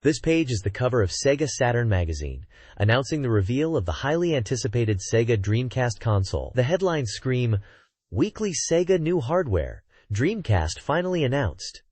This page is the cover of SEGA Saturn magazine, announcing the reveal of the highly anticipated Sega Dreamcast console. The headlines scream, "Weekly Sega new hardware, Dreamcast finally announced,"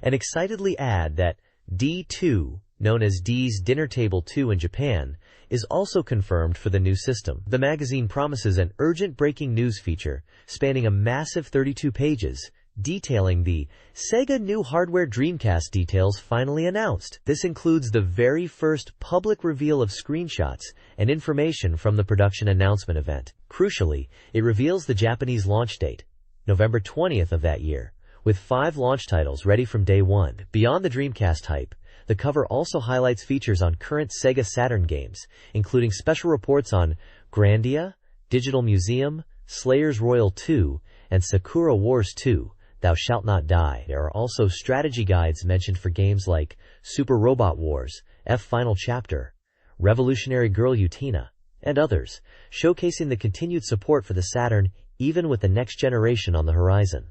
and excitedly add that D2, known as D's Dinner Table 2 in Japan, is also confirmed for the new system. The magazine promises an urgent breaking news feature spanning a massive 32 pages, detailing the Sega new hardware Dreamcast details finally announced. This includes the very first public reveal of screenshots and information from the production announcement event. Crucially, it reveals the Japanese launch date, November 20th of that year, with 5 launch titles ready from day one. Beyond the Dreamcast hype, the cover also highlights features on current Sega Saturn games, including special reports on Grandia, Digital Museum, Slayers Royal 2, and Sakura Wars 2. Thou Shalt Not Die. There are also strategy guides mentioned for games like Super Robot Wars, F Final Chapter, Revolutionary Girl Utena, and others, showcasing the continued support for the Saturn even with the next generation on the horizon.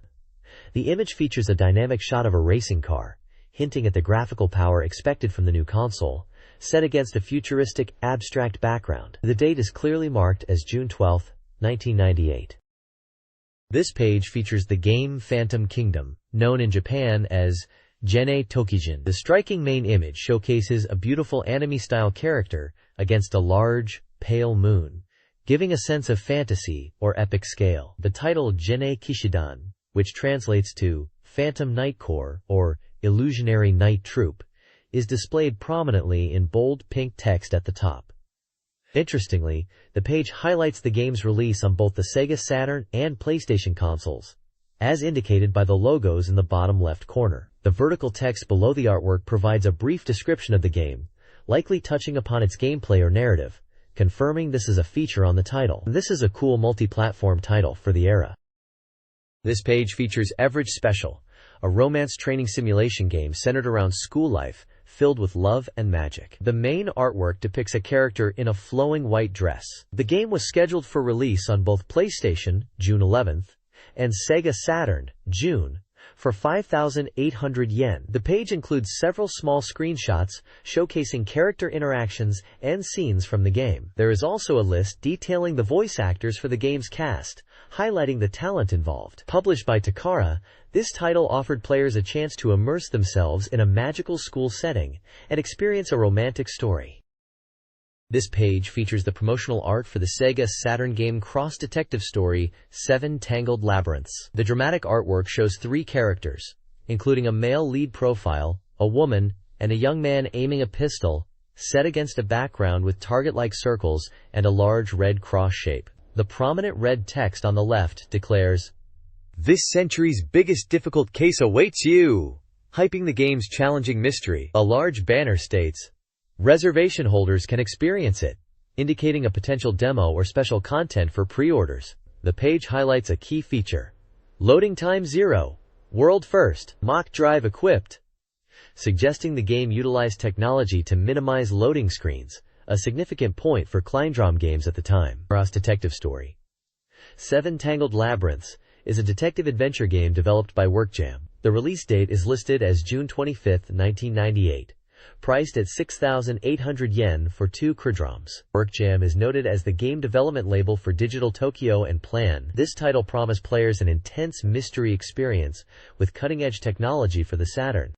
The image features a dynamic shot of a racing car, hinting at the graphical power expected from the new console, set against a futuristic, abstract background. The date is clearly marked as June 12, 1998. This page features the game Phantom Kingdom, known in Japan as Gene Tokijin. The striking main image showcases a beautiful anime-style character against a large, pale moon, giving a sense of fantasy or epic scale. The title Gene Kishidan, which translates to Phantom Night Corps or Illusionary Night Troop, is displayed prominently in bold pink text at the top. Interestingly, the page highlights the game's release on both the Sega Saturn and PlayStation consoles, as indicated by the logos in the bottom left corner. The vertical text below the artwork provides a brief description of the game, likely touching upon its gameplay or narrative, confirming this is a feature on the title. This is a cool multi-platform title for the era. This page features Average Special, a romance training simulation game centered around school life, filled with love and magic. The main artwork depicts a character in a flowing white dress. The game was scheduled for release on both PlayStation, June 11th, and Sega Saturn, June, for 5,800 yen. The page includes several small screenshots showcasing character interactions and scenes from the game. There is also a list detailing the voice actors for the game's cast, highlighting the talent involved. Published by Takara, this title offered players a chance to immerse themselves in a magical school setting and experience a romantic story. This page features the promotional art for the Sega Saturn game Cross Detective Story 7 Tangled Labyrinths. The dramatic artwork shows 3 characters, including a male lead profile, a woman, and a young man aiming a pistol, set against a background with target-like circles and a large red cross shape. The prominent red text on the left declares, "This century's biggest difficult case awaits you," hyping the game's challenging mystery. A large banner states, "Reservation holders can experience it," indicating a potential demo or special content for pre-orders. The page highlights a key feature, "Loading time 0, world first, mock drive equipped," suggesting the game utilized technology to minimize loading screens, a significant point for Kleindrom games at the time. Cross Detective Story 7 Tangled Labyrinths is a detective adventure game developed by WorkJam. The release date is listed as June 25, 1998. Priced at 6,800 yen for 2 krdroms. WorkJam is noted as the game development label for Digital Tokyo and Plan. This title promised players an intense mystery experience with cutting-edge technology for the Saturn.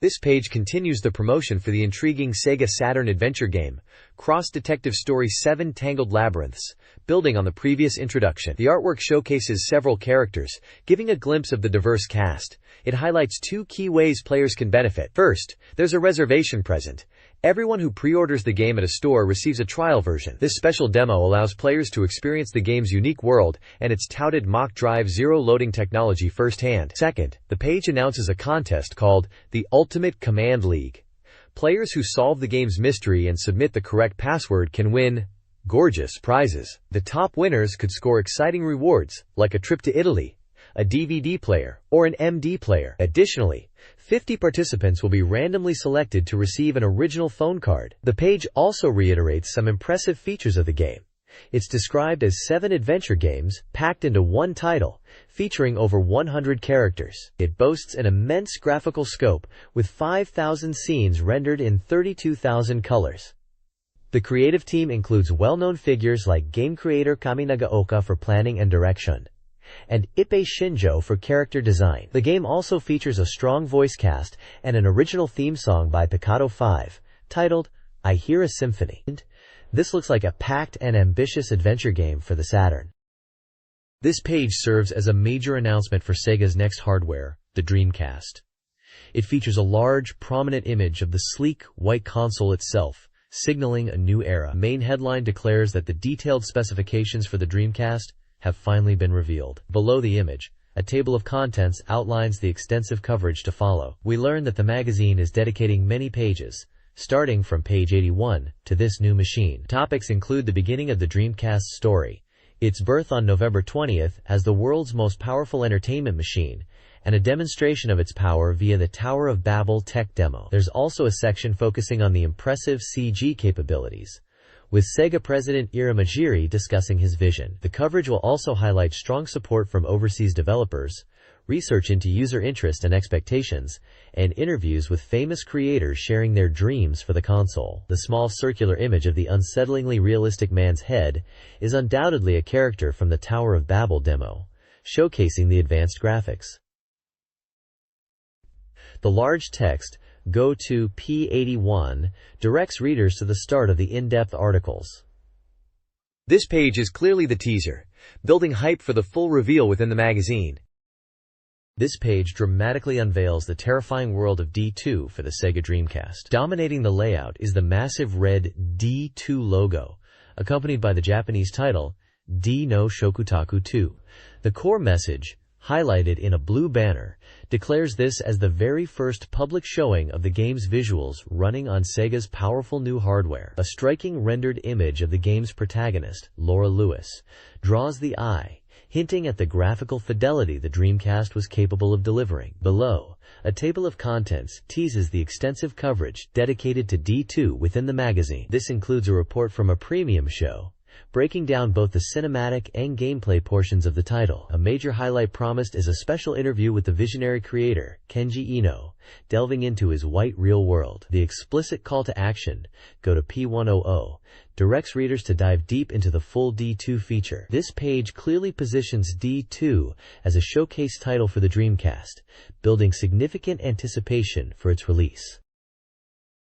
This page continues the promotion for the intriguing Sega Saturn adventure game, Cross Detective Story 7 Tangled Labyrinths, building on the previous introduction. The artwork showcases several characters, giving a glimpse of the diverse cast. It highlights 2 key ways players can benefit. First, there's a reservation present. Everyone who pre-orders the game at a store receives a trial version. This special demo allows players to experience the game's unique world and its touted mock drive 0 loading technology firsthand. Second, the page announces a contest called the Ultimate Command League. Players who solve the game's mystery and submit the correct password can win gorgeous prizes. The top winners could score exciting rewards, like a trip to Italy, a DVD player, or an MD player. Additionally, 50 participants will be randomly selected to receive an original phone card. The page also reiterates some impressive features of the game, It's described as 7 adventure games packed into one title, featuring over 100 characters. It boasts an immense graphical scope, with 5,000 scenes rendered in 32,000 colors. The creative team includes well-known figures like game creator Kami Nagaoka for planning and direction, and Ippei Shinjo for character design. The game also features a strong voice cast and an original theme song by Picado 5, titled I Hear a Symphony. This looks like a packed and ambitious adventure game for the Saturn. This page serves as a major announcement for Sega's next hardware, the Dreamcast. It features a large, prominent image of the sleek, white console itself, signaling a new era. The main headline declares that the detailed specifications for the Dreamcast have finally been revealed. Below the image, a table of contents outlines the extensive coverage to follow. We learn that the magazine is dedicating many pages, starting from page 81, to this new machine. Topics include the beginning of the Dreamcast's story, its birth on November 20th as the world's most powerful entertainment machine, and a demonstration of its power via the Tower of Babel tech demo. There's also a section focusing on the impressive CG capabilities, with Sega president Irimajiri discussing his vision. The coverage will also highlight strong support from overseas developers, research into user interest and expectations, and interviews with famous creators sharing their dreams for the console. The small circular image of the unsettlingly realistic man's head is undoubtedly a character from the Tower of Babel demo, showcasing the advanced graphics. The large text, Go to P81, directs readers to the start of the in-depth articles. This page is clearly the teaser, building hype for the full reveal within the magazine. This page dramatically unveils the terrifying world of D2 for the Sega Dreamcast. Dominating the layout is the massive red D2 logo, accompanied by the Japanese title, D no Shokutaku 2. The core message, highlighted in a blue banner, declares this as the very first public showing of the game's visuals running on Sega's powerful new hardware. A striking rendered image of the game's protagonist, Laura Lewis, draws the eye, hinting at the graphical fidelity the Dreamcast was capable of delivering. Below, a table of contents teases the extensive coverage dedicated to D2 within the magazine. This includes a report from a premium show, breaking down both the cinematic and gameplay portions of the title. A major highlight promised is a special interview with the visionary creator, Kenji Ino, delving into his white real world. The explicit call to action, Go to P100, directs readers to dive deep into the full D2 feature. This page clearly positions D2 as a showcase title for the Dreamcast, building significant anticipation for its release.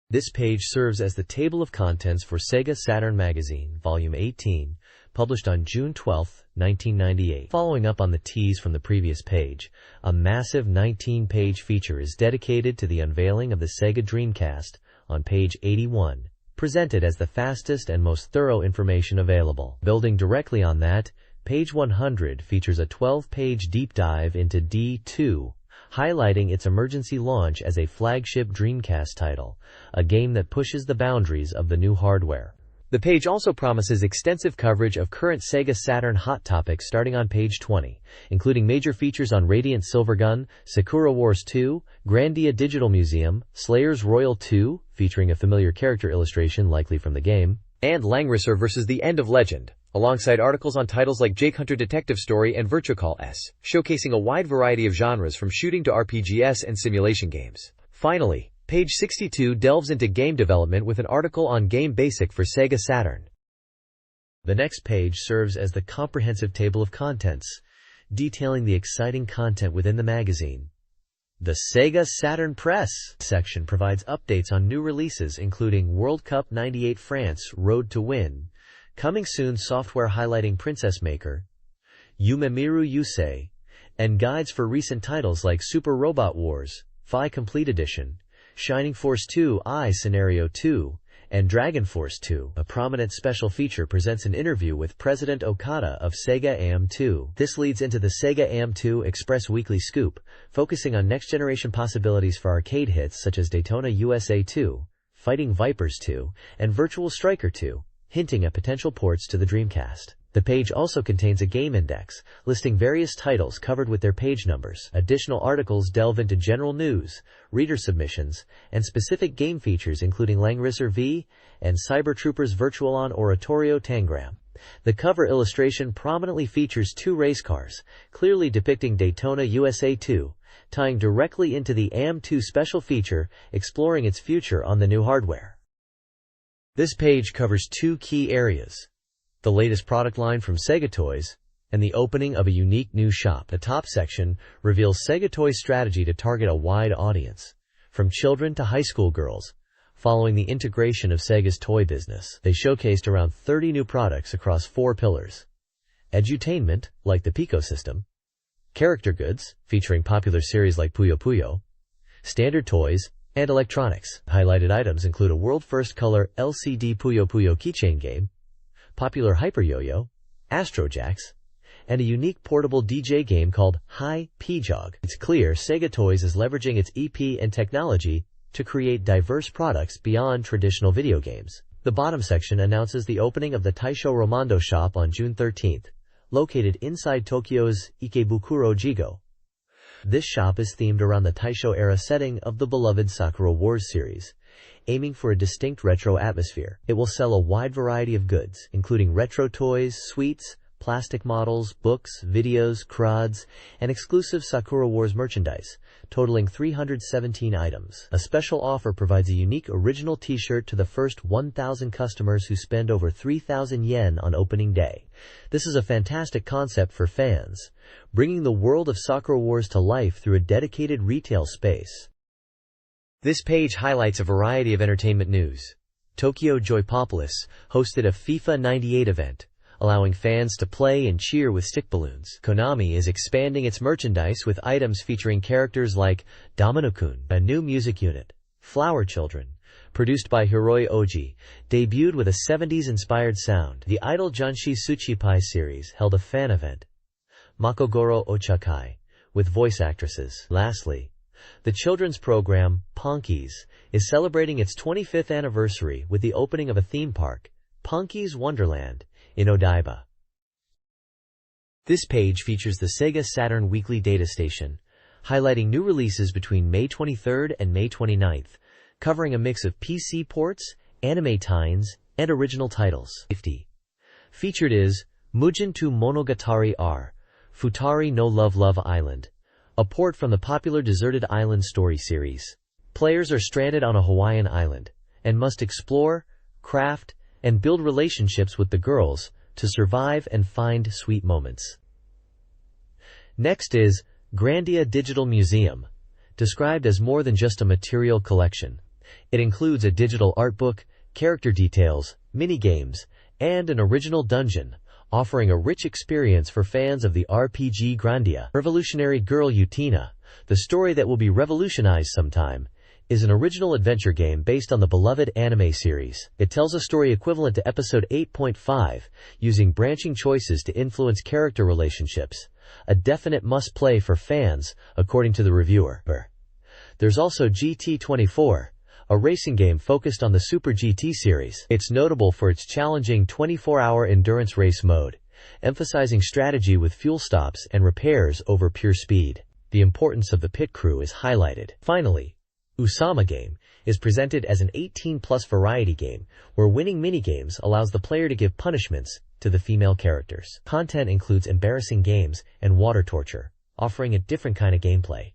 This page serves as the table of contents for SEGA Saturn Magazine, Volume 18, published on June 12, 1998. Following up on the tease from the previous page, a massive 19-page feature is dedicated to the unveiling of the Sega Dreamcast on page 81, presented as the fastest and most thorough information available. Building directly on that, page 100 features a 12-page deep dive into D2, highlighting its emergency launch as a flagship Dreamcast title, a game that pushes the boundaries of the new hardware. The page also promises extensive coverage of current Sega Saturn hot topics starting on page 20, including major features on Radiant Silvergun, Sakura Wars 2, Grandia Digital Museum, Slayers Royal 2, featuring a familiar character illustration likely from the game, and Langrisser vs. the End of Legend, alongside articles on titles like Jake Hunter Detective Story and Virtual S, showcasing a wide variety of genres from shooting to RPGs and simulation games. Finally, page 62 delves into game development with an article on Game Basic for Sega Saturn. The next page serves as the comprehensive table of contents, detailing the exciting content within the magazine. The Sega Saturn Press section provides updates on new releases including World Cup 98 France Road to Win, Coming Soon software highlighting Princess Maker, Yumemiru Yusei, and guides for recent titles like Super Robot Wars, Phi Complete Edition, Shining Force 2 I Scenario 2, and Dragon Force 2. A prominent special feature presents an interview with President Okada of Sega AM2. This leads into the Sega AM2 Express Weekly Scoop, focusing on next-generation possibilities for arcade hits such as Daytona USA 2, Fighting Vipers 2, and Virtual Striker 2, hinting at potential ports to the Dreamcast. The page also contains a game index, listing various titles covered with their page numbers. Additional articles delve into general news, reader submissions, and specific game features including Langrisser V and Cyber Troopers Virtualon Oratorio Tangram. The cover illustration prominently features two race cars, clearly depicting Daytona USA 2, tying directly into the AM2 special feature, exploring its future on the new hardware. This page covers two key areas: the latest product line from SEGA Toys, and the opening of a unique new shop. The top section reveals SEGA Toys' strategy to target a wide audience, from children to high school girls. Following the integration of Sega's toy business, they showcased around 30 new products across 4 pillars: edutainment, like the Pico system; character goods, featuring popular series like Puyo Puyo; standard toys; and electronics. Highlighted items include a world-first color LCD Puyo Puyo keychain game, popular Hyper Yo-Yo, Astro Jacks, and a unique portable DJ game called Hi P-Jog. It's clear SEGA Toys is leveraging its EP and technology to create diverse products beyond traditional video games. The bottom section announces the opening of the Taisho Romando shop on June 13th, located inside Tokyo's Ikebukuro Jigo. This shop is themed around the Taisho-era setting of the beloved Sakura Wars series, aiming for a distinct retro atmosphere. It will sell a wide variety of goods, including retro toys, sweets, plastic models, books, videos, CRODs, and exclusive Sakura Wars merchandise, totaling 317 items. A special offer provides a unique original t-shirt to the first 1,000 customers who spend over 3,000 yen on opening day. This is a fantastic concept for fans, bringing the world of Sakura Wars to life through a dedicated retail space. This page highlights a variety of entertainment news. Tokyo Joypopolis hosted a FIFA 98 event, allowing fans to play and cheer with stick balloons. Konami is expanding its merchandise with items featuring characters like Domino-kun. A new music unit, Flower Children, produced by Hiroi Oji, debuted with a 70s-inspired sound. The Idol Junshi Tsuchipai series held a fan event, Makogoro Ochakai, with voice actresses. Lastly, the children's program, Ponkies, is celebrating its 25th anniversary with the opening of a theme park, Ponkies Wonderland, in Odaiba. This page features the SEGA Saturn Weekly Data Station, highlighting new releases between May 23rd and May 29th, covering a mix of PC ports, anime tie-ins, and original titles. 50. Featured is Mujin to Monogatari R, Futari no Love Island, a port from the popular Deserted Island story series. Players are stranded on a Hawaiian island, and must explore, craft, and build relationships with the girls to survive and find sweet moments. Next is Grandia Digital Museum, described as more than just a material collection. It includes a digital art book, character details, mini-games, and an original dungeon, offering a rich experience for fans of the RPG Grandia. Revolutionary Girl Utena, the story that will be revolutionized sometime, is an original adventure game based on the beloved anime series. It tells a story equivalent to episode 8.5, using branching choices to influence character relationships, a definite must-play for fans, according to the reviewer. There's also GT24, a racing game focused on the Super GT series. It's notable for its challenging 24-hour endurance race mode, emphasizing strategy with fuel stops and repairs over pure speed. The importance of the pit crew is highlighted. Finally, Usama Game is presented as an 18-plus variety game, where winning minigames allows the player to give punishments to the female characters. Content includes embarrassing games and water torture, offering a different kind of gameplay.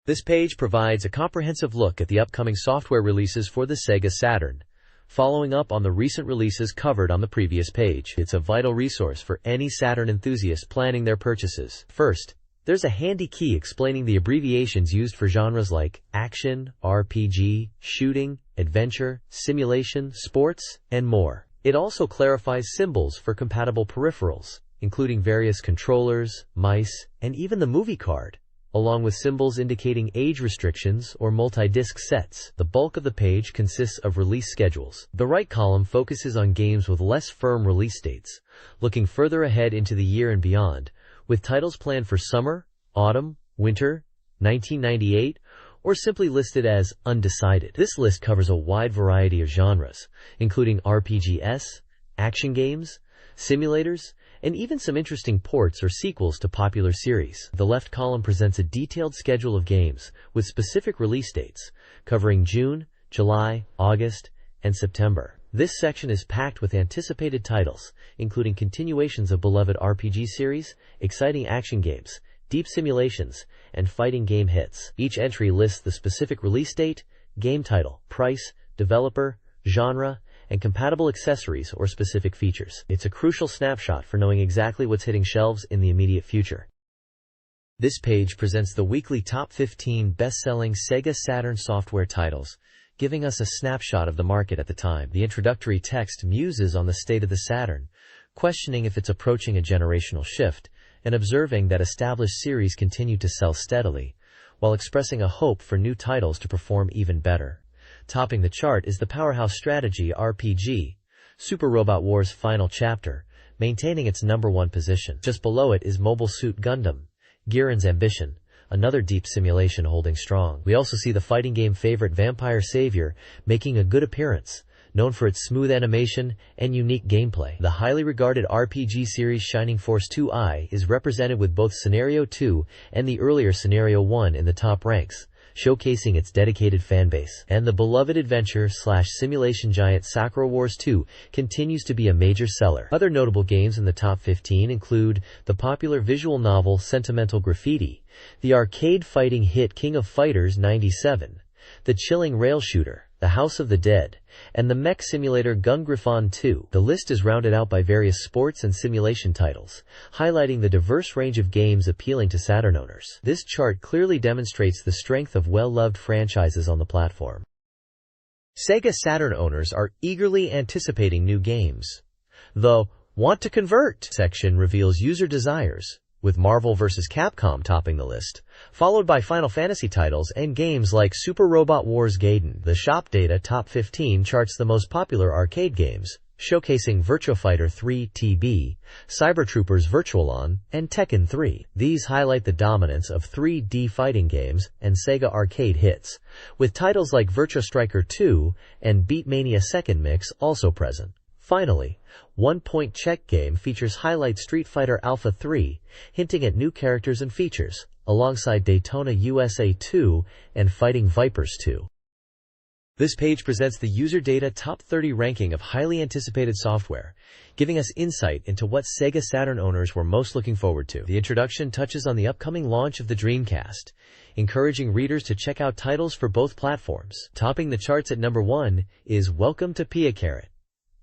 This page provides a comprehensive look at the upcoming software releases for the SEGA Saturn, following up on the recent releases covered on the previous page. It's a vital resource for any Saturn enthusiast planning their purchases. First, there's a handy key explaining the abbreviations used for genres like action, RPG, shooting, adventure, simulation, sports, and more. It also clarifies symbols for compatible peripherals, including various controllers, mice, and even the movie card, along with symbols indicating age restrictions or multi-disc sets. The bulk of the page consists of release schedules. The right column focuses on games with less firm release dates, looking further ahead into the year and beyond, with titles planned for summer, autumn, winter, 1998, or simply listed as undecided. This list covers a wide variety of genres, including RPGs, action games, simulators, and even some interesting ports or sequels to popular series. The left column presents a detailed schedule of games with specific release dates, covering June, July, August, and September. This section is packed with anticipated titles, including continuations of beloved RPG series, exciting action games, deep simulations, and fighting game hits. Each entry lists the specific release date, game title, price, developer, genre, and compatible accessories or specific features. It's a crucial snapshot for knowing exactly what's hitting shelves in the immediate future. This page presents the weekly top 15 best-selling SEGA Saturn software titles, giving us a snapshot of the market at the time. The introductory text muses on the state of the Saturn, questioning if it's approaching a generational shift, and observing that established series continue to sell steadily, while expressing a hope for new titles to perform even better. Topping the chart is the powerhouse strategy RPG, Super Robot Wars Final Chapter, maintaining its #1 position. Just below it is Mobile Suit Gundam, Giren's Ambition, another deep simulation holding strong. We also see the fighting game favorite Vampire Savior making a good appearance, known for its smooth animation and unique gameplay. The highly regarded RPG series Shining Force 2i is represented with both Scenario 2 and the earlier Scenario 1 in the top ranks, showcasing its dedicated fanbase. And the beloved adventure/simulation giant Sakura Wars 2 continues to be a major seller. Other notable games in the top 15 include the popular visual novel Sentimental Graffiti, the arcade fighting hit King of Fighters 97, the chilling rail shooter, The House of the Dead, and the mech simulator Gun Griffon 2. The list is rounded out by various sports and simulation titles, highlighting the diverse range of games appealing to Saturn owners. This chart clearly demonstrates the strength of well-loved franchises on the platform. SEGA Saturn owners are eagerly anticipating new games. The Want to Convert section reveals user desires, with Marvel vs. Capcom topping the list, followed by Final Fantasy titles and games like Super Robot Wars Gaiden. The Shop Data Top 15 charts the most popular arcade games, showcasing Virtua Fighter 3 TB, Cyber Troopers Virtual On, and Tekken 3. These highlight the dominance of 3D fighting games and Sega arcade hits, with titles like Virtua Striker 2 and Beatmania Second Mix also present. Finally, One Point Check Game features Highlight Street Fighter Alpha 3, hinting at new characters and features, alongside Daytona USA 2 and Fighting Vipers 2. This page presents the user data top 30 ranking of highly anticipated software, giving us insight into what Sega Saturn owners were most looking forward to. The introduction touches on the upcoming launch of the Dreamcast, encouraging readers to check out titles for both platforms. Topping the charts at #1 is Welcome to Pia-Carrot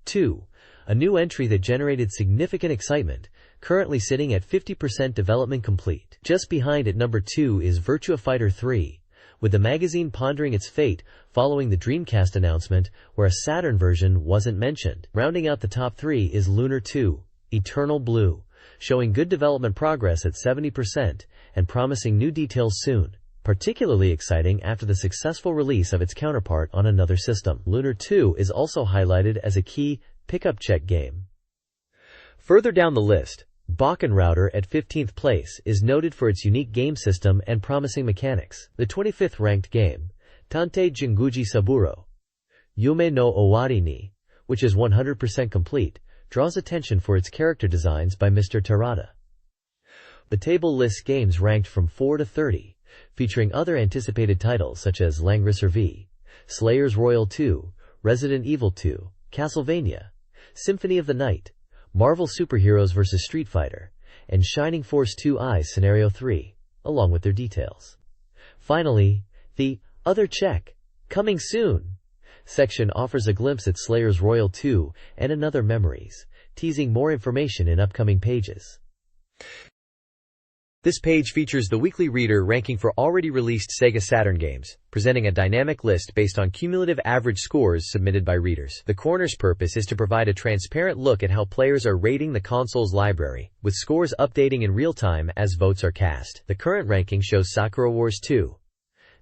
2, a new entry that generated significant excitement, currently sitting at 50% development complete. Just behind at #2 is Virtua Fighter 3, with the magazine pondering its fate following the Dreamcast announcement where a Saturn version wasn't mentioned. Rounding out the top 3 is Lunar 2, Eternal Blue, showing good development progress at 70% and promising new details soon, particularly exciting after the successful release of its counterpart on another system. Lunar 2 is also highlighted as a key pickup check game. Further down the list, Router at 15th place is noted for its unique game system and promising mechanics. The 25th ranked game, Tante Jinguji Saburo, Yume no Owari ni, which is 100% complete, draws attention for its character designs by Mr. Terada. The table lists games ranked from 4 to 30, featuring other anticipated titles such as Langrisser V, Slayers Royal 2, Resident Evil 2, Castlevania, Symphony of the Night, Marvel Superheroes vs. Street Fighter, and Shining Force 2i Scenario 3, along with their details. Finally, the Other Check, Coming Soon section offers a glimpse at Slayers Royal 2 and Another Memories, teasing more information in upcoming pages. This page features the weekly reader ranking for already released Sega Saturn games, presenting a dynamic list based on cumulative average scores submitted by readers. The corner's purpose is to provide a transparent look at how players are rating the console's library, with scores updating in real time as votes are cast. The current ranking shows Sakura Wars 2,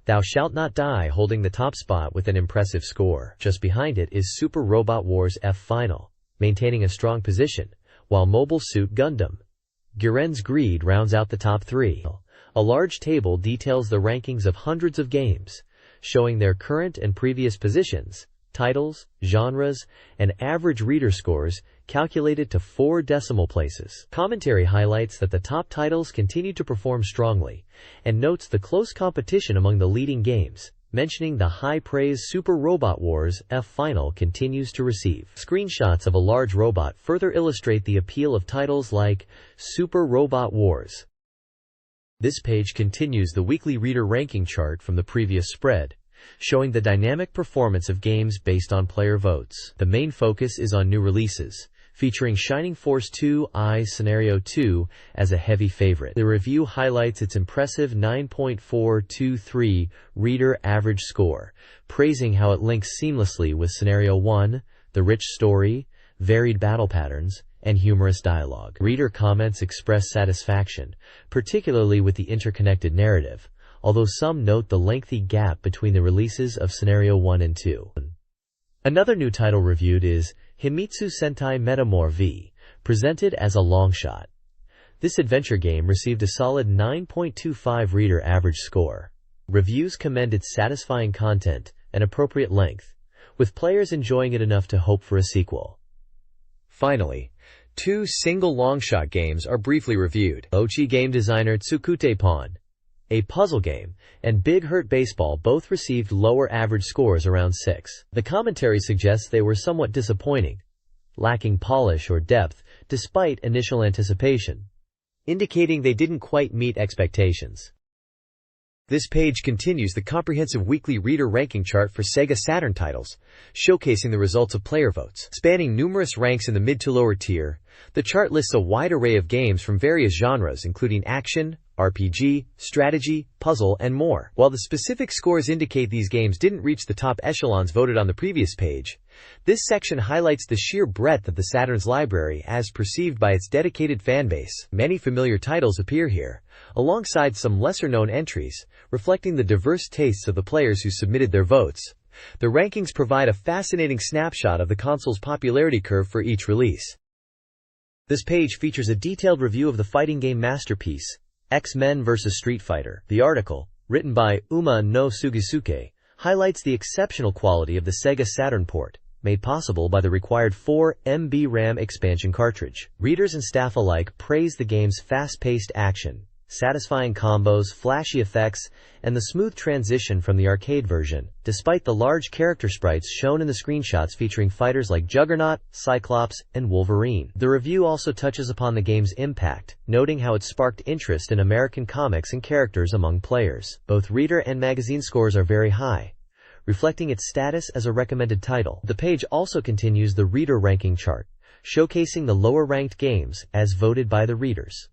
Thou Shalt Not Die holding the top spot with an impressive score. Just behind it is Super Robot Wars F Final, maintaining a strong position, while Mobile Suit Gundam, Giren's Greed rounds out the top 3. A large table details the rankings of hundreds of games, showing their current and previous positions, titles, genres, and average reader scores calculated to 4 decimal places. Commentary highlights that the top titles continue to perform strongly, and notes the close competition among the leading games, mentioning the high praise Super Robot Wars F Final continues to receive. Screenshots of a large robot further illustrate the appeal of titles like Super Robot Wars. This page continues the weekly reader ranking chart from the previous spread, showing the dynamic performance of games based on player votes. The main focus is on new releases, featuring Shining Force 2 I Scenario 2 as a heavy favorite. The review highlights its impressive 9.423 reader average score, praising how it links seamlessly with Scenario 1, the rich story, varied battle patterns, and humorous dialogue. Reader comments express satisfaction, particularly with the interconnected narrative, although some note the lengthy gap between the releases of Scenario 1 and 2. Another new title reviewed is Himitsu Sentai Metamor V, presented as a longshot. This adventure game received a solid 9.25 reader average score. Reviews commend its satisfying content and appropriate length, with players enjoying it enough to hope for a sequel. Finally, two single longshot games are briefly reviewed. Ochi game designer Tsukute Pon, a puzzle game, and Big Hurt Baseball both received lower average scores around 6. The commentary suggests they were somewhat disappointing, lacking polish or depth despite initial anticipation, indicating they didn't quite meet expectations. This page continues the comprehensive weekly reader ranking chart for SEGA Saturn titles, showcasing the results of player votes. Spanning numerous ranks in the mid to lower tier, the chart lists a wide array of games from various genres including action, RPG, strategy, puzzle, and more. While the specific scores indicate these games didn't reach the top echelons voted on the previous page, this section highlights the sheer breadth of the Saturn's library as perceived by its dedicated fanbase. Many familiar titles appear here, alongside some lesser-known entries, reflecting the diverse tastes of the players who submitted their votes. The rankings provide a fascinating snapshot of the console's popularity curve for each release. This page features a detailed review of the fighting game masterpiece, X-Men vs. Street Fighter. The article, written by Uma no Sugisuke, highlights the exceptional quality of the SEGA Saturn port, made possible by the required 4 MB RAM expansion cartridge. Readers and staff alike praise the game's fast-paced action, satisfying combos, flashy effects, and the smooth transition from the arcade version, despite the large character sprites shown in the screenshots featuring fighters like Juggernaut, Cyclops, and Wolverine. The review also touches upon the game's impact, noting how it sparked interest in American comics and characters among players. Both reader and magazine scores are very high, reflecting its status as a recommended title. The page also continues the reader ranking chart, showcasing the lower-ranked games as voted by the readers.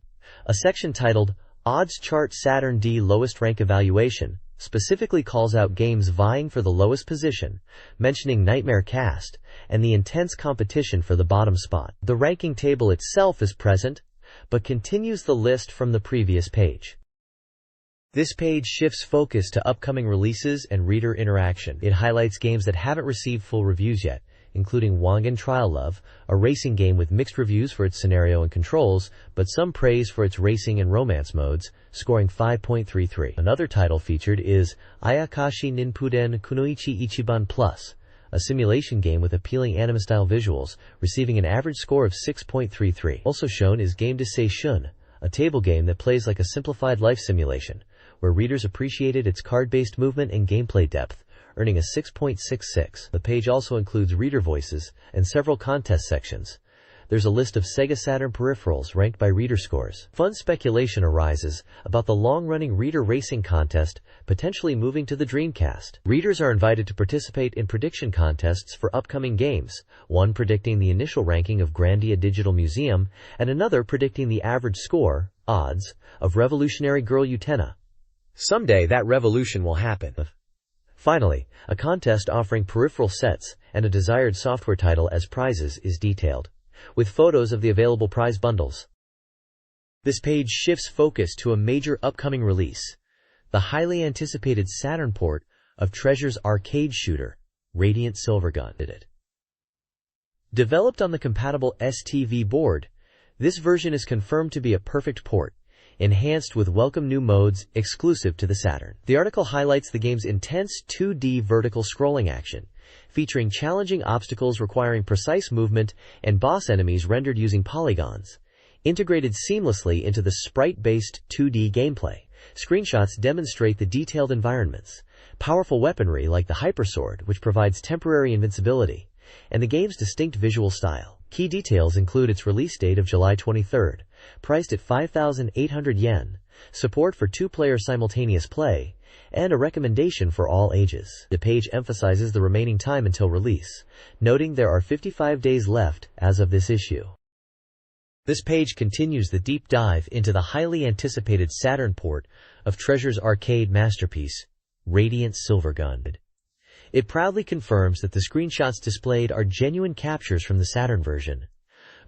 A section titled Odds Chart Saturn D Lowest Rank Evaluation specifically calls out games vying for the lowest position, mentioning Nightmare Cast and the intense competition for the bottom spot. The ranking table itself is present, but continues the list from the previous page. This page shifts focus to upcoming releases and reader interaction. It highlights games that haven't received full reviews yet, including Wangan Trial Love, a racing game with mixed reviews for its scenario and controls, but some praise for its racing and romance modes, scoring 5.33. Another title featured is Ayakashi Ninpuden Kunoichi Ichiban Plus, a simulation game with appealing anime-style visuals, receiving an average score of 6.33. Also shown is Game de Seishun, a table game that plays like a simplified life simulation, where readers appreciated its card-based movement and gameplay depth, earning a 6.66. The page also includes reader voices and several contest sections. There's a list of SEGA Saturn peripherals ranked by reader scores. Fun speculation arises about the long-running reader racing contest potentially moving to the Dreamcast. Readers are invited to participate in prediction contests for upcoming games, one predicting the initial ranking of Grandia Digital Museum and another predicting the average score, odds, of Revolutionary Girl Utena. Someday that revolution will happen. Finally, a contest offering peripheral sets and a desired software title as prizes is detailed, with photos of the available prize bundles. This page shifts focus to a major upcoming release, the highly anticipated Saturn port of Treasure's arcade shooter, Radiant Silvergun. Developed on the compatible STV board, this version is confirmed to be a perfect port, enhanced with welcome new modes exclusive to the Saturn. The article highlights the game's intense 2D vertical scrolling action, featuring challenging obstacles requiring precise movement and boss enemies rendered using polygons, integrated seamlessly into the sprite-based 2D gameplay. Screenshots demonstrate the detailed environments, powerful weaponry like the hypersword, which provides temporary invincibility, and the game's distinct visual style. Key details include its release date of July 23rd, priced at 5,800 yen, support for two-player simultaneous play, and a recommendation for all ages. The page emphasizes the remaining time until release, noting there are 55 days left as of this issue. This page continues the deep dive into the highly anticipated Saturn port of Treasure's arcade masterpiece, Radiant Silvergun. It proudly confirms that the screenshots displayed are genuine captures from the Saturn version,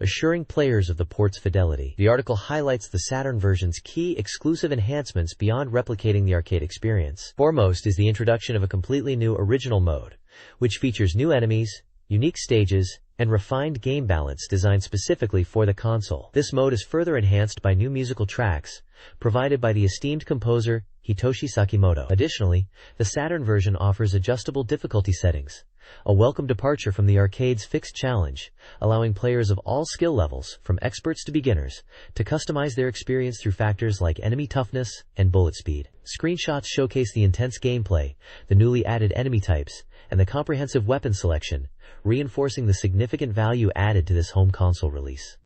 assuring players of the port's fidelity. The article highlights the Saturn version's key exclusive enhancements beyond replicating the arcade experience. Foremost is the introduction of a completely new original mode, which features new enemies, unique stages, and refined game balance designed specifically for the console. This mode is further enhanced by new musical tracks, provided by the esteemed composer Hitoshi Sakimoto. Additionally, the Saturn version offers adjustable difficulty settings, a welcome departure from the arcade's fixed challenge, allowing players of all skill levels, from experts to beginners, to customize their experience through factors like enemy toughness and bullet speed. Screenshots showcase the intense gameplay, the newly added enemy types, and the comprehensive weapon selection, reinforcing the significant value added to this home console release.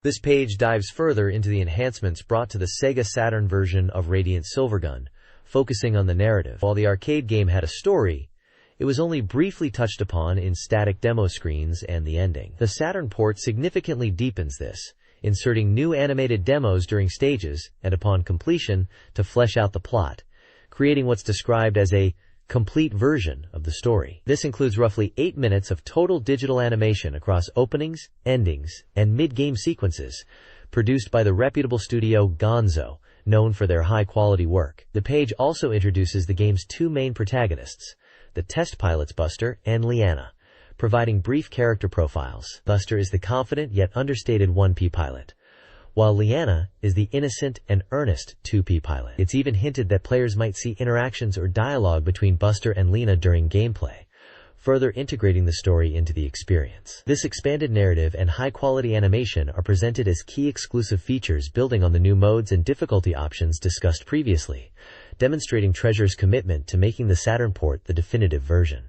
This page dives further into the enhancements brought to the SEGA Saturn version of Radiant Silvergun, focusing on the narrative. While the arcade game had a story, it was only briefly touched upon in static demo screens and the ending. The Saturn port significantly deepens this, inserting new animated demos during stages and upon completion to flesh out the plot, creating what's described as a complete version of the story. This includes roughly 8 minutes of total digital animation across openings, endings, and mid-game sequences, produced by the reputable studio Gonzo, known for their high-quality work. The page also introduces the game's two main protagonists, the test pilots Buster and Liana, providing brief character profiles. Buster is the confident yet understated 1P pilot, while Liana is the innocent and earnest 2P pilot. It's even hinted that players might see interactions or dialogue between Buster and Lena during gameplay, further integrating the story into the experience. This expanded narrative and high-quality animation are presented as key exclusive features, building on the new modes and difficulty options discussed previously, demonstrating Treasure's commitment to making the Saturn port the definitive version.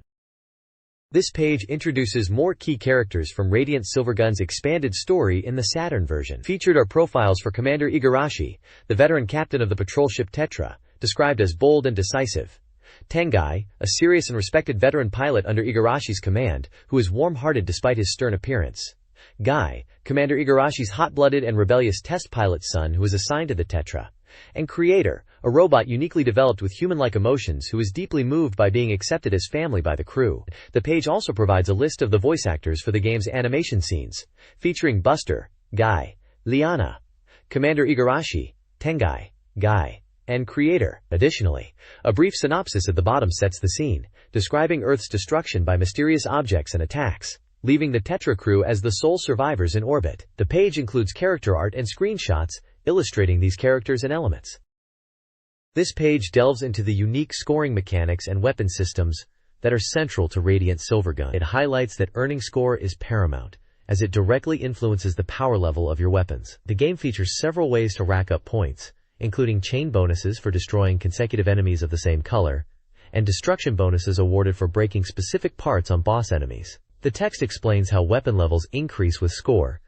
This page introduces more key characters from Radiant Silvergun's expanded story in the Saturn version. Featured are profiles for Commander Igarashi, the veteran captain of the patrol ship Tetra, described as bold and decisive; Tengai, a serious and respected veteran pilot under Igarashi's command, who is warm-hearted despite his stern appearance; Guy, Commander Igarashi's hot-blooded and rebellious test pilot's son who is assigned to the Tetra; and Creator, a robot uniquely developed with human-like emotions who is deeply moved by being accepted as family by the crew. The page also provides a list of the voice actors for the game's animation scenes, featuring Buster, Guy, Liana, Commander Igarashi, Tengai, Guy, and Creator. Additionally, a brief synopsis at the bottom sets the scene, describing Earth's destruction by mysterious objects and attacks, leaving the Tetra crew as the sole survivors in orbit. The page includes character art and screenshots, illustrating these characters and elements. This page delves into the unique scoring mechanics and weapon systems that are central to Radiant Silvergun. It highlights that earning score is paramount, as it directly influences the power level of your weapons. The game features several ways to rack up points, including chain bonuses for destroying consecutive enemies of the same color, and destruction bonuses awarded for breaking specific parts on boss enemies. The text explains how weapon levels increase with score,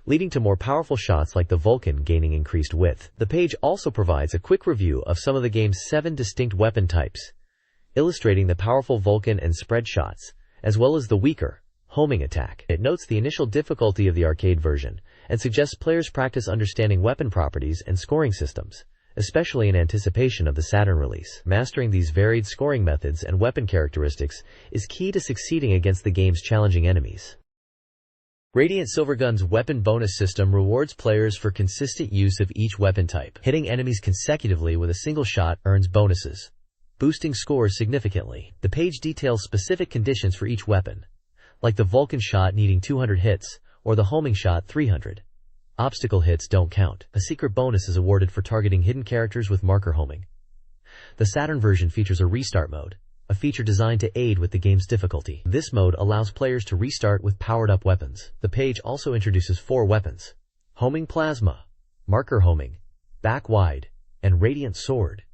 leading to more powerful shots like the Vulcan gaining increased width. The page also provides a quick review of some of the game's 7 distinct weapon types, illustrating the powerful Vulcan and spread shots, as well as the weaker, homing attack. It notes the initial difficulty of the arcade version, and suggests players practice understanding weapon properties and scoring systems, especially in anticipation of the Saturn release. Mastering these varied scoring methods and weapon characteristics is key to succeeding against the game's challenging enemies. Radiant Silvergun's weapon bonus system rewards players for consistent use of each weapon type. Hitting enemies consecutively with a single shot earns bonuses, boosting scores significantly. The page details specific conditions for each weapon, like the Vulcan shot needing 200 hits, or the homing shot 300. Obstacle hits don't count. A secret bonus is awarded for targeting hidden characters with marker homing. The Saturn version features a restart mode, a feature designed to aid with the game's difficulty. This mode allows players to restart with powered-up weapons. The page also introduces 4 weapons: homing plasma, marker homing, back wide, and radiant sword,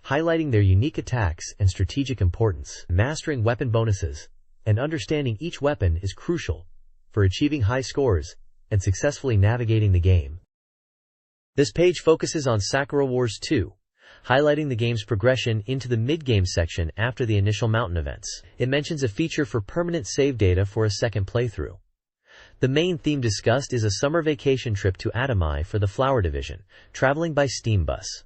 highlighting their unique attacks and strategic importance. Mastering weapon bonuses and understanding each weapon is crucial for achieving high scores and successfully navigating the game. This page focuses on Sakura Wars 2, highlighting the game's progression into the mid-game section after the initial mountain events. It mentions a feature for permanent save data for a second playthrough. The main theme discussed is a summer vacation trip to Atomai for the Flower Division, traveling by steam bus.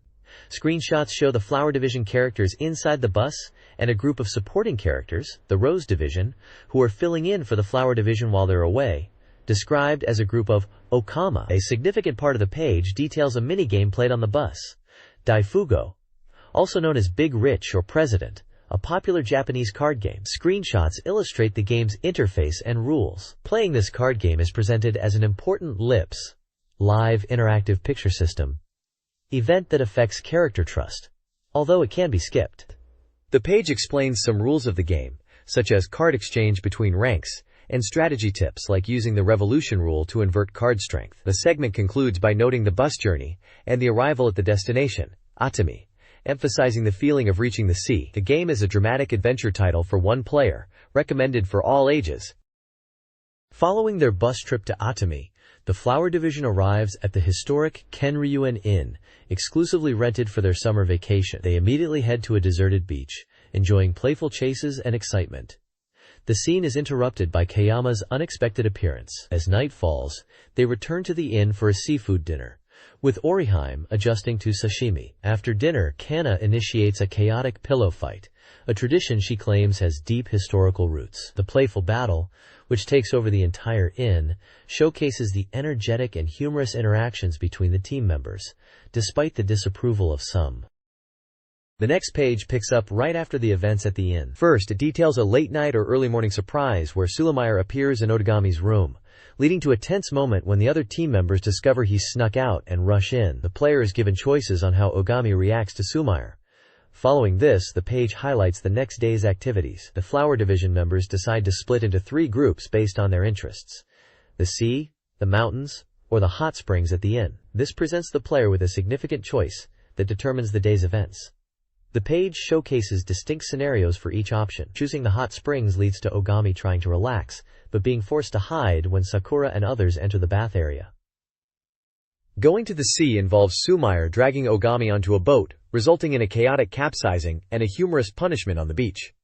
Screenshots show the Flower Division characters inside the bus and a group of supporting characters, the Rose Division, who are filling in for the Flower Division while they're away, described as a group of Okama. A significant part of the page details a minigame played on the bus, Daifugo, also known as Big Rich or President, a popular Japanese card game. Screenshots illustrate the game's interface and rules. Playing this card game is presented as an important LIPS, live interactive picture system, event that affects character trust, although it can be skipped. The page explains some rules of the game, such as card exchange between ranks, and strategy tips like using the revolution rule to invert card strength. The segment concludes by noting the bus journey and the arrival at the destination, Atami, emphasizing the feeling of reaching the sea. The game is a dramatic adventure title for one player, recommended for all ages. Following their bus trip to Atami, the Flower Division arrives at the historic Kenryuin Inn, exclusively rented for their summer vacation. They immediately head to a deserted beach, enjoying playful chases and excitement. The scene is interrupted by Kayama's unexpected appearance. As night falls, they return to the inn for a seafood dinner, with Oriheim adjusting to sashimi. After dinner, Kana initiates a chaotic pillow fight, a tradition she claims has deep historical roots. The playful battle, which takes over the entire inn, showcases the energetic and humorous interactions between the team members, despite the disapproval of some. The next page picks up right after the events at the inn. First, it details a late-night or early-morning surprise where Sulemeyer appears in Otagami's room, leading to a tense moment when the other team members discover he's snuck out and rush in. The player is given choices on how Ogami reacts to Sulemeyer. Following this, the page highlights the next day's activities. The Flower Division members decide to split into 3 groups based on their interests: the sea, the mountains, or the hot springs at the inn. This presents the player with a significant choice that determines the day's events. The page showcases distinct scenarios for each option. Choosing the hot springs leads to Ogami trying to relax, but being forced to hide when Sakura and others enter the bath area. Going to the sea involves Sulemeyer dragging Ogami onto a boat, resulting in a chaotic capsizing and a humorous punishment on the beach.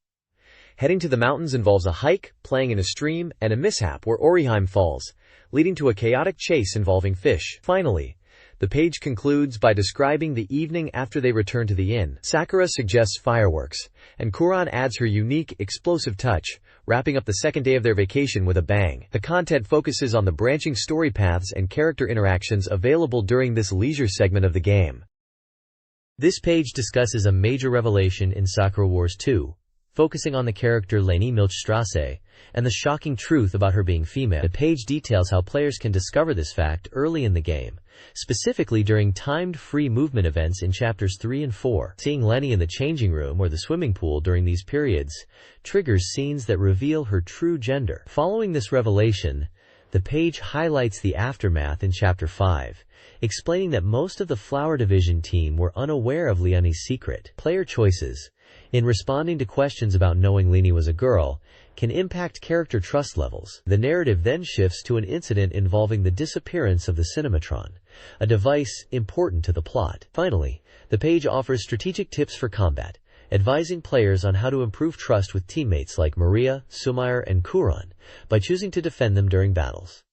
Heading to the mountains involves a hike, playing in a stream, and a mishap where Oriheim falls, leading to a chaotic chase involving fish. Finally, the page concludes by describing the evening after they return to the inn. Sakura suggests fireworks, and Kuran adds her unique, explosive touch, wrapping up the second day of their vacation with a bang. The content focuses on the branching story paths and character interactions available during this leisure segment of the game. This page discusses a major revelation in Sakura Wars 2, focusing on the character Leni Milchstrasse and the shocking truth about her being female. The page details how players can discover this fact early in the game, specifically during timed free movement events in chapters 3 and 4. Seeing Leni in the changing room or the swimming pool during these periods triggers scenes that reveal her true gender. Following this revelation, the page highlights the aftermath in chapter 5, explaining that most of the Flower Division team were unaware of Leonie's secret. Player choices, in responding to questions about knowing Leni was a girl, can impact character trust levels. The narrative then shifts to an incident involving the disappearance of the Cinematron, a device important to the plot. Finally, the page offers strategic tips for combat, advising players on how to improve trust with teammates like Maria, Sulemeyer, and Kuran by choosing to defend them during battles,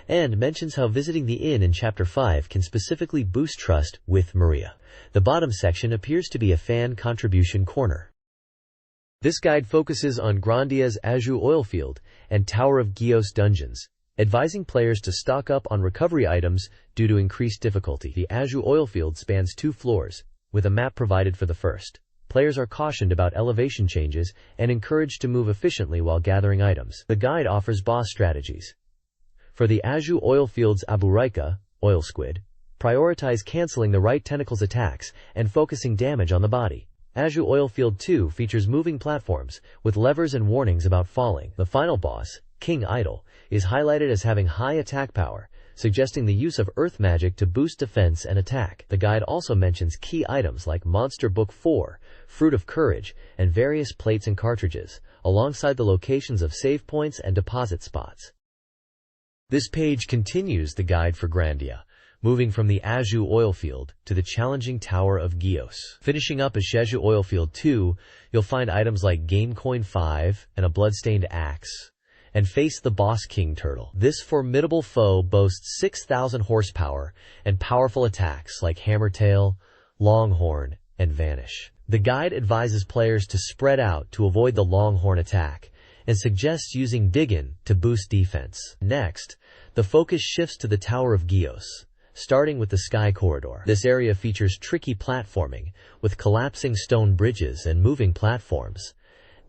and mentions how visiting the inn in Chapter 5 can specifically boost trust with Maria. The bottom section appears to be a fan contribution corner. This guide focuses on Grandia's Azure Oilfield and Tower of Gios dungeons, advising players to stock up on recovery items due to increased difficulty. The Azure Oilfield spans 2 floors, with a map provided for the first. Players are cautioned about elevation changes and encouraged to move efficiently while gathering items. The guide offers boss strategies. For the Azure Oilfield's Aburaika, Oil Squid, prioritize canceling the right tentacle's attacks and focusing damage on the body. Azure Oilfield 2 features moving platforms, with levers and warnings about falling. The final boss, King Idol, is highlighted as having high attack power, suggesting the use of earth magic to boost defense and attack. The guide also mentions key items like Monster Book 4, Fruit of Courage, and various plates and cartridges, alongside the locations of save points and deposit spots. This page continues the guide for Grandia, moving from the Azhu Oilfield to the challenging Tower of Gios. Finishing up as Jeju Oilfield 2, you'll find items like Game Coin 5 and a bloodstained axe, and face the boss King Turtle. This formidable foe boasts 6,000 horsepower and powerful attacks like Hammertail, Longhorn, and Vanish. The guide advises players to spread out to avoid the Longhorn attack, and suggests using Diggin to boost defense. Next, the focus shifts to the Tower of Gios, starting with the Sky Corridor. This area features tricky platforming, with collapsing stone bridges and moving platforms,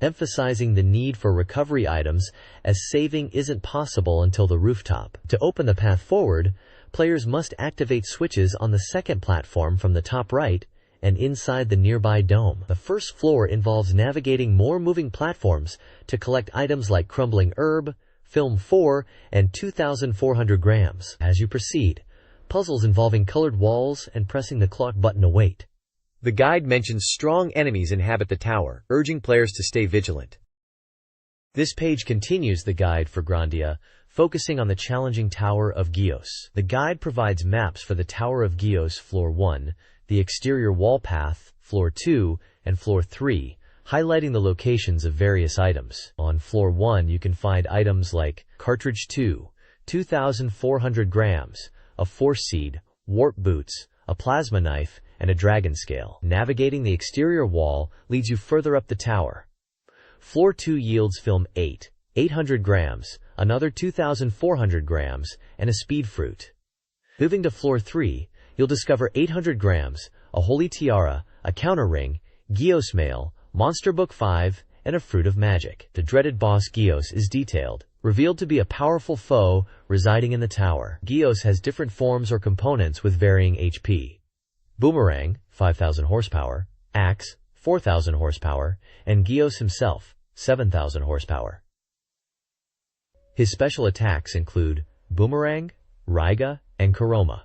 emphasizing the need for recovery items as saving isn't possible until the rooftop. To open the path forward, players must activate switches on the second platform from the top right and inside the nearby dome. The first floor involves navigating more moving platforms to collect items like Crumbling Herb, Film 4, and 2,400 grams. As you proceed, puzzles involving colored walls and pressing the clock button await. The guide mentions strong enemies inhabit the tower, urging players to stay vigilant. This page continues the guide for Grandia, focusing on the challenging Tower of Gios. The guide provides maps for the Tower of Gios Floor 1, the exterior wall path, Floor 2, and Floor 3, highlighting the locations of various items. On Floor 1 you can find items like Cartridge 2, 2,400 grams, a Force Seed, Warp Boots, a Plasma Knife, and a Dragon Scale. Navigating the exterior wall leads you further up the tower. Floor 2 yields Film 8, 800 grams, another 2,400 grams, and a Speed Fruit. Moving to Floor 3, you'll discover 800 grams, a Holy Tiara, a Counter Ring, Gios Mail, Monster Book 5, and a Fruit of Magic. The dreaded boss Gios is detailed, revealed to be a powerful foe residing in the tower. Gios has different forms or components with varying HP. Boomerang, 5,000 horsepower, Axe, 4,000 horsepower, and Gios himself, 7,000 horsepower. His special attacks include Boomerang, Raiga, and Karoma.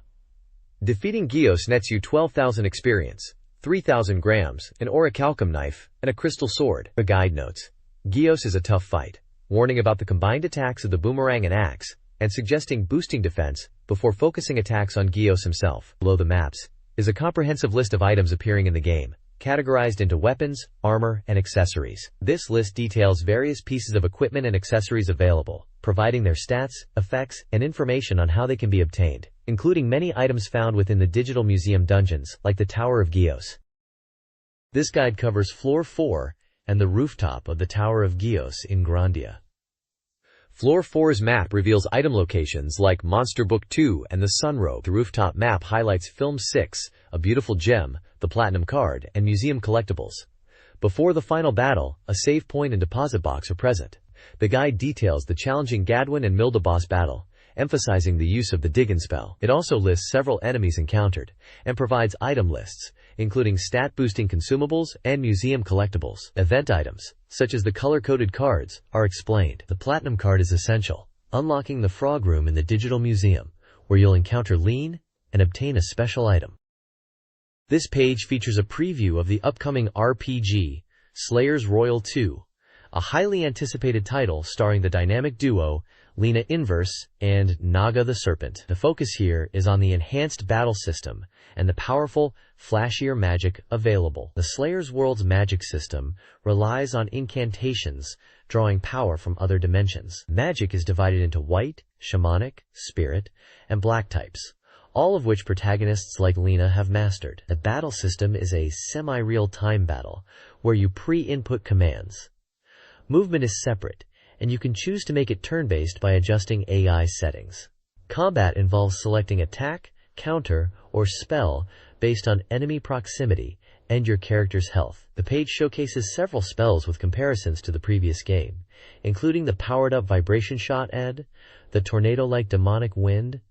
Defeating Gios nets you 12,000 experience, 3,000 grams, an Orichalcum knife, and a crystal sword. The guide notes, Gios is a tough fight, warning about the combined attacks of the Boomerang and Axe, and suggesting boosting defense before focusing attacks on Gios himself. Below the maps is a comprehensive list of items appearing in the game, categorized into weapons, armor, and accessories. This list details various pieces of equipment and accessories available, providing their stats, effects, and information on how they can be obtained, including many items found within the Digital Museum dungeons, like the Tower of Gios. This guide covers Floor 4 and the rooftop of the Tower of Gios in Grandia. Floor 4's map reveals item locations like Monster Book 2 and the Sunrobe. The rooftop map highlights Film 6, a beautiful gem, the Platinum Card, and museum collectibles. Before the final battle, a save point and deposit box are present. The guide details the challenging Gadwin and Milda boss battle, emphasizing the use of the Diggin spell. It also lists several enemies encountered, and provides item lists, including stat-boosting consumables and museum collectibles. Event items, such as the color-coded cards, are explained. The Platinum Card is essential, unlocking the Frog Room in the Digital Museum, where you'll encounter Lean and obtain a special item. This page features a preview of the upcoming RPG, Slayers Royal 2, a highly anticipated title starring the dynamic duo Lena Inverse and Naga the Serpent. The focus here is on the enhanced battle system and the powerful, flashier magic available. The Slayers World's magic system relies on incantations, drawing power from other dimensions. Magic is divided into white, shamanic, spirit, and black types, all of which protagonists like Lena have mastered. The battle system is a semi-real-time battle, where you pre-input commands. Movement is separate, and you can choose to make it turn-based by adjusting AI settings. Combat involves selecting attack, counter, or spell based on enemy proximity and your character's health. The page showcases several spells with comparisons to the previous game, including the powered-up Vibration Shot Ed, the Tornado-like Demonic Wind,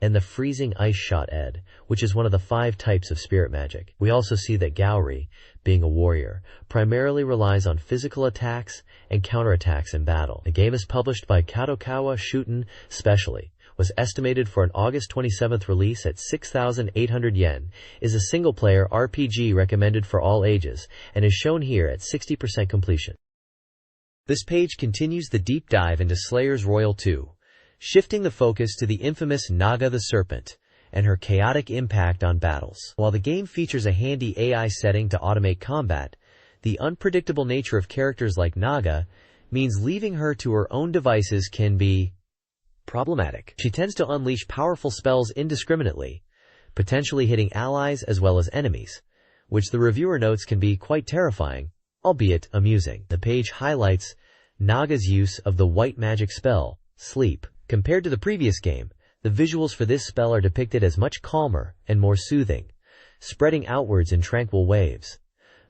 and the Freezing Ice Shot Ed, which is one of the 5 types of spirit magic. We also see that Gauri, being a warrior, primarily relies on physical attacks and counterattacks in battle. The game is published by Kadokawa Shuten Specially, was estimated for an August 27 release at 6,800 yen, is a single-player RPG recommended for all ages, and is shown here at 60% completion. This page continues the deep dive into Slayers Royal 2, shifting the focus to the infamous Naga the Serpent and her chaotic impact on battles. While the game features a handy AI setting to automate combat, the unpredictable nature of characters like Naga means leaving her to her own devices can be problematic. She tends to unleash powerful spells indiscriminately, potentially hitting allies as well as enemies, which the reviewer notes can be quite terrifying, albeit amusing. The page highlights Naga's use of the white magic spell, Sleep. Compared to the previous game, the visuals for this spell are depicted as much calmer and more soothing, spreading outwards in tranquil waves,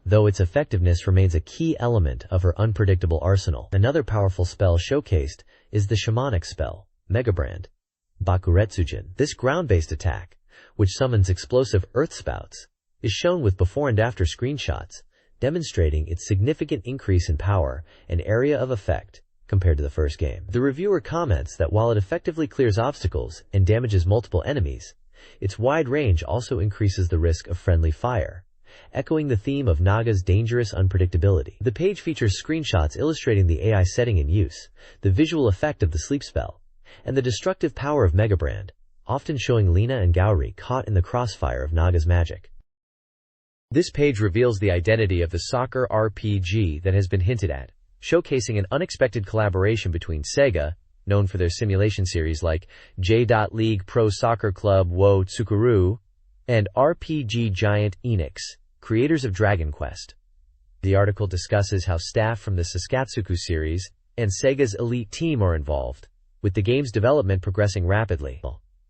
though its effectiveness remains a key element of her unpredictable arsenal. Another powerful spell showcased is the shamanic spell, Megabrand, Bakuretsujin. This ground-based attack, which summons explosive earth spouts, is shown with before and after screenshots, demonstrating its significant increase in power and area of effect compared to the first game. The reviewer comments that while it effectively clears obstacles and damages multiple enemies, its wide range also increases the risk of friendly fire, echoing the theme of Naga's dangerous unpredictability. The page features screenshots illustrating the AI setting in use, the visual effect of the sleep spell, and the destructive power of Megabrand, often showing Lina and Gauri caught in the crossfire of Naga's magic. This page reveals the identity of the soccer RPG that has been hinted at, showcasing an unexpected collaboration between SEGA, known for their simulation series like J.League Pro Soccer Club wo Tsukuru, and RPG giant Enix, creators of Dragon Quest. The article discusses how staff from the Saskatsuku series and Sega's Elite team are involved, with the game's development progressing rapidly.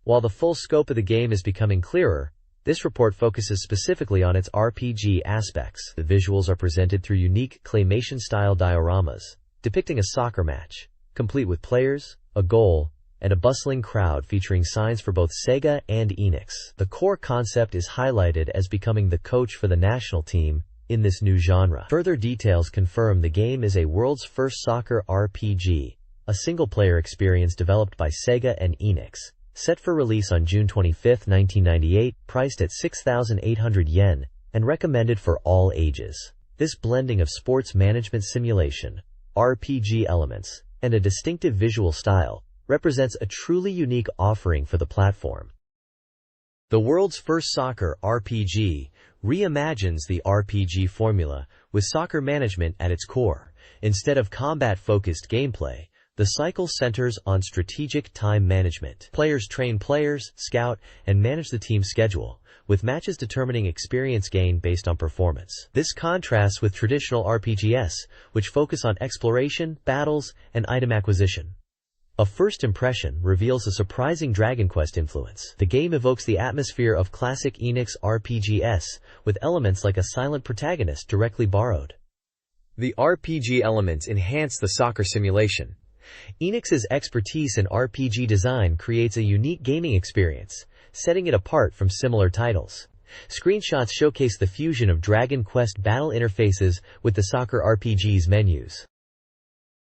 While the full scope of the game is becoming clearer, this report focuses specifically on its RPG aspects. The visuals are presented through unique claymation-style dioramas, depicting a soccer match, complete with players, a goal, and a bustling crowd featuring signs for both Sega and Enix. The core concept is highlighted as becoming the coach for the national team in this new genre. Further details confirm the game is a world's first soccer RPG, a single-player experience developed by Sega and Enix, set for release on June 25, 1998, priced at 6,800 yen, and recommended for all ages. This blending of sports management simulation, RPG elements, and a distinctive visual style represents a truly unique offering for the platform. The world's first soccer RPG reimagines the RPG formula with soccer management at its core. Instead of combat-focused gameplay, the cycle centers on strategic time management. Players train players, scout, and manage the team's schedule, with matches determining experience gain based on performance. This contrasts with traditional RPGs, which focus on exploration, battles, and item acquisition. A first impression reveals a surprising Dragon Quest influence. The game evokes the atmosphere of classic Enix RPGs, with elements like a silent protagonist directly borrowed. The RPG elements enhance the soccer simulation. Enix's expertise in RPG design creates a unique gaming experience, setting it apart from similar titles. Screenshots showcase the fusion of Dragon Quest battle interfaces with the soccer RPG's menus.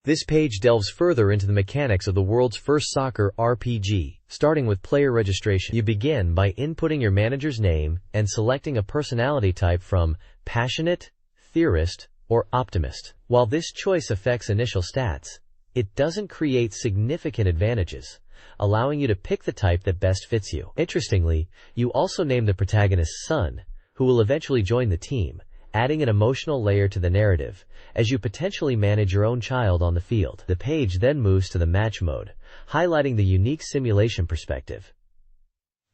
This page delves further into the mechanics of the world's first soccer RPG, starting with player registration. You begin by inputting your manager's name and selecting a personality type from passionate, theorist, or optimist. While this choice affects initial stats, it doesn't create significant advantages, allowing you to pick the type that best fits you. Interestingly, you also name the protagonist's son, who will eventually join the team, adding an emotional layer to the narrative, as you potentially manage your own child on the field. The page then moves to the match mode, highlighting the unique simulation perspective.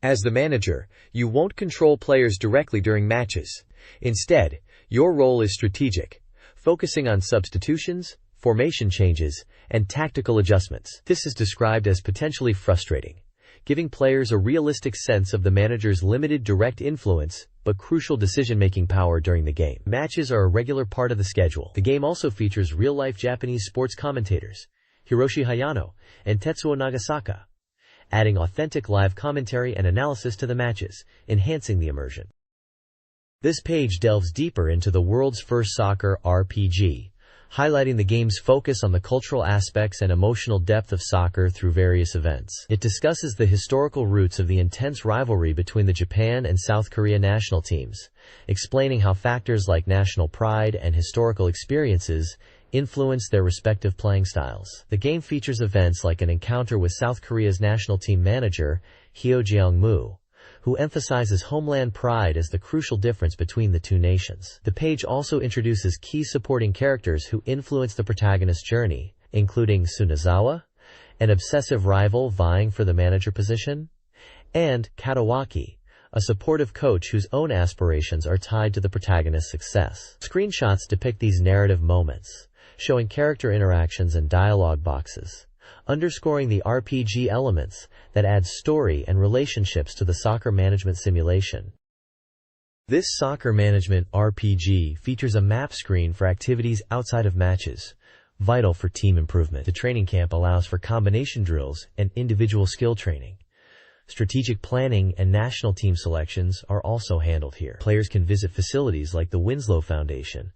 As the manager, you won't control players directly during matches. Instead, your role is strategic, focusing on substitutions, formation changes, and tactical adjustments. This is described as potentially frustrating, giving players a realistic sense of the manager's limited direct influence but crucial decision-making power during the game. Matches are a regular part of the schedule. The game also features real-life Japanese sports commentators, Hiroshi Hayano and Tetsuo Nagasaka, adding authentic live commentary and analysis to the matches, enhancing the immersion. This page delves deeper into the world's first soccer RPG, highlighting the game's focus on the cultural aspects and emotional depth of soccer through various events. It discusses the historical roots of the intense rivalry between the Japan and South Korea national teams, explaining how factors like national pride and historical experiences influence their respective playing styles. The game features events like an encounter with South Korea's national team manager, Hyo Jeong-moo, who emphasizes homeland pride as the crucial difference between the two nations. The page also introduces key supporting characters who influence the protagonist's journey, including Tsunezawa, an obsessive rival vying for the manager position, and Katawaki, a supportive coach whose own aspirations are tied to the protagonist's success. Screenshots depict these narrative moments, showing character interactions and dialogue boxes, underscoring the RPG elements that add story and relationships to the soccer management simulation. This soccer management RPG features a map screen for activities outside of matches, vital for team improvement. The training camp allows for combination drills and individual skill training. Strategic planning and national team selections are also handled here. Players can visit facilities like the Winslow Foundation,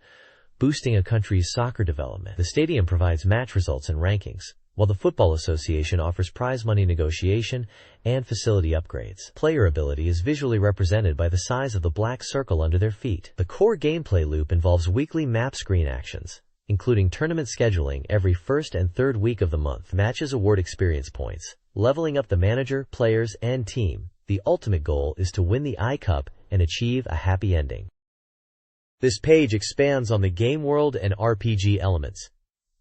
boosting a country's soccer development. The stadium provides match results and rankings, while the Football Association offers prize money negotiation and facility upgrades. Player ability is visually represented by the size of the black circle under their feet. The core gameplay loop involves weekly map screen actions, including tournament scheduling every first and third week of the month. Matches award experience points, leveling up the manager, players, and team. The ultimate goal is to win the I-Cup and achieve a happy ending. This page expands on the game world and RPG elements,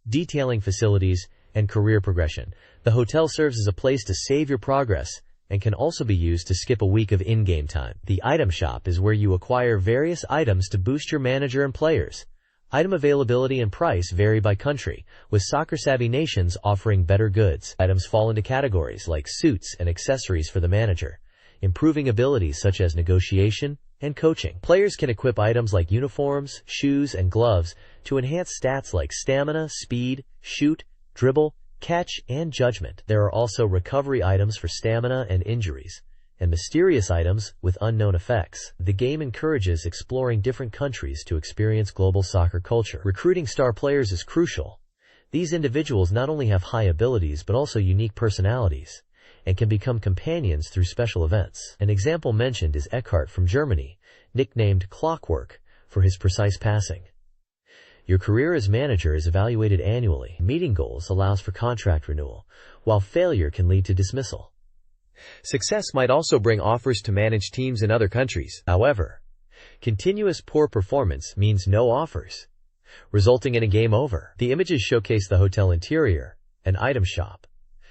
detailing facilities and career progression. The hotel serves as a place to save your progress and can also be used to skip a week of in-game time. The item shop is where you acquire various items to boost your manager and players. Item availability and price vary by country, with soccer-savvy nations offering better goods. Items fall into categories like suits and accessories for the manager, improving abilities such as negotiation and coaching. Players can equip items like uniforms, shoes, and gloves to enhance stats like stamina, speed, shoot, dribble, catch, and judgment. There are also recovery items for stamina and injuries, and mysterious items with unknown effects. The game encourages exploring different countries to experience global soccer culture. Recruiting star players is crucial. These individuals not only have high abilities but also unique personalities, and can become companions through special events. An example mentioned is Eckhart from Germany, nicknamed Clockwork for his precise passing. Your career as manager is evaluated annually. Meeting goals allows for contract renewal, while failure can lead to dismissal. Success might also bring offers to manage teams in other countries. However, continuous poor performance means no offers, resulting in a game over. The images showcase the hotel interior, an item shop,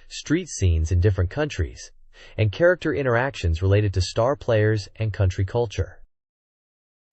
street scenes in different countries, and character interactions related to star players and country culture.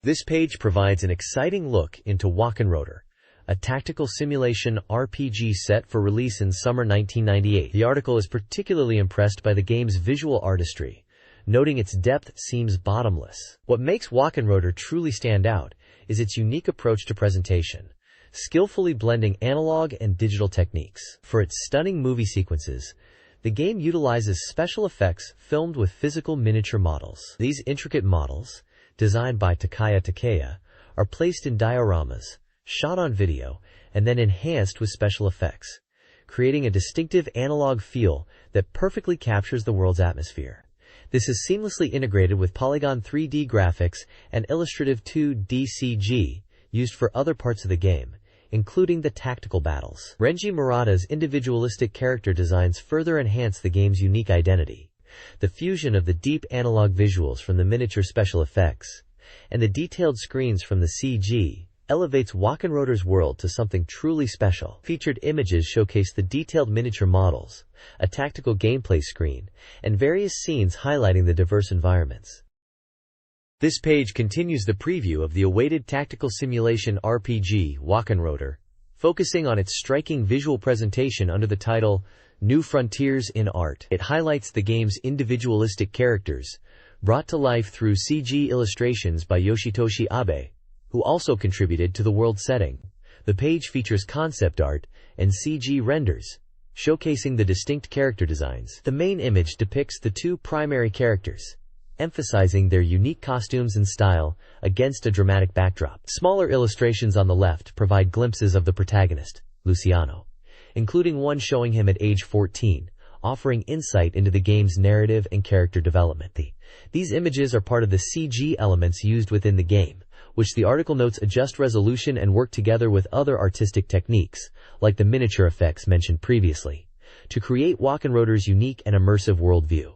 This page provides an exciting look into Wackenroder, a tactical simulation RPG set for release in summer 1998. The article is particularly impressed by the game's visual artistry, noting its depth seems bottomless. What makes Wackenroder truly stand out is its unique approach to presentation, skillfully blending analog and digital techniques. For its stunning movie sequences, the game utilizes special effects filmed with physical miniature models. These intricate models, designed by Takaya Takaya, are placed in dioramas, shot on video, and then enhanced with special effects, creating a distinctive analog feel that perfectly captures the world's atmosphere. This is seamlessly integrated with Polygon 3D graphics and illustrative 2D CG used for other parts of the game, including the tactical battles. Renji Murata's individualistic character designs further enhance the game's unique identity. The fusion of the deep analog visuals from the miniature special effects and the detailed screens from the CG elevates Wackenroder's world to something truly special. Featured images showcase the detailed miniature models, a tactical gameplay screen, and various scenes highlighting the diverse environments. This page continues the preview of the awaited tactical simulation RPG Wackenroder, focusing on its striking visual presentation under the title New Frontiers in Art. It highlights the game's individualistic characters, brought to life through CG illustrations by Yoshitoshi Abe, who also contributed to the world setting. The page features concept art and CG renders, showcasing the distinct character designs. The main image depicts the two primary characters, emphasizing their unique costumes and style against a dramatic backdrop. Smaller illustrations on the left provide glimpses of the protagonist, Luciano, including one showing him at age 14, offering insight into the game's narrative and character development. These images are part of the CG elements used within the game, which the article notes adjust resolution and work together with other artistic techniques, like the miniature effects mentioned previously, to create Walkenroder's unique and immersive worldview.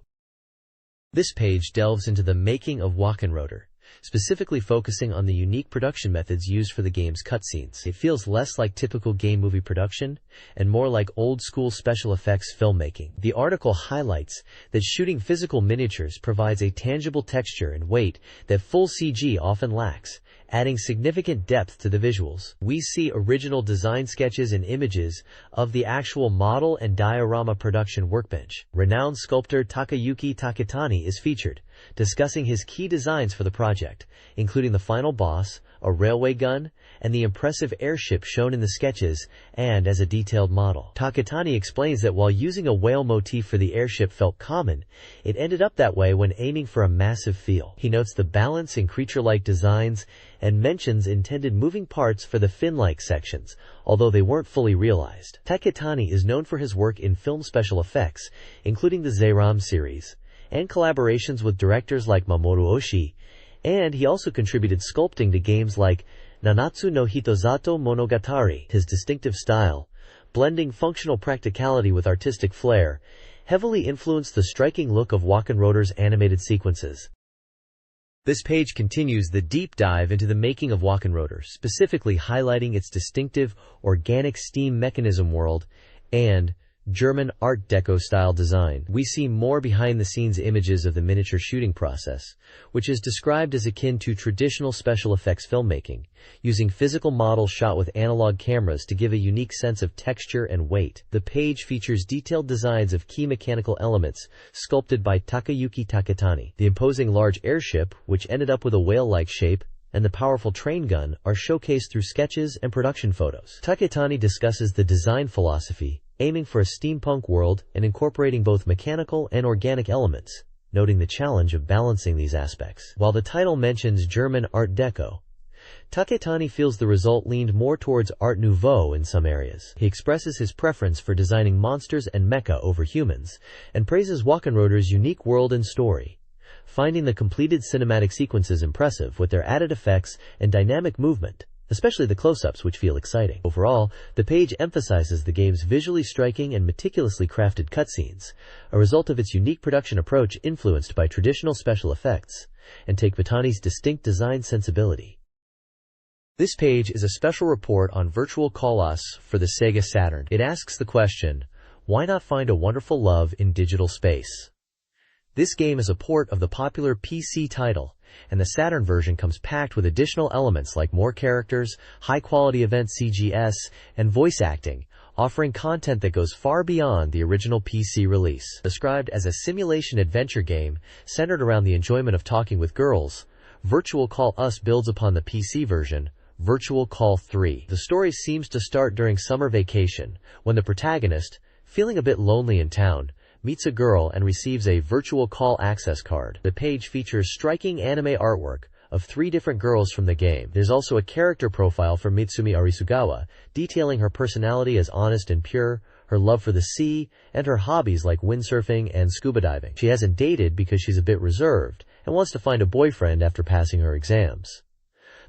This page delves into the making of Walkenroder, specifically focusing on the unique production methods used for the game's cutscenes. It feels less like typical game movie production and more like old-school special effects filmmaking. The article highlights that shooting physical miniatures provides a tangible texture and weight that full CG often lacks, adding significant depth to the visuals. We see original design sketches and images of the actual model and diorama production workbench. Renowned sculptor Takayuki Taketani is featured, discussing his key designs for the project, including the final boss, a railway gun, and the impressive airship shown in the sketches and as a detailed model. Taketani explains that while using a whale motif for the airship felt common, it ended up that way when aiming for a massive feel. He notes the balance in creature-like designs and mentions intended moving parts for the fin-like sections, although they weren't fully realized. Taketani is known for his work in film special effects, including the Zeiram series, and collaborations with directors like Mamoru Oshii, and he also contributed sculpting to games like Nanatsu no Hitozato Monogatari. His distinctive style, blending functional practicality with artistic flair, heavily influenced the striking look of Walkenroder's animated sequences. This page continues the deep dive into the making of Walkenroder, specifically highlighting its distinctive organic steam mechanism world and German Art Deco-style design. We see more behind-the-scenes images of the miniature shooting process, which is described as akin to traditional special effects filmmaking, using physical models shot with analog cameras to give a unique sense of texture and weight. The page features detailed designs of key mechanical elements sculpted by Takayuki Taketani. The imposing large airship, which ended up with a whale-like shape, and the powerful train gun are showcased through sketches and production photos. Taketani discusses the design philosophy, aiming for a steampunk world and incorporating both mechanical and organic elements, noting the challenge of balancing these aspects. While the title mentions German Art Deco, Taketani feels the result leaned more towards Art Nouveau in some areas. He expresses his preference for designing monsters and mecha over humans, and praises Walkenroder's unique world and story, finding the completed cinematic sequences impressive with their added effects and dynamic movement, especially the close-ups, which feel exciting. Overall, the page emphasizes the game's visually striking and meticulously crafted cutscenes, a result of its unique production approach influenced by traditional special effects, and Taketani's distinct design sensibility. This page is a special report on Virtual Call-Us for the SEGA Saturn. It asks the question, why not find a wonderful love in digital space? This game is a port of the popular PC title, and the Saturn version comes packed with additional elements like more characters, high-quality event CGS, and voice acting, offering content that goes far beyond the original PC release. Described as a simulation adventure game centered around the enjoyment of talking with girls, Virtual Call-Us builds upon the PC version, Virtual Call 3. The story seems to start during summer vacation, when the protagonist, feeling a bit lonely in town, meets a girl and receives a virtual call access card. The page features striking anime artwork of 3 different girls from the game. There's also a character profile for Mitsumi Arisugawa, detailing her personality as honest and pure, her love for the sea, and her hobbies like windsurfing and scuba diving. She hasn't dated because she's a bit reserved and wants to find a boyfriend after passing her exams.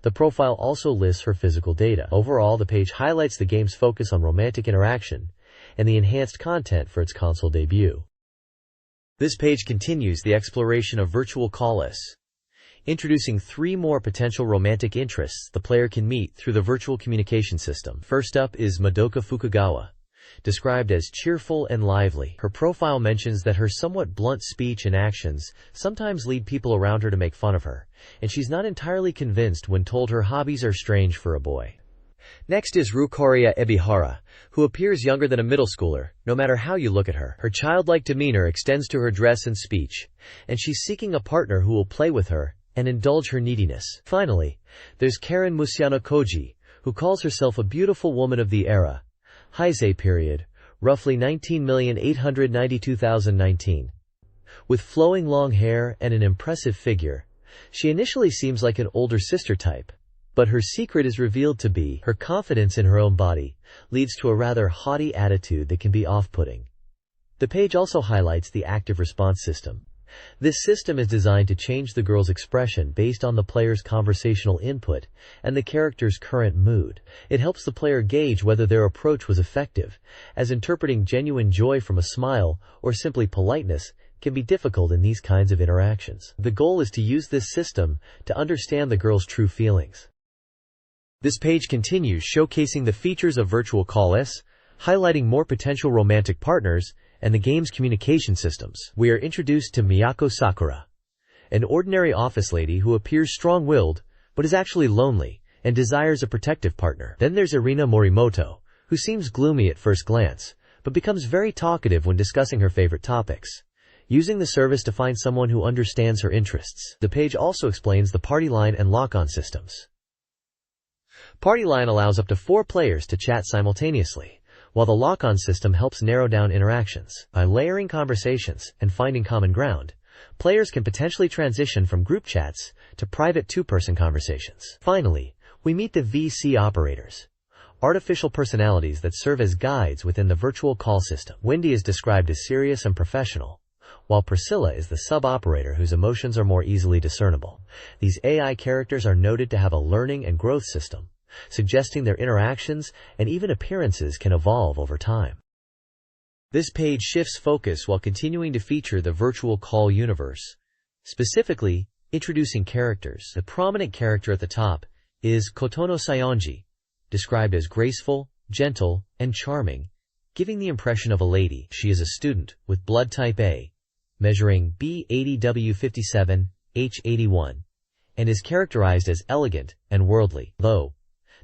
The profile also lists her physical data. Overall, the page highlights the game's focus on romantic interaction and the enhanced content for its console debut. This page continues the exploration of Virtual Call-Us, introducing 3 more potential romantic interests the player can meet through the virtual communication system. First up is Madoka Fukugawa, described as cheerful and lively. Her profile mentions that her somewhat blunt speech and actions sometimes lead people around her to make fun of her, and she's not entirely convinced when told her hobbies are strange for a boy. Next is Rukoria Ebihara, who appears younger than a middle schooler, no matter how you look at her. Her childlike demeanor extends to her dress and speech, and she's seeking a partner who will play with her and indulge her neediness. Finally, there's Karen Musiano Koji, who calls herself a beautiful woman of the era, Heisei period, roughly 19,892,019. With flowing long hair and an impressive figure, she initially seems like an older sister type, but her secret is revealed to be her confidence in her own body, leads to a rather haughty attitude that can be off-putting. The page also highlights the active response system. This system is designed to change the girl's expression based on the player's conversational input and the character's current mood. It helps the player gauge whether their approach was effective, as interpreting genuine joy from a smile or simply politeness can be difficult in these kinds of interactions. The goal is to use this system to understand the girl's true feelings. This page continues showcasing the features of Virtual Call S, highlighting more potential romantic partners and the game's communication systems. We are introduced to Miyako Sakura, an ordinary office lady who appears strong-willed but is actually lonely and desires a protective partner. Then there's Irina Morimoto, who seems gloomy at first glance but becomes very talkative when discussing her favorite topics, using the service to find someone who understands her interests. The page also explains the party line and lock-on systems. Party line allows up to 4 players to chat simultaneously, while the lock-on system helps narrow down interactions. By layering conversations and finding common ground, players can potentially transition from group chats to private 2-person conversations. Finally, we meet the VC operators, artificial personalities that serve as guides within the virtual call system. Wendy is described as serious and professional, while Priscilla is the sub-operator whose emotions are more easily discernible. These AI characters are noted to have a learning and growth system, suggesting their interactions and even appearances can evolve over time. This page shifts focus while continuing to feature the virtual call universe, specifically introducing characters. The prominent character at the top is Kotono Sayonji, described as graceful, gentle, and charming, giving the impression of a lady. She is a student with blood type A, measuring B80W57, H81, and is characterized as elegant and worldly. Though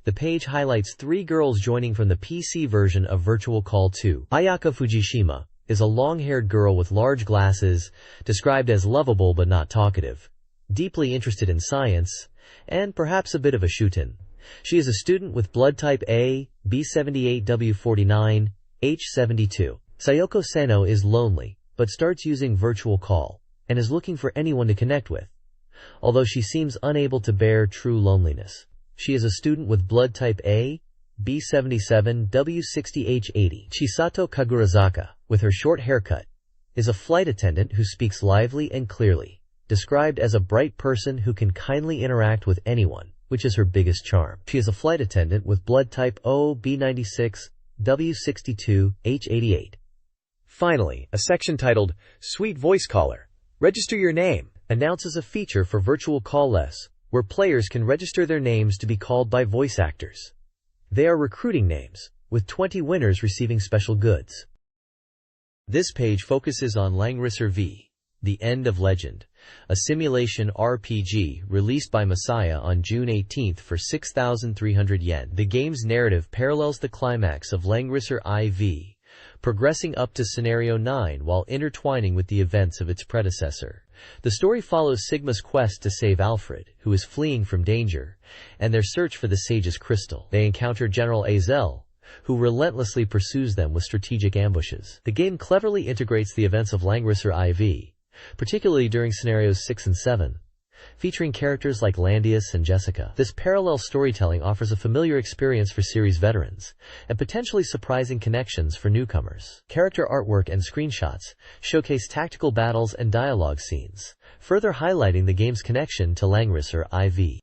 the page highlights 3 girls joining from the PC version of Virtual Call 2. Ayaka Fujishima is a long-haired girl with large glasses, described as lovable but not talkative, deeply interested in science, and perhaps a bit of a shootin. She is a student with blood type A, B78W49, H72. Sayoko Seno is lonely, but starts using Virtual Call, and is looking for anyone to connect with, although she seems unable to bear true loneliness. She is a student with blood type A, B77, W60H80. Chisato Kagurazaka, with her short haircut, is a flight attendant who speaks lively and clearly, described as a bright person who can kindly interact with anyone, which is her biggest charm. She is a flight attendant with blood type O, B96, W62, H88. Finally, a section titled Sweet Voice Caller, Register Your Name, announces a feature for Virtual Call Less, where players can register their names to be called by voice actors. They are recruiting names, with 20 winners receiving special goods. This page focuses on Langrisser V, The End of Legend, a simulation RPG released by Messiah on June 18 for 6,300 yen. The game's narrative parallels the climax of Langrisser IV, progressing up to Scenario 9 while intertwining with the events of its predecessor. The story follows Sigma's quest to save Alfred, who is fleeing from danger, and their search for the Sage's crystal. They encounter General Azel, who relentlessly pursues them with strategic ambushes. The game cleverly integrates the events of Langrisser IV, particularly during Scenarios 6 and 7, featuring characters like Landius and Jessica. This parallel storytelling offers a familiar experience for series veterans, and potentially surprising connections for newcomers. Character artwork and screenshots showcase tactical battles and dialogue scenes, further highlighting the game's connection to Langrisser IV.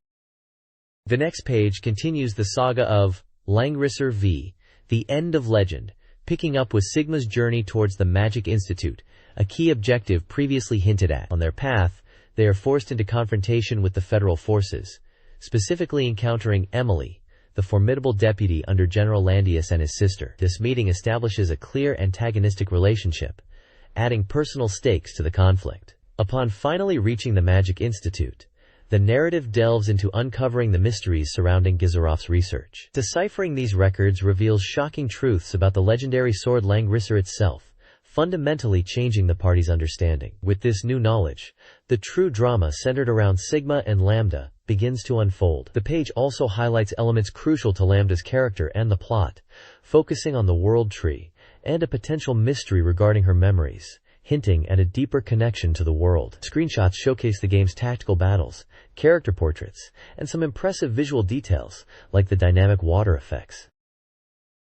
The next page continues the saga of Langrisser V, The End of Legend, picking up with Sigma's journey towards the Magic Institute, a key objective previously hinted at. On their path, they are forced into confrontation with the federal forces, specifically encountering Emily, the formidable deputy under General Landius and his sister. This meeting establishes a clear antagonistic relationship, adding personal stakes to the conflict. Upon finally reaching the Magic Institute, the narrative delves into uncovering the mysteries surrounding Gizarov's research. Deciphering these records reveals shocking truths about the legendary sword Langrisser itself, fundamentally changing the party's understanding. With this new knowledge, the true drama centered around Sigma and Lambda begins to unfold. The page also highlights elements crucial to Lambda's character and the plot, focusing on the world tree and a potential mystery regarding her memories, hinting at a deeper connection to the world. Screenshots showcase the game's tactical battles, character portraits, and some impressive visual details, like the dynamic water effects.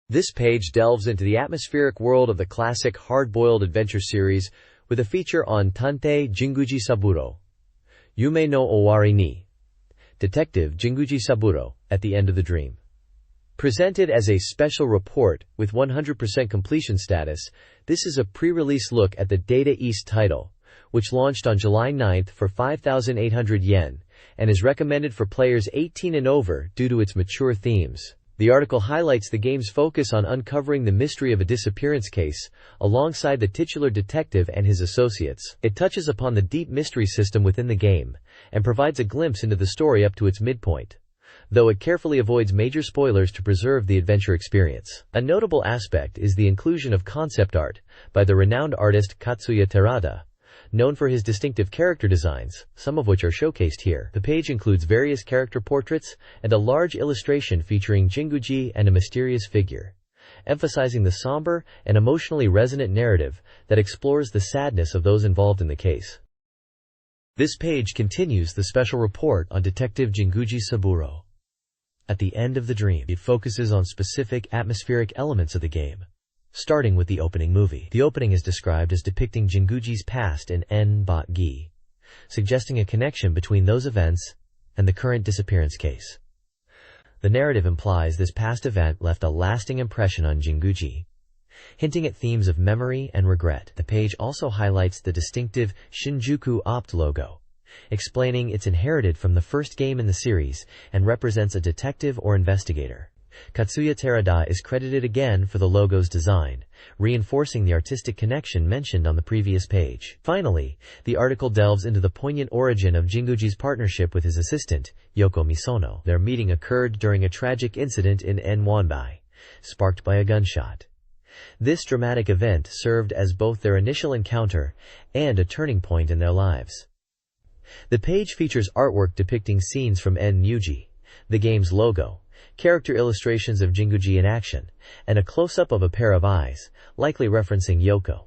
This page delves into the atmospheric world of the classic hard-boiled adventure series with a feature on Tante Jinguji Saburo, Yume no Owari ni, Detective Jinguji Saburo, at the end of the dream. Presented as a special report with 100% completion status, this is a pre-release look at the Data East title, which launched on July 9th for 5,800 yen, and is recommended for players 18 and over due to its mature themes. The article highlights the game's focus on uncovering the mystery of a disappearance case, alongside the titular detective and his associates. It touches upon the deep mystery system within the game, and provides a glimpse into the story up to its midpoint, though it carefully avoids major spoilers to preserve the adventure experience. A notable aspect is the inclusion of concept art by the renowned artist Katsuya Terada, known for his distinctive character designs, some of which are showcased here. The page includes various character portraits and a large illustration featuring Jinguji and a mysterious figure, emphasizing the somber and emotionally resonant narrative that explores the sadness of those involved in the case. This page continues the special report on Detective Jinguji Saburo. At the end of the dream, it focuses on specific atmospheric elements of the game, starting with the opening movie. The opening is described as depicting Jinguji's past in En-Bot-Gi, suggesting a connection between those events and the current disappearance case. The narrative implies this past event left a lasting impression on Jinguji, hinting at themes of memory and regret. The page also highlights the distinctive Shinjuku Opt logo, explaining it's inherited from the first game in the series and represents a detective or investigator. Katsuya Terada is credited again for the logo's design, reinforcing the artistic connection mentioned on the previous page. Finally, the article delves into the poignant origin of Jinguji's partnership with his assistant, Yoko Misono. Their meeting occurred during a tragic incident in Enwanbai, sparked by a gunshot. This dramatic event served as both their initial encounter and a turning point in their lives. The page features artwork depicting scenes from En-Yuji, the game's logo, character illustrations of Jinguji in action, and a close-up of a pair of eyes, likely referencing Yoko.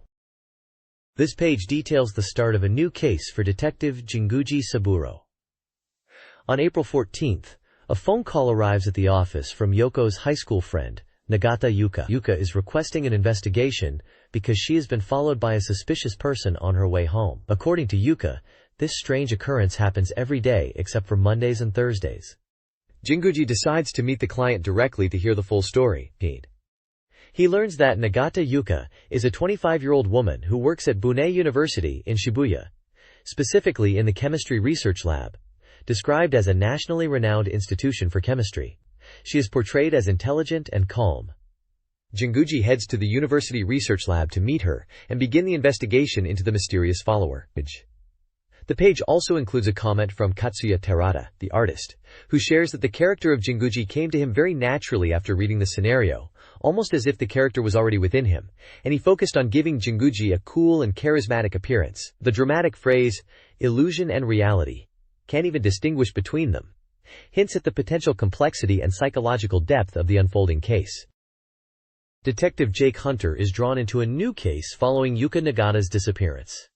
This page details the start of a new case for Detective Jinguji Saburo. On April 14th, a phone call arrives at the office from Yoko's high school friend, Nagata Yuka. Yuka is requesting an investigation because she has been followed by a suspicious person on her way home. According to Yuka, this strange occurrence happens every day except for Mondays and Thursdays. Jinguji decides to meet the client directly to hear the full story. He learns that Nagata Yuka is a 25-year-old woman who works at Bunei University in Shibuya, specifically in the chemistry research lab, described as a nationally renowned institution for chemistry. She is portrayed as intelligent and calm. Jinguji heads to the university research lab to meet her and begin the investigation into the mysterious follower. The page also includes a comment from Katsuya Terada, the artist, who shares that the character of Jinguji came to him very naturally after reading the scenario, almost as if the character was already within him, and he focused on giving Jinguji a cool and charismatic appearance. The dramatic phrase, illusion and reality, can't even distinguish between them, hints at the potential complexity and psychological depth of the unfolding case. Detective Jake Hunter is drawn into a new case following Yuka Nagata's disappearance.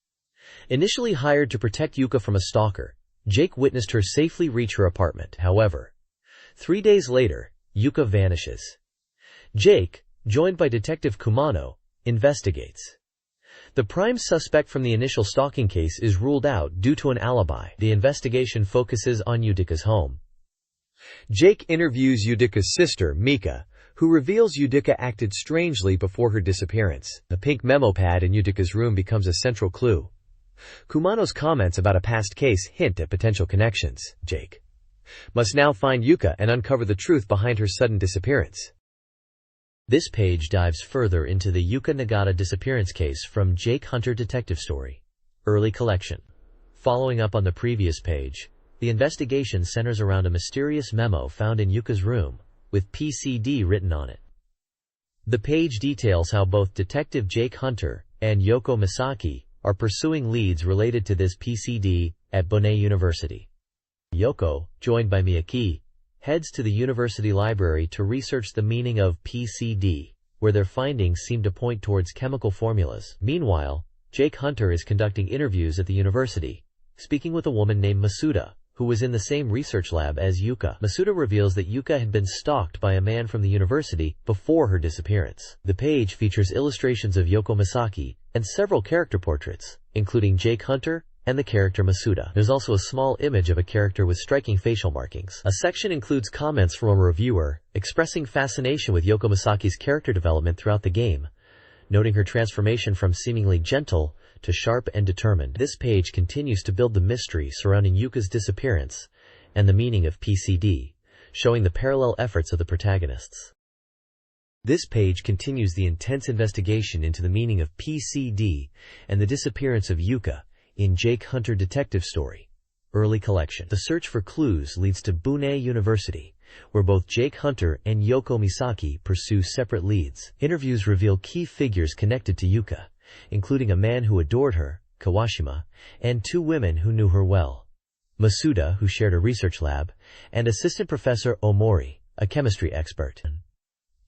Initially hired to protect Yuka from a stalker, Jake witnessed her safely reach her apartment. However, 3 days later, Yuka vanishes. Jake, joined by Detective Kumano, investigates. The prime suspect from the initial stalking case is ruled out due to an alibi. The investigation focuses on Yudika's home. Jake interviews Yudika's sister, Mika, who reveals Yudika acted strangely before her disappearance. The pink memo pad in Yudika's room becomes a central clue. Kumano's comments about a past case hint at potential connections. Jake must now find Yuka and uncover the truth behind her sudden disappearance. This page dives further into the Yuka Nagata disappearance case from Jake Hunter Detective Story, Early Collection. Following up on the previous page, the investigation centers around a mysterious memo found in Yuka's room, with PCD written on it. The page details how both Detective Jake Hunter and Yoko Misaki are pursuing leads related to this PCD at Bunei University. Yoko, joined by Miyaki, heads to the university library to research the meaning of PCD, where their findings seem to point towards chemical formulas. Meanwhile, Jake Hunter is conducting interviews at the university, speaking with a woman named Masuda, who was in the same research lab as Yuka. Masuda reveals that Yuka had been stalked by a man from the university before her disappearance. The page features illustrations of Yoko Misaki and several character portraits, including Jake Hunter and the character Masuda. There's also a small image of a character with striking facial markings. A section includes comments from a reviewer expressing fascination with Yoko Misaki's character development throughout the game, noting her transformation from seemingly gentle to sharp and determined. This page continues to build the mystery surrounding Yuka's disappearance and the meaning of PCD, showing the parallel efforts of the protagonists. This page continues the intense investigation into the meaning of PCD and the disappearance of Yuka in Jake Hunter Detective Story, Early Collection. The search for clues leads to Bunei University, where both Jake Hunter and Yoko Misaki pursue separate leads. Interviews reveal key figures connected to Yuka, including a man who adored her, Kawashima, and two women who knew her well, Masuda, who shared a research lab, and Assistant Professor Omori, a chemistry expert.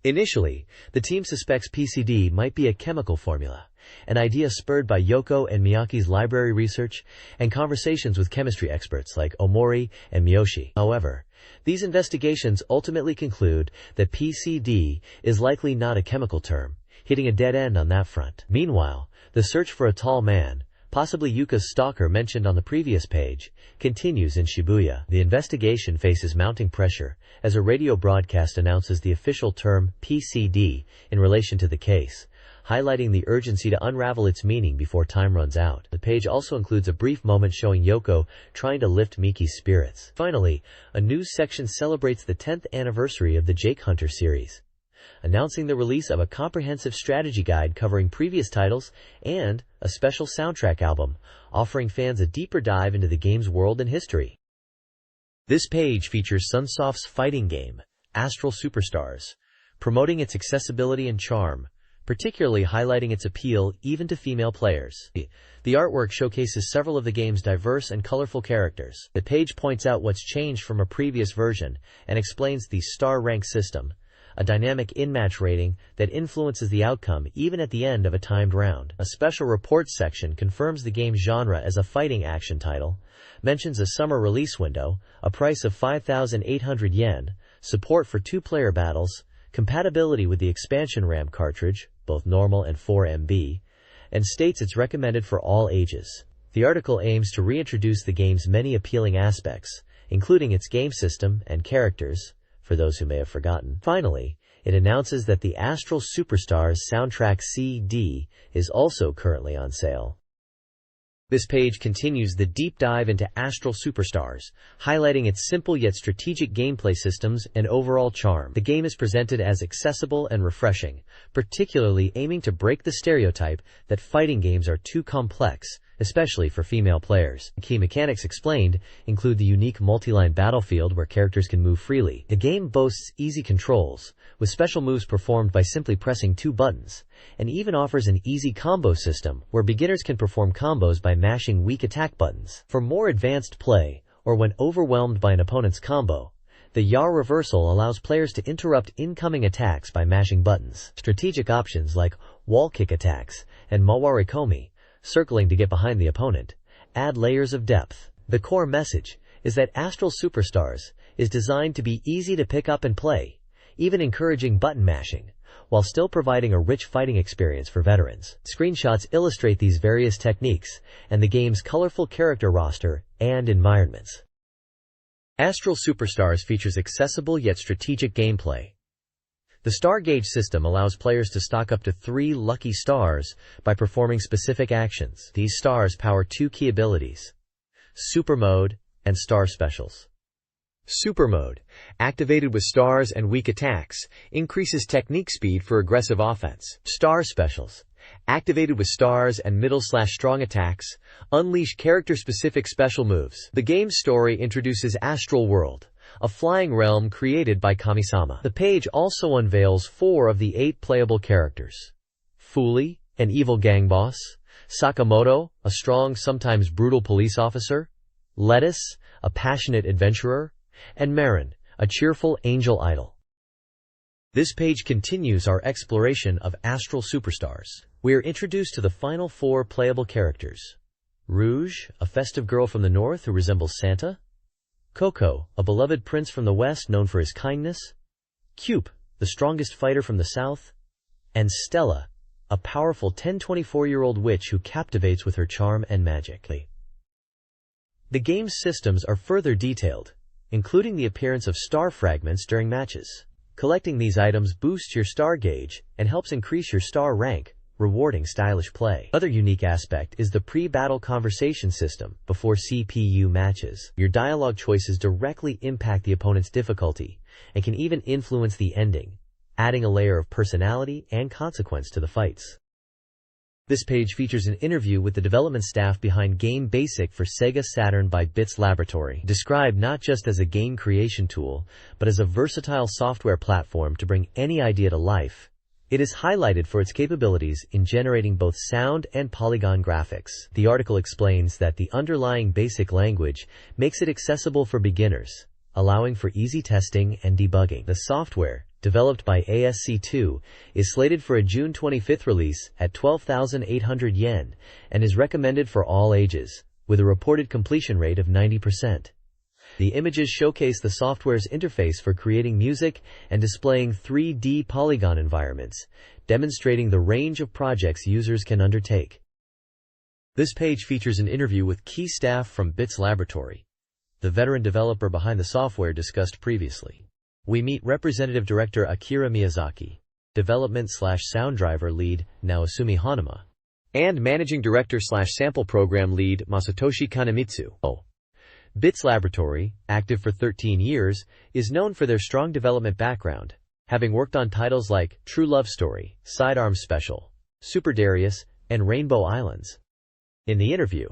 Initially, the team suspects PCD might be a chemical formula, an idea spurred by Yoko and Miyake's library research and conversations with chemistry experts like Omori and Miyoshi. However, these investigations ultimately conclude that PCD is likely not a chemical term, hitting a dead end on that front. Meanwhile, the search for a tall man, possibly Yuka's stalker mentioned on the previous page, continues in Shibuya. The investigation faces mounting pressure as a radio broadcast announces the official term PCD in relation to the case, highlighting the urgency to unravel its meaning before time runs out. The page also includes a brief moment showing Yoko trying to lift Miki's spirits. Finally, a news section celebrates the 10th anniversary of the Jake Hunter series, announcing the release of a comprehensive strategy guide covering previous titles and a special soundtrack album, offering fans a deeper dive into the game's world and history. This page features Sunsoft's fighting game, Astral Superstars, promoting its accessibility and charm, particularly highlighting its appeal even to female players. The artwork showcases several of the game's diverse and colorful characters. The page points out what's changed from a previous version and explains the star rank system, a dynamic in-match rating that influences the outcome even at the end of a timed round. A special reports section confirms the game's genre as a fighting action title, mentions a summer release window, a price of 5,800 yen, support for two-player battles, compatibility with the expansion RAM cartridge, both normal and 4MB, and states it's recommended for all ages. The article aims to reintroduce the game's many appealing aspects, including its game system and characters, for those who may have forgotten. Finally, it announces that the Astral Superstars soundtrack CD is also currently on sale. This page continues the deep dive into Astral Superstars, highlighting its simple yet strategic gameplay systems and overall charm. The game is presented as accessible and refreshing, particularly aiming to break the stereotype that fighting games are too complex, especially for female players. Key mechanics explained include the unique multi-line battlefield where characters can move freely. The game boasts easy controls, with special moves performed by simply pressing two buttons, and even offers an easy combo system where beginners can perform combos by mashing weak attack buttons. For more advanced play, or when overwhelmed by an opponent's combo, the Yar reversal allows players to interrupt incoming attacks by mashing buttons. Strategic options like wall kick attacks and Mawari Komi, circling to get behind the opponent, add layers of depth. The core message is that Astral Superstars is designed to be easy to pick up and play, even encouraging button mashing, while still providing a rich fighting experience for veterans. Screenshots illustrate these various techniques and the game's colorful character roster and environments. Astral Superstars features accessible yet strategic gameplay. The star gauge system allows players to stock up to 3 lucky stars by performing specific actions. These stars power 2 key abilities: Super Mode and Star Specials. Super Mode, activated with stars and weak attacks, increases technique speed for aggressive offense. Star Specials, activated with stars and middle/strong attacks, unleash character-specific special moves. The game's story introduces Astral World, a flying realm created by Kami-sama. The page also unveils 4 of the 8 playable characters: Fuli, an evil gang boss; Sakamoto, a strong, sometimes brutal police officer; Lettuce, a passionate adventurer; and Marin, a cheerful angel idol. This page continues our exploration of astral superstars. We are introduced to the final 4 playable characters. Rouge, a festive girl from the north who resembles Santa. Coco, a beloved prince from the west known for his kindness. Cube, the strongest fighter from the south. And Stella, a powerful 10-24-year-old witch who captivates with her charm and magic. The game's systems are further detailed, including the appearance of star fragments during matches. Collecting these items boosts your star gauge and helps increase your star rank, rewarding stylish play. Other unique aspect is the pre-battle conversation system before CPU matches. Your dialogue choices directly impact the opponent's difficulty and can even influence the ending, adding a layer of personality and consequence to the fights. This page features an interview with the development staff behind Game Basic for SEGA Saturn by Bits Laboratory, described not just as a game creation tool, but as a versatile software platform to bring any idea to life. It is highlighted for its capabilities in generating both sound and polygon graphics. The article explains that the underlying basic language makes it accessible for beginners, allowing for easy testing and debugging. The software, developed by ASC2, is slated for a June 25th release at 12,800 yen and is recommended for all ages, with a reported completion rate of 90%. The images showcase the software's interface for creating music and displaying 3D polygon environments, demonstrating the range of projects users can undertake. This page features an interview with key staff from Bits Laboratory, the veteran developer behind the software discussed previously. We meet Representative Director Akira Miyazaki, Development/Sound Driver Lead Naosumi Hanuma, and Managing Director/Sample Program Lead Masatoshi Kanemitsu. Bits Laboratory, active for 13 years, is known for their strong development background, having worked on titles like True Love Story, Sidearms Special, Super Darius, and Rainbow Islands. In the interview,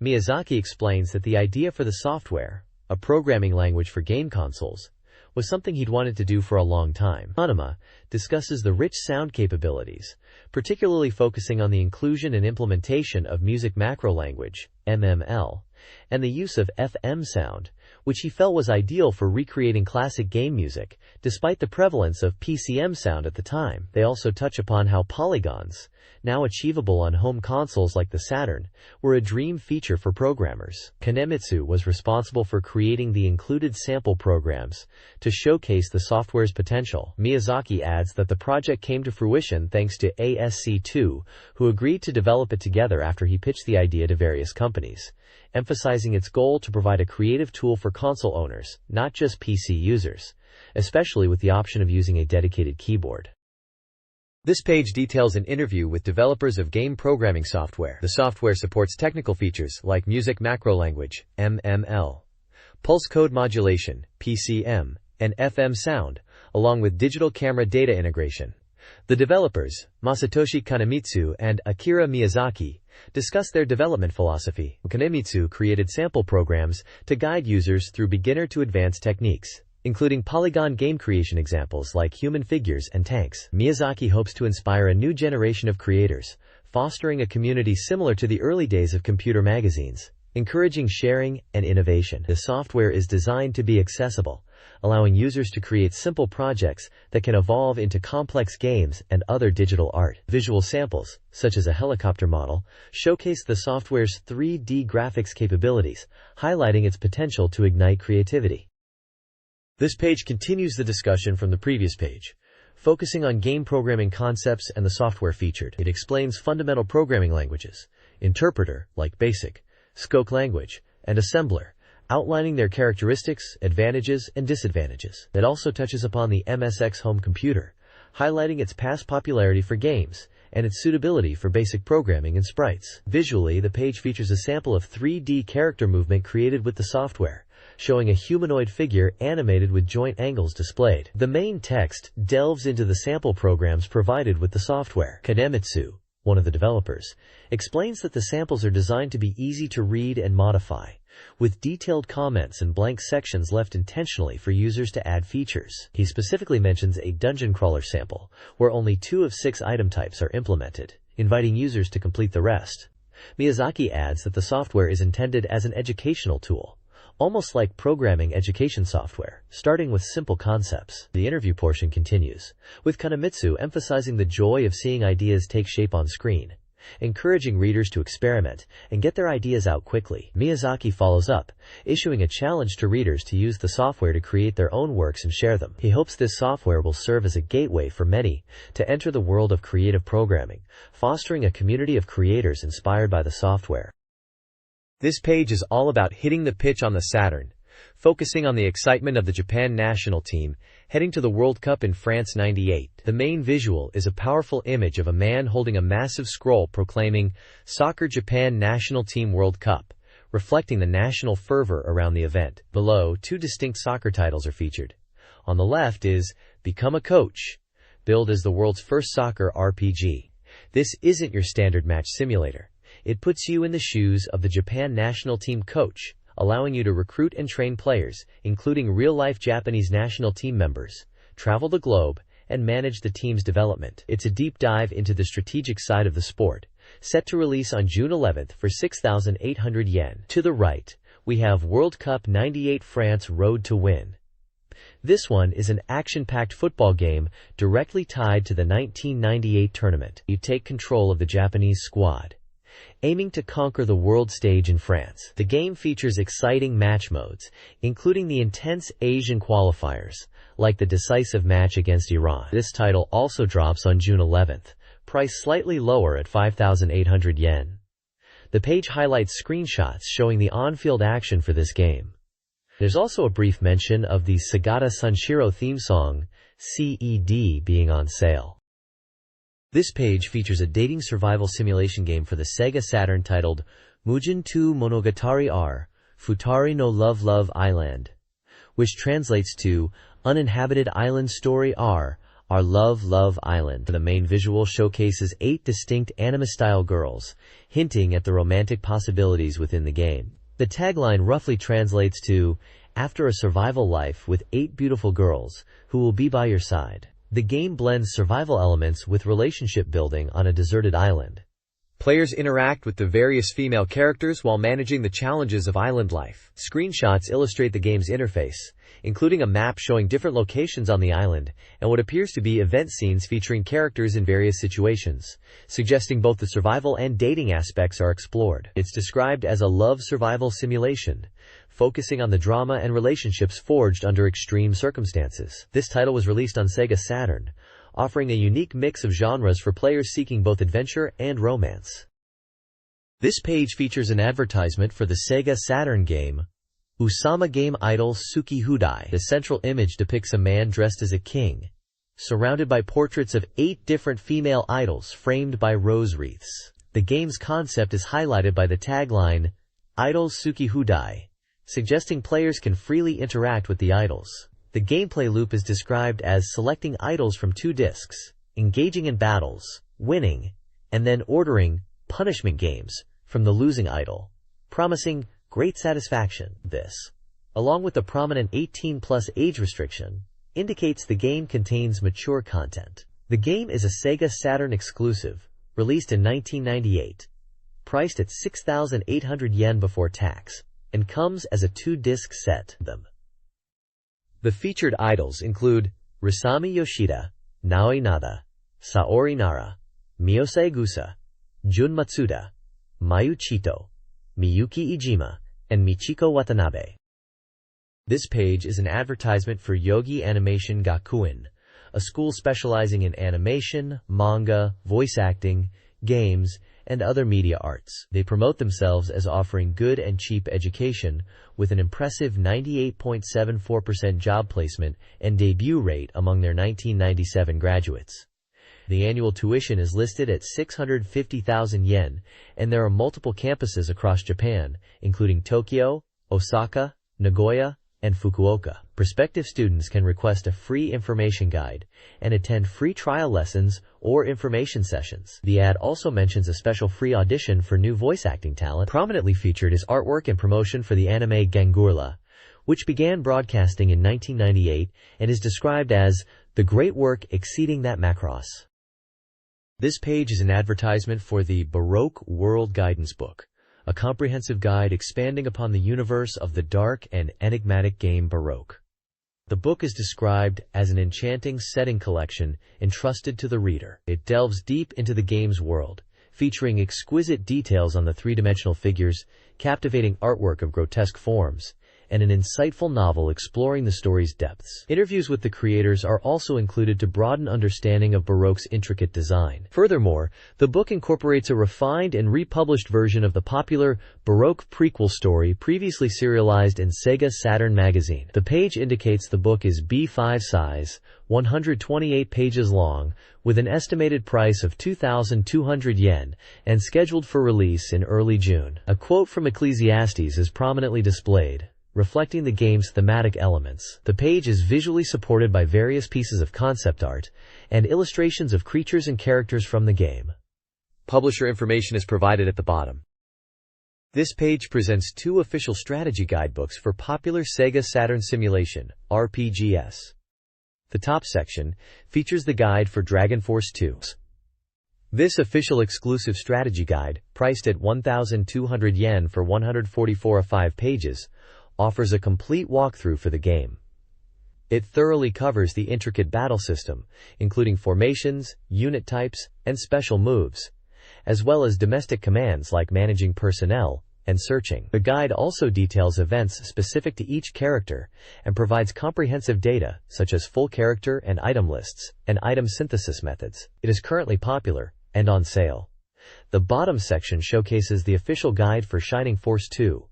Miyazaki explains that the idea for the software, a programming language for game consoles, was something he'd wanted to do for a long time. Hanuma discusses the rich sound capabilities, particularly focusing on the inclusion and implementation of music macro language, MML, and the use of FM sound, which he felt was ideal for recreating classic game music, despite the prevalence of PCM sound at the time. They also touch upon how polygons, now achievable on home consoles like the Saturn, were a dream feature for programmers. Kanemitsu was responsible for creating the included sample programs to showcase the software's potential. Miyazaki adds that the project came to fruition thanks to ASC2, who agreed to develop it together after he pitched the idea to various companies, emphasizing its goal to provide a creative tool for console owners, not just PC users, especially with the option of using a dedicated keyboard. This page details an interview with developers of game programming software. The software supports technical features like music macro language, MML, pulse code modulation, PCM, and FM sound, along with digital camera data integration. The developers, Masatoshi Kanemitsu and Akira Miyazaki, discuss their development philosophy. Kanemitsu created sample programs to guide users through beginner to advanced techniques, including polygon game creation examples like human figures and tanks. Miyazaki hopes to inspire a new generation of creators, fostering a community similar to the early days of computer magazines, encouraging sharing and innovation. The software is designed to be accessible, allowing users to create simple projects that can evolve into complex games and other digital art. Visual samples, such as a helicopter model, showcase the software's 3D graphics capabilities, highlighting its potential to ignite creativity. This page continues the discussion from the previous page, focusing on game programming concepts and the software featured. It explains fundamental programming languages, interpreter, like BASIC, Scope language, and assembler, outlining their characteristics, advantages, and disadvantages. It also touches upon the MSX home computer, highlighting its past popularity for games and its suitability for basic programming and sprites. Visually, the page features a sample of 3D character movement created with the software, showing a humanoid figure animated with joint angles displayed. The main text delves into the sample programs provided with the software. Kanemitsu, one of the developers, explains that the samples are designed to be easy to read and modify, with detailed comments and blank sections left intentionally for users to add features. He specifically mentions a dungeon crawler sample, where only 2 of 6 item types are implemented, inviting users to complete the rest. Miyazaki adds that the software is intended as an educational tool, almost like programming education software, starting with simple concepts. The interview portion continues, with Kanemitsu emphasizing the joy of seeing ideas take shape on screen, encouraging readers to experiment and get their ideas out quickly. Miyazaki follows up, issuing a challenge to readers to use the software to create their own works and share them. He hopes this software will serve as a gateway for many to enter the world of creative programming, fostering a community of creators inspired by the software. This page is all about hitting the pitch on the Saturn, focusing on the excitement of the Japan national team heading to the World Cup in France '98. The main visual is a powerful image of a man holding a massive scroll proclaiming Soccer Japan National Team World Cup, reflecting the national fervor around the event. Below, two distinct soccer titles are featured. On the left is Become a Coach, billed as the world's first soccer RPG. This isn't your standard match simulator. It puts you in the shoes of the Japan national team coach, allowing you to recruit and train players, including real-life Japanese national team members, travel the globe, and manage the team's development. It's a deep dive into the strategic side of the sport, set to release on June 11th for 6,800 yen. To the right, we have World Cup '98 France Road to Win. This one is an action-packed football game directly tied to the 1998 tournament. You take control of the Japanese squad, aiming to conquer the world stage in France. The game features exciting match modes, including the intense Asian qualifiers, like the decisive match against Iran. This title also drops on June 11th, priced slightly lower at 5,800 yen. The page highlights screenshots showing the on-field action for this game. There's also a brief mention of the Sagata Sunshiro theme song, CED, being on sale. This page features a dating survival simulation game for the SEGA Saturn titled Mujin to Monogatari R, Futari no Love Island, which translates to Uninhabited Island Story R, Our Love Island. The main visual showcases 8 distinct anime-style girls, hinting at the romantic possibilities within the game. The tagline roughly translates to, After a survival life with 8 beautiful girls, who will be by your side. The game blends survival elements with relationship building on a deserted island. Players interact with the various female characters while managing the challenges of island life. Screenshots illustrate the game's interface, including a map showing different locations on the island and what appears to be event scenes featuring characters in various situations, suggesting both the survival and dating aspects are explored. It's described as a love survival simulation, focusing on the drama and relationships forged under extreme circumstances. This title was released on SEGA Saturn, offering a unique mix of genres for players seeking both adventure and romance. This page features an advertisement for the SEGA Saturn game, Usama Game Idol Suki Hudai. The central image depicts a man dressed as a king, surrounded by portraits of 8 different female idols framed by rose wreaths. The game's concept is highlighted by the tagline, Idol Suki Hudai, suggesting players can freely interact with the idols. The gameplay loop is described as selecting idols from 2 discs, engaging in battles, winning, and then ordering punishment games from the losing idol, promising great satisfaction. This, along with the prominent 18+ age restriction, indicates the game contains mature content. The game is a SEGA Saturn exclusive, released in 1998, priced at 6,800 yen before tax, and comes as a 2-disc set. The featured idols include Risami Yoshida, Naoi Nada, Saori Nara, Miyose Gusa, Jun Matsuda, Mayu Chito, Miyuki Ijima, and Michiko Watanabe. This page is an advertisement for Yogi Animation Gakuen, a school specializing in animation, manga, voice acting, games, and other media arts. They promote themselves as offering good and cheap education, with an impressive 98.74% job placement and debut rate among their 1997 graduates. The annual tuition is listed at 650,000 yen, and there are multiple campuses across Japan, including Tokyo, Osaka, Nagoya, and Fukuoka. Prospective students can request a free information guide and attend free trial lessons or information sessions. The ad also mentions a special free audition for new voice acting talent. Prominently featured is artwork and promotion for the anime Gangurla, which began broadcasting in 1998 and is described as the great work exceeding that Macross. This page is an advertisement for the Baroque World Guidance Book, a comprehensive guide expanding upon the universe of the dark and enigmatic game Baroque. The book is described as an enchanting setting collection entrusted to the reader. It delves deep into the game's world, featuring exquisite details on the three-dimensional figures, captivating artwork of grotesque forms, and an insightful novel exploring the story's depths. Interviews with the creators are also included to broaden understanding of Baroque's intricate design. Furthermore, the book incorporates a refined and republished version of the popular Baroque prequel story previously serialized in SEGA Saturn magazine. The page indicates the book is B5 size, 128 pages long, with an estimated price of 2,200 yen, and scheduled for release in early June. A quote from Ecclesiastes is prominently displayed, reflecting the game's thematic elements. The page is visually supported by various pieces of concept art and illustrations of creatures and characters from the game. Publisher information is provided at the bottom. This page presents two official strategy guidebooks for popular SEGA Saturn simulation, RPGs. The top section features the guide for Dragon Force 2. This official exclusive strategy guide, priced at 1,200 yen for 144 of 5 pages, offers a complete walkthrough for the game. It thoroughly covers the intricate battle system, including formations, unit types, and special moves, as well as domestic commands like managing personnel and searching. The guide also details events specific to each character and provides comprehensive data such as full character and item lists and item synthesis methods. It is currently popular and on sale. The bottom section showcases the official guide for Shining Force 2,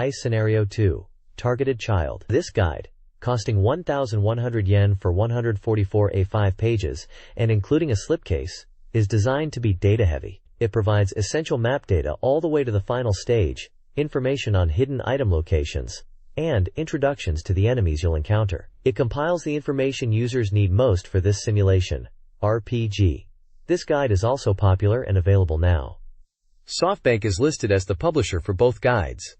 Scenario 2, Targeted Child. This guide, costing 1,100 yen for 144 A5 pages and including a slipcase, is designed to be data-heavy. It provides essential map data all the way to the final stage, information on hidden item locations, and introductions to the enemies you'll encounter. It compiles the information users need most for this simulation, RPG. This guide is also popular and available now. SoftBank is listed as the publisher for both guides.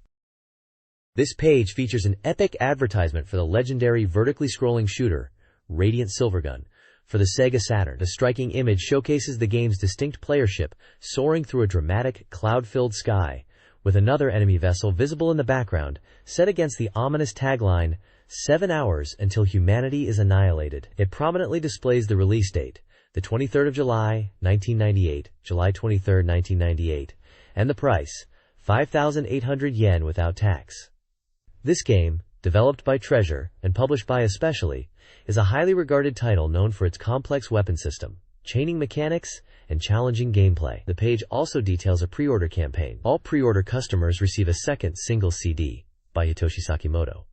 This page features an epic advertisement for the legendary vertically scrolling shooter, Radiant Silvergun, for the SEGA Saturn. The striking image showcases the game's distinct playership soaring through a dramatic, cloud-filled sky, with another enemy vessel visible in the background, set against the ominous tagline, 7 hours until humanity is annihilated. It prominently displays the release date, the 23rd of July, 1998, July 23, 1998, and the price, 5,800 yen without tax. This game, developed by Treasure and published by Especially, is a highly regarded title known for its complex weapon system, chaining mechanics, and challenging gameplay. The page also details a pre-order campaign. All pre-order customers receive a second single CD by Hitoshi Sakimoto.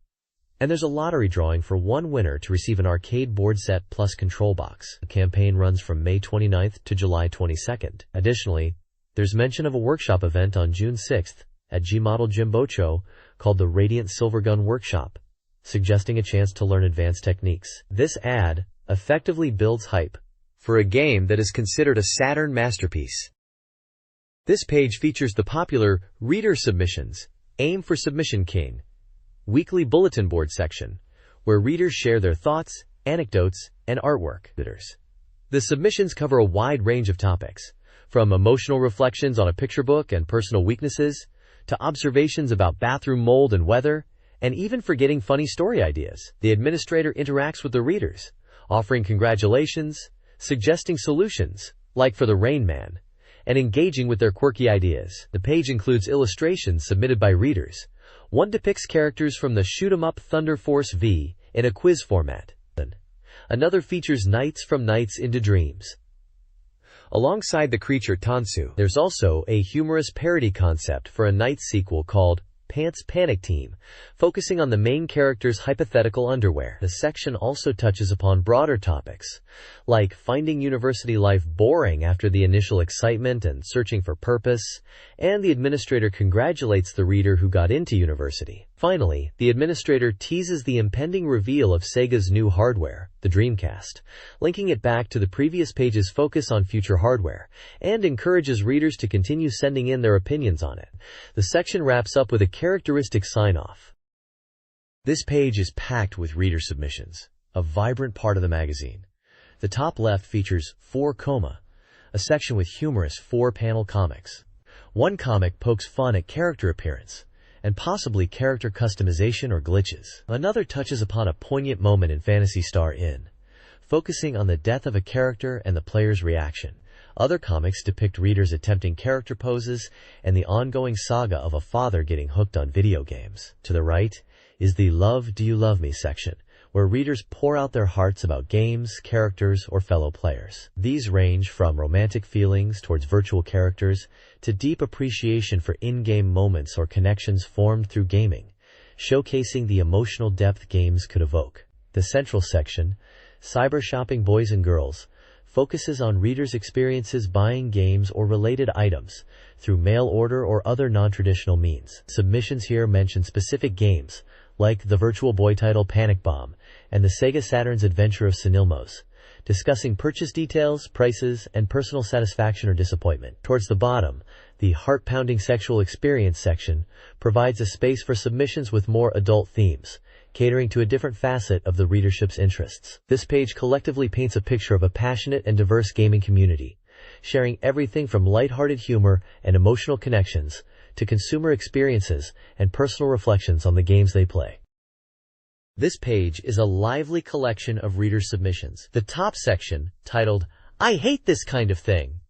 And there's a lottery drawing for one winner to receive an arcade board set plus control box. The campaign runs from May 29th to July 22nd. Additionally, there's mention of a workshop event on June 6th at G-Model Jimbocho called the Radiant Silvergun Workshop, suggesting a chance to learn advanced techniques. This ad effectively builds hype for a game that is considered a Saturn masterpiece. This page features the popular Reader Submissions, Aim for Submission King, weekly bulletin board section, where readers share their thoughts, anecdotes, and artwork. The submissions cover a wide range of topics, from emotional reflections on a picture book and personal weaknesses, to observations about bathroom mold and weather, and even forgetting funny story ideas. The administrator interacts with the readers, offering congratulations, suggesting solutions, like for the Rain Man, and engaging with their quirky ideas. The page includes illustrations submitted by readers. One depicts characters from the shoot-'em-up Thunder Force V in a quiz format. Another features knights from Nights into Dreams. Alongside the creature Tansu, there's also a humorous parody concept for a Knights sequel called Pants Panic Team, focusing on the main character's hypothetical underwear. The section also touches upon broader topics, like finding university life boring after the initial excitement and searching for purpose, and the administrator congratulates the reader who got into university. Finally, the administrator teases the impending reveal of Sega's new hardware, the Dreamcast, linking it back to the previous page's focus on future hardware, and encourages readers to continue sending in their opinions on it. The section wraps up with a characteristic sign-off. This page is packed with reader submissions, a vibrant part of the magazine. The top left features 4 Coma, a section with humorous 4-panel comics, One comic pokes fun at character appearance and possibly character customization or glitches. Another touches upon a poignant moment in Phantasy Star Inn, focusing on the death of a character and the player's reaction. Other comics depict readers attempting character poses and the ongoing saga of a father getting hooked on video games. To the right is the Love Do You Love Me section, where readers pour out their hearts about games, characters, or fellow players. These range from romantic feelings towards virtual characters to deep appreciation for in-game moments or connections formed through gaming, showcasing the emotional depth games could evoke. The central section, Cyber Shopping Boys and Girls, focuses on readers' experiences buying games or related items through mail order or other non-traditional means. Submissions here mention specific games, like the Virtual Boy title Panic Bomb and the SEGA Saturn's Adventure of Senilmos, discussing purchase details, prices, and personal satisfaction or disappointment. Towards the bottom, the Heart-Pounding Sexual Experience section provides a space for submissions with more adult themes, catering to a different facet of the readership's interests. This page collectively paints a picture of a passionate and diverse gaming community, sharing everything from lighthearted humor and emotional connections to consumer experiences and personal reflections on the games they play. This page is a lively collection of reader submissions. The top section, titled, "I Hate This Kind of Thing,"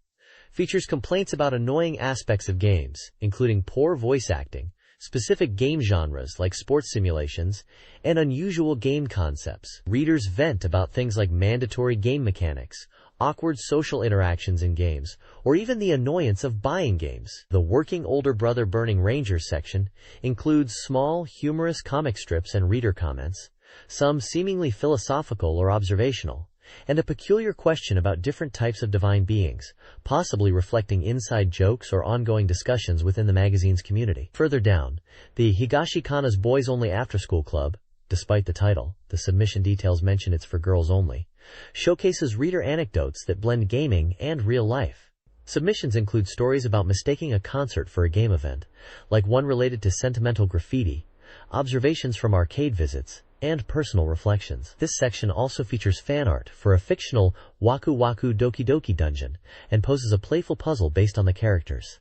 features complaints about annoying aspects of games, including poor voice acting, specific game genres like sports simulations, and unusual game concepts. Readers vent about things like mandatory game mechanics, awkward social interactions in games, or even the annoyance of buying games. The Working Older Brother Burning Rangers section includes small, humorous comic strips and reader comments, some seemingly philosophical or observational, and a peculiar question about different types of divine beings, possibly reflecting inside jokes or ongoing discussions within the magazine's community. Further down, the Higashikana's Boys Only After School Club, despite the title, the submission details mention it's for girls only, showcases reader anecdotes that blend gaming and real life. Submissions include stories about mistaking a concert for a game event, like one related to sentimental graffiti, observations from arcade visits, and personal reflections. This section also features fan art for a fictional Waku Waku Doki Doki dungeon and poses a playful puzzle based on the characters.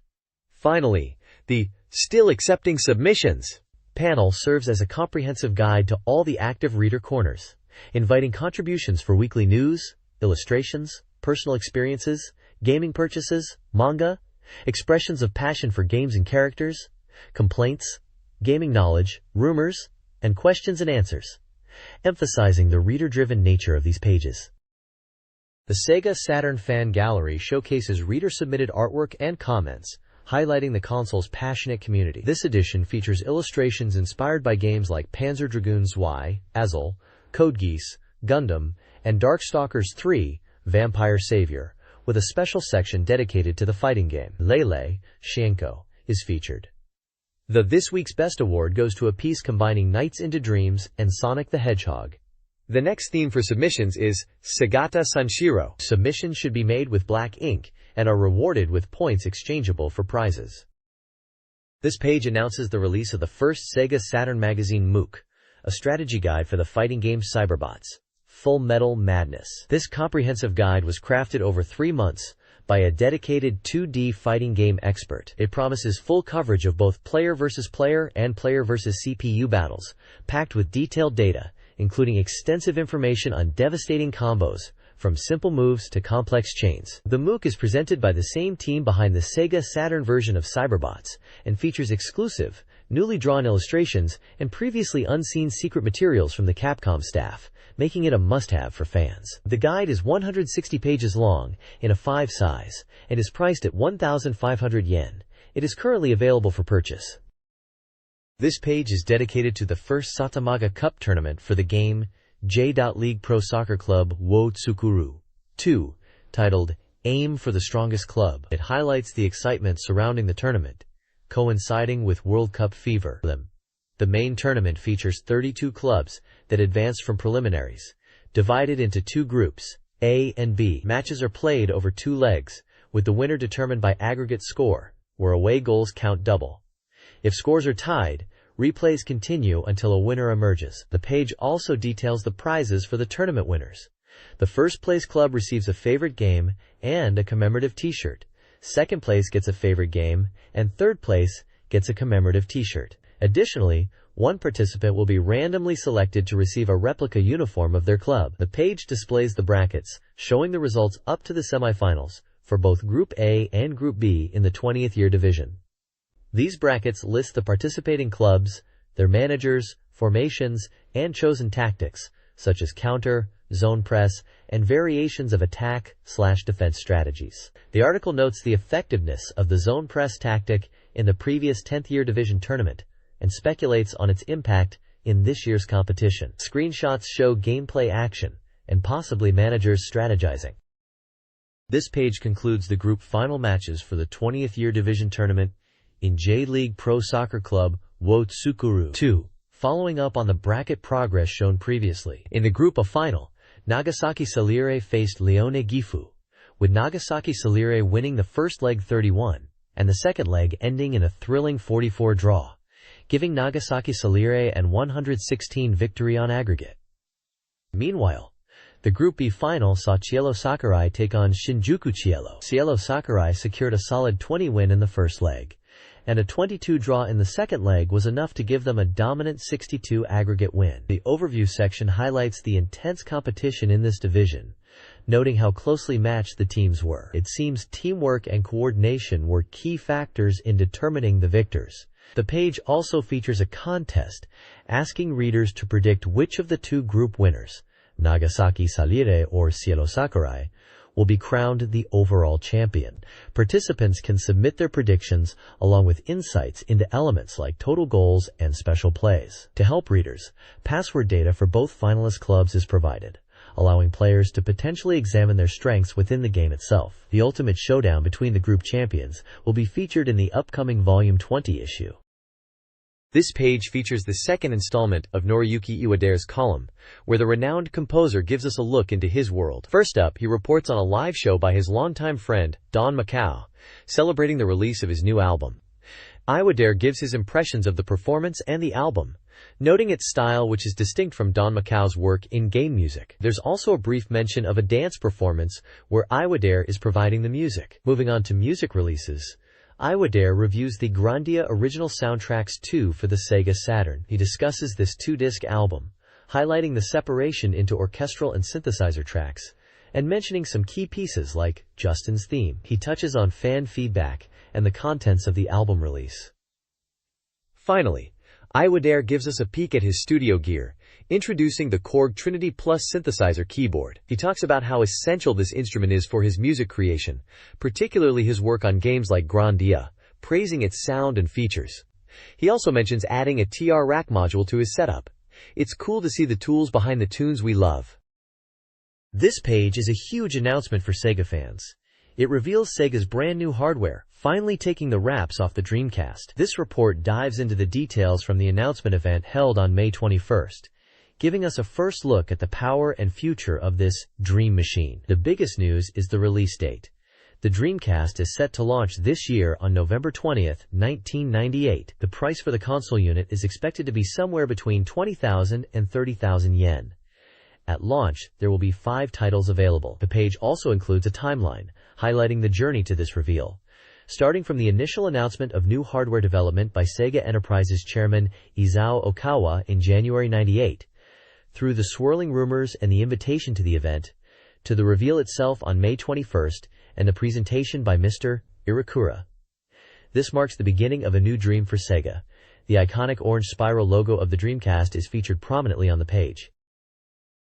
Finally, the Still Accepting Submissions panel serves as a comprehensive guide to all the active reader corners, inviting contributions for weekly news, illustrations, personal experiences, gaming purchases, manga, expressions of passion for games and characters, complaints, gaming knowledge, rumors, and questions and answers, emphasizing the reader-driven nature of these pages. The SEGA Saturn Fan Gallery showcases reader-submitted artwork and comments, highlighting the console's passionate community. This edition features illustrations inspired by games like Panzer Dragoon Zwei, Ezel, Code Geass, Gundam, and Darkstalkers 3, Vampire Savior, with a special section dedicated to the fighting game. Lele, Shienko, is featured. The This Week's Best Award goes to a piece combining Nights into Dreams and Sonic the Hedgehog. The next theme for submissions is Sagata Sanshiro. Submissions should be made with black ink and are rewarded with points exchangeable for prizes. This page announces the release of the first SEGA Saturn Magazine MOOC, a strategy guide for the fighting game Cyberbots, Full Metal Madness. This comprehensive guide was crafted over 3 months by a dedicated 2D fighting game expert. It promises full coverage of both player versus player and player versus CPU battles, packed with detailed data, including extensive information on devastating combos, from simple moves to complex chains. The MOOC is presented by the same team behind the SEGA Saturn version of Cyberbots, and features exclusive, newly drawn illustrations and previously unseen secret materials from the Capcom staff, making it a must-have for fans. The guide is 160 pages long, in a 5 size, and is priced at 1,500 yen. It is currently available for purchase. This page is dedicated to the first Satamaga Cup tournament for the game J.League Pro Soccer Club Wo Tsukuru 2, titled Aim for the Strongest Club. It highlights the excitement surrounding the tournament, coinciding with World Cup fever. The main tournament features 32 clubs that advanced from preliminaries, divided into 2 groups, A and B. Matches are played over 2 legs, with the winner determined by aggregate score, where away goals count double. If scores are tied, replays continue until a winner emerges. The page also details the prizes for the tournament winners. The first place club receives a favorite game and a commemorative t-shirt. second place gets a favorite game, and third place gets a commemorative t-shirt. Additionally, one participant will be randomly selected to receive a replica uniform of their club. The page displays the brackets, showing the results up to the semifinals for both Group A and Group B in the 20th year division. These brackets list the participating clubs, their managers, formations, and chosen tactics, such as counter, zone press, and variations of attack/defense strategies. The article notes the effectiveness of the zone press tactic in the previous 10th year division tournament, and speculates on its impact in this year's competition. Screenshots show gameplay action and possibly managers strategizing. This page concludes the group final matches for the 20th year division tournament in J-League Pro Soccer Club Wo Tsukuru 2, following up on the bracket progress shown previously. In the group of final, Nagasaki Salire faced Leone Gifu, with Nagasaki Salire winning the first leg 31 and the second leg ending in a thrilling 44 draw, giving Nagasaki Salire an 116 victory on aggregate. Meanwhile, the Group B final saw Cielo Sakurai take on Shinjuku Cielo. Cielo Sakurai secured a solid 20 win in the first leg, and a 22 draw in the second leg was enough to give them a dominant 62 aggregate win. The overview section highlights the intense competition in this division, noting how closely matched the teams were. It seems teamwork and coordination were key factors in determining the victors. The page also features a contest asking readers to predict which of the two group winners, Nagasaki Salire or Cielo Sakurai, will be crowned the overall champion. Participants can submit their predictions along with insights into elements like total goals and special plays. To help readers, password data for both finalist clubs is provided, allowing players to potentially examine their strengths within the game itself. The ultimate showdown between the group champions will be featured in the upcoming Volume 20 issue. This page features the second installment of Noriyuki Iwadere's column, where the renowned composer gives us a look into his world. First up, he reports on a live show by his longtime friend, Don Macau, celebrating the release of his new album. Iwadere gives his impressions of the performance and the album, noting its style which is distinct from Don Macau's work in game music. There's also a brief mention of a dance performance where Iwadere is providing the music. Moving on to music releases, Iwadere reviews the Grandia Original Soundtracks 2 for the Sega Saturn. He discusses this 2-disc album, highlighting the separation into orchestral and synthesizer tracks, and mentioning some key pieces like Justin's theme. He touches on fan feedback and the contents of the album release. Finally, Iwadere gives us a peek at his studio gear, introducing the Korg Trinity Plus synthesizer keyboard. He talks about how essential this instrument is for his music creation, particularly his work on games like Grandia, praising its sound and features. He also mentions adding a TR rack module to his setup. It's cool to see the tools behind the tunes we love. This page is a huge announcement for Sega fans. It reveals Sega's brand new hardware, finally taking the wraps off the Dreamcast. This report dives into the details from the announcement event held on May 21st, giving us a first look at the power and future of this dream machine. The biggest news is the release date. The Dreamcast is set to launch this year on November 20th, 1998. The price for the console unit is expected to be somewhere between 20,000 and 30,000 yen. At launch, there will be 5 titles available. The page also includes a timeline, highlighting the journey to this reveal, starting from the initial announcement of new hardware development by Sega Enterprises chairman Isao Okawa in January 98, through the swirling rumors and the invitation to the event, to the reveal itself on May 21st and the presentation by Mr. Irakura. This marks the beginning of a new dream for Sega. The iconic orange spiral logo of the Dreamcast is featured prominently on the page.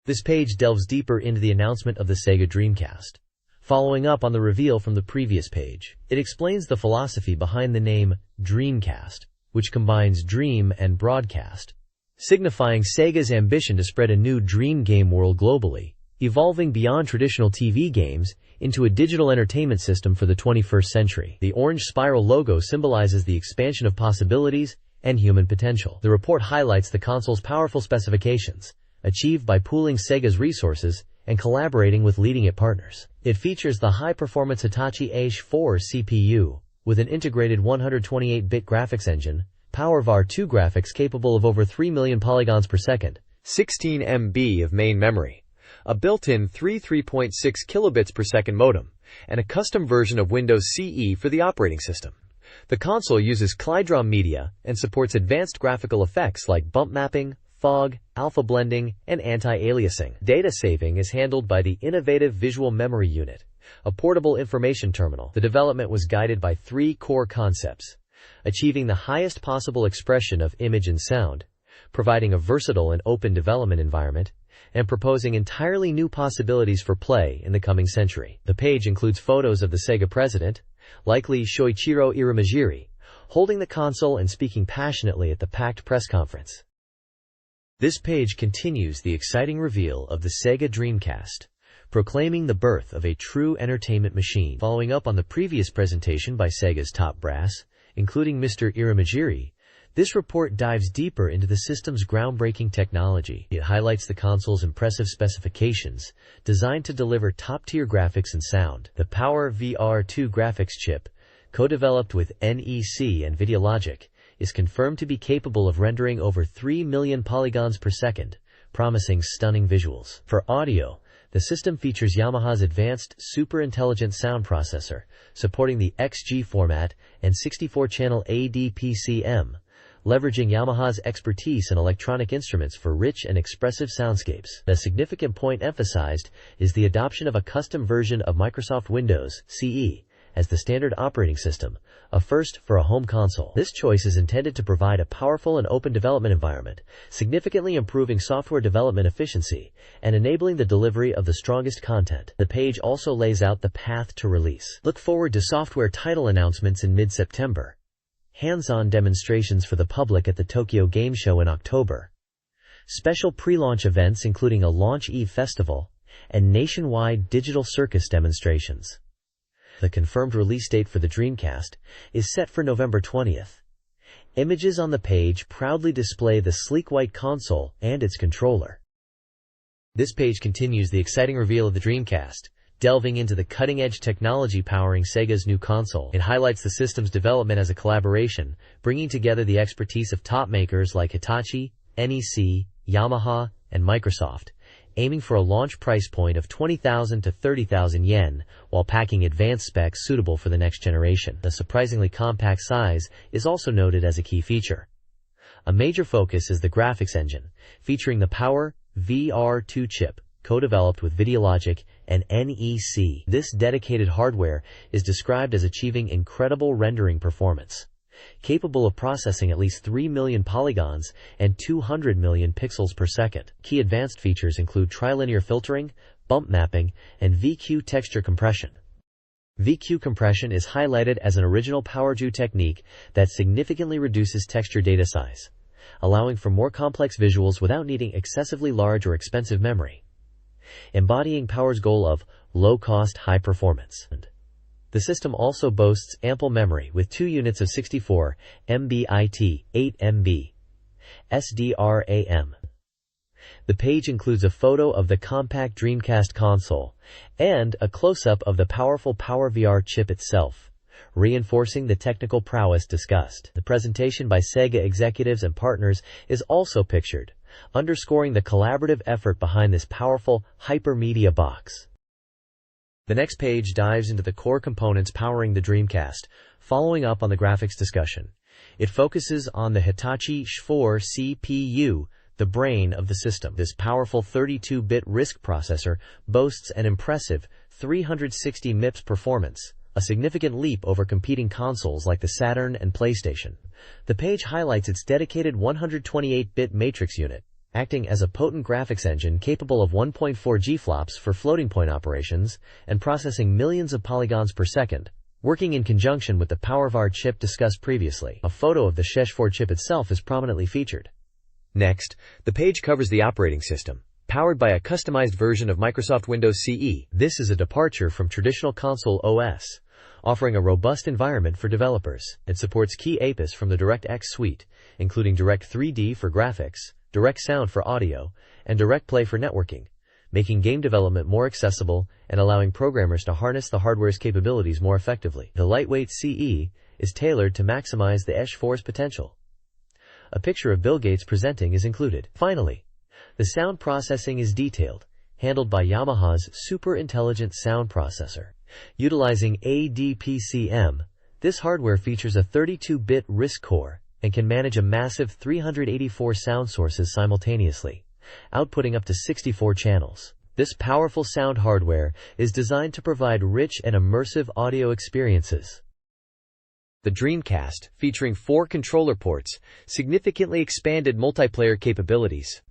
This page delves deeper into the announcement of the Sega Dreamcast. Following up on the reveal from the previous page, it explains the philosophy behind the name Dreamcast, which combines dream and broadcast, signifying Sega's ambition to spread a new dream game world globally, evolving beyond traditional TV games into a digital entertainment system for the 21st century. The orange spiral logo symbolizes the expansion of possibilities and human potential. The report highlights the console's powerful specifications, achieved by pooling Sega's resources and collaborating with leading partners. It features the high-performance Hitachi H4 CPU, with an integrated 128-bit graphics engine, PowerVar 2 graphics capable of over 3 million polygons per second, 16 MB of main memory, a built-in 3.6 kilobits per second modem, and a custom version of Windows CE for the operating system. The console uses Klydraw media and supports advanced graphical effects like bump mapping, fog, alpha blending, and anti-aliasing. Data saving is handled by the innovative Visual Memory Unit, a portable information terminal. The development was guided by 3 core concepts: achieving the highest possible expression of image and sound, providing a versatile and open development environment, and proposing entirely new possibilities for play in the coming century. The page includes photos of the Sega president, likely Shoichiro Irimajiri, holding the console and speaking passionately at the packed press conference. This page continues the exciting reveal of the Sega Dreamcast, proclaiming the birth of a true entertainment machine. Following up on the previous presentation by Sega's top brass, including Mr. Irimajiri, this report dives deeper into the system's groundbreaking technology. It highlights the console's impressive specifications, designed to deliver top-tier graphics and sound. The Power VR2 graphics chip, co-developed with NEC and Videologic, is confirmed to be capable of rendering over 3 million polygons per second, promising stunning visuals. For audio, the system features Yamaha's advanced super intelligent sound processor, supporting the XG format and 64-channel ADPCM, leveraging Yamaha's expertise in electronic instruments for rich and expressive soundscapes. A significant point emphasized is the adoption of a custom version of Microsoft Windows CE as the standard operating system, a first for a home console. This choice is intended to provide a powerful and open development environment, significantly improving software development efficiency and enabling the delivery of the strongest content. The page also lays out the path to release. Look forward to software title announcements in mid-September, hands-on demonstrations for the public at the Tokyo Game Show in October, special pre-launch events including a Launch Eve festival, and nationwide digital circus demonstrations. The confirmed release date for the Dreamcast is set for November 20th. Images on the page proudly display the sleek white console and its controller. This page continues the exciting reveal of the Dreamcast, delving into the cutting-edge technology powering Sega's new console. It highlights the system's development as a collaboration, bringing together the expertise of top makers like Hitachi, NEC, Yamaha, and Microsoft, aiming for a launch price point of 20,000 to 30,000 yen, while packing advanced specs suitable for the next generation. The surprisingly compact size is also noted as a key feature. A major focus is the graphics engine, featuring the Power VR2 chip, co-developed with Videologic and NEC. This dedicated hardware is described as achieving incredible rendering performance, capable of processing at least 3 million polygons and 200 million pixels per second. Key advanced features include trilinear filtering, bump mapping, and VQ texture compression. VQ compression is highlighted as an original PowerJu technique that significantly reduces texture data size, allowing for more complex visuals without needing excessively large or expensive memory, embodying Power's goal of low-cost, high-performance. The system also boasts ample memory with 2 units of 64 MB, 8 MB SDRAM. The page includes a photo of the compact Dreamcast console and a close-up of the powerful PowerVR chip itself, reinforcing the technical prowess discussed. The presentation by Sega executives and partners is also pictured, underscoring the collaborative effort behind this powerful hypermedia box. The next page dives into the core components powering the Dreamcast, following up on the graphics discussion. It focuses on the Hitachi S4 CPU, the brain of the system. This powerful 32-bit RISC processor boasts an impressive 360 MIPS performance, a significant leap over competing consoles like the Saturn and PlayStation. The page highlights its dedicated 128-bit matrix unit, acting as a potent graphics engine capable of 1.4 GFLOPS for floating-point operations and processing millions of polygons per second, working in conjunction with the PowerVR chip discussed previously. A photo of the S4 chip itself is prominently featured. Next, the page covers the operating system, powered by a customized version of Microsoft Windows CE. This is a departure from traditional console OS, offering a robust environment for developers. It supports key APIs from the DirectX suite, including Direct 3D for graphics, Direct Sound for audio, and Direct Play for networking, making game development more accessible and allowing programmers to harness the hardware's capabilities more effectively. The lightweight CE is tailored to maximize the S4's potential. A picture of Bill Gates presenting is included. Finally, the sound processing is detailed, handled by Yamaha's super intelligent sound processor, Utilizing ADPCM, this hardware features a 32-bit RISC core and can manage a massive 384 sound sources simultaneously, outputting up to 64 channels. This powerful sound hardware is designed to provide rich and immersive audio experiences. The Dreamcast, featuring 4 controller ports, significantly expanded multiplayer capabilities.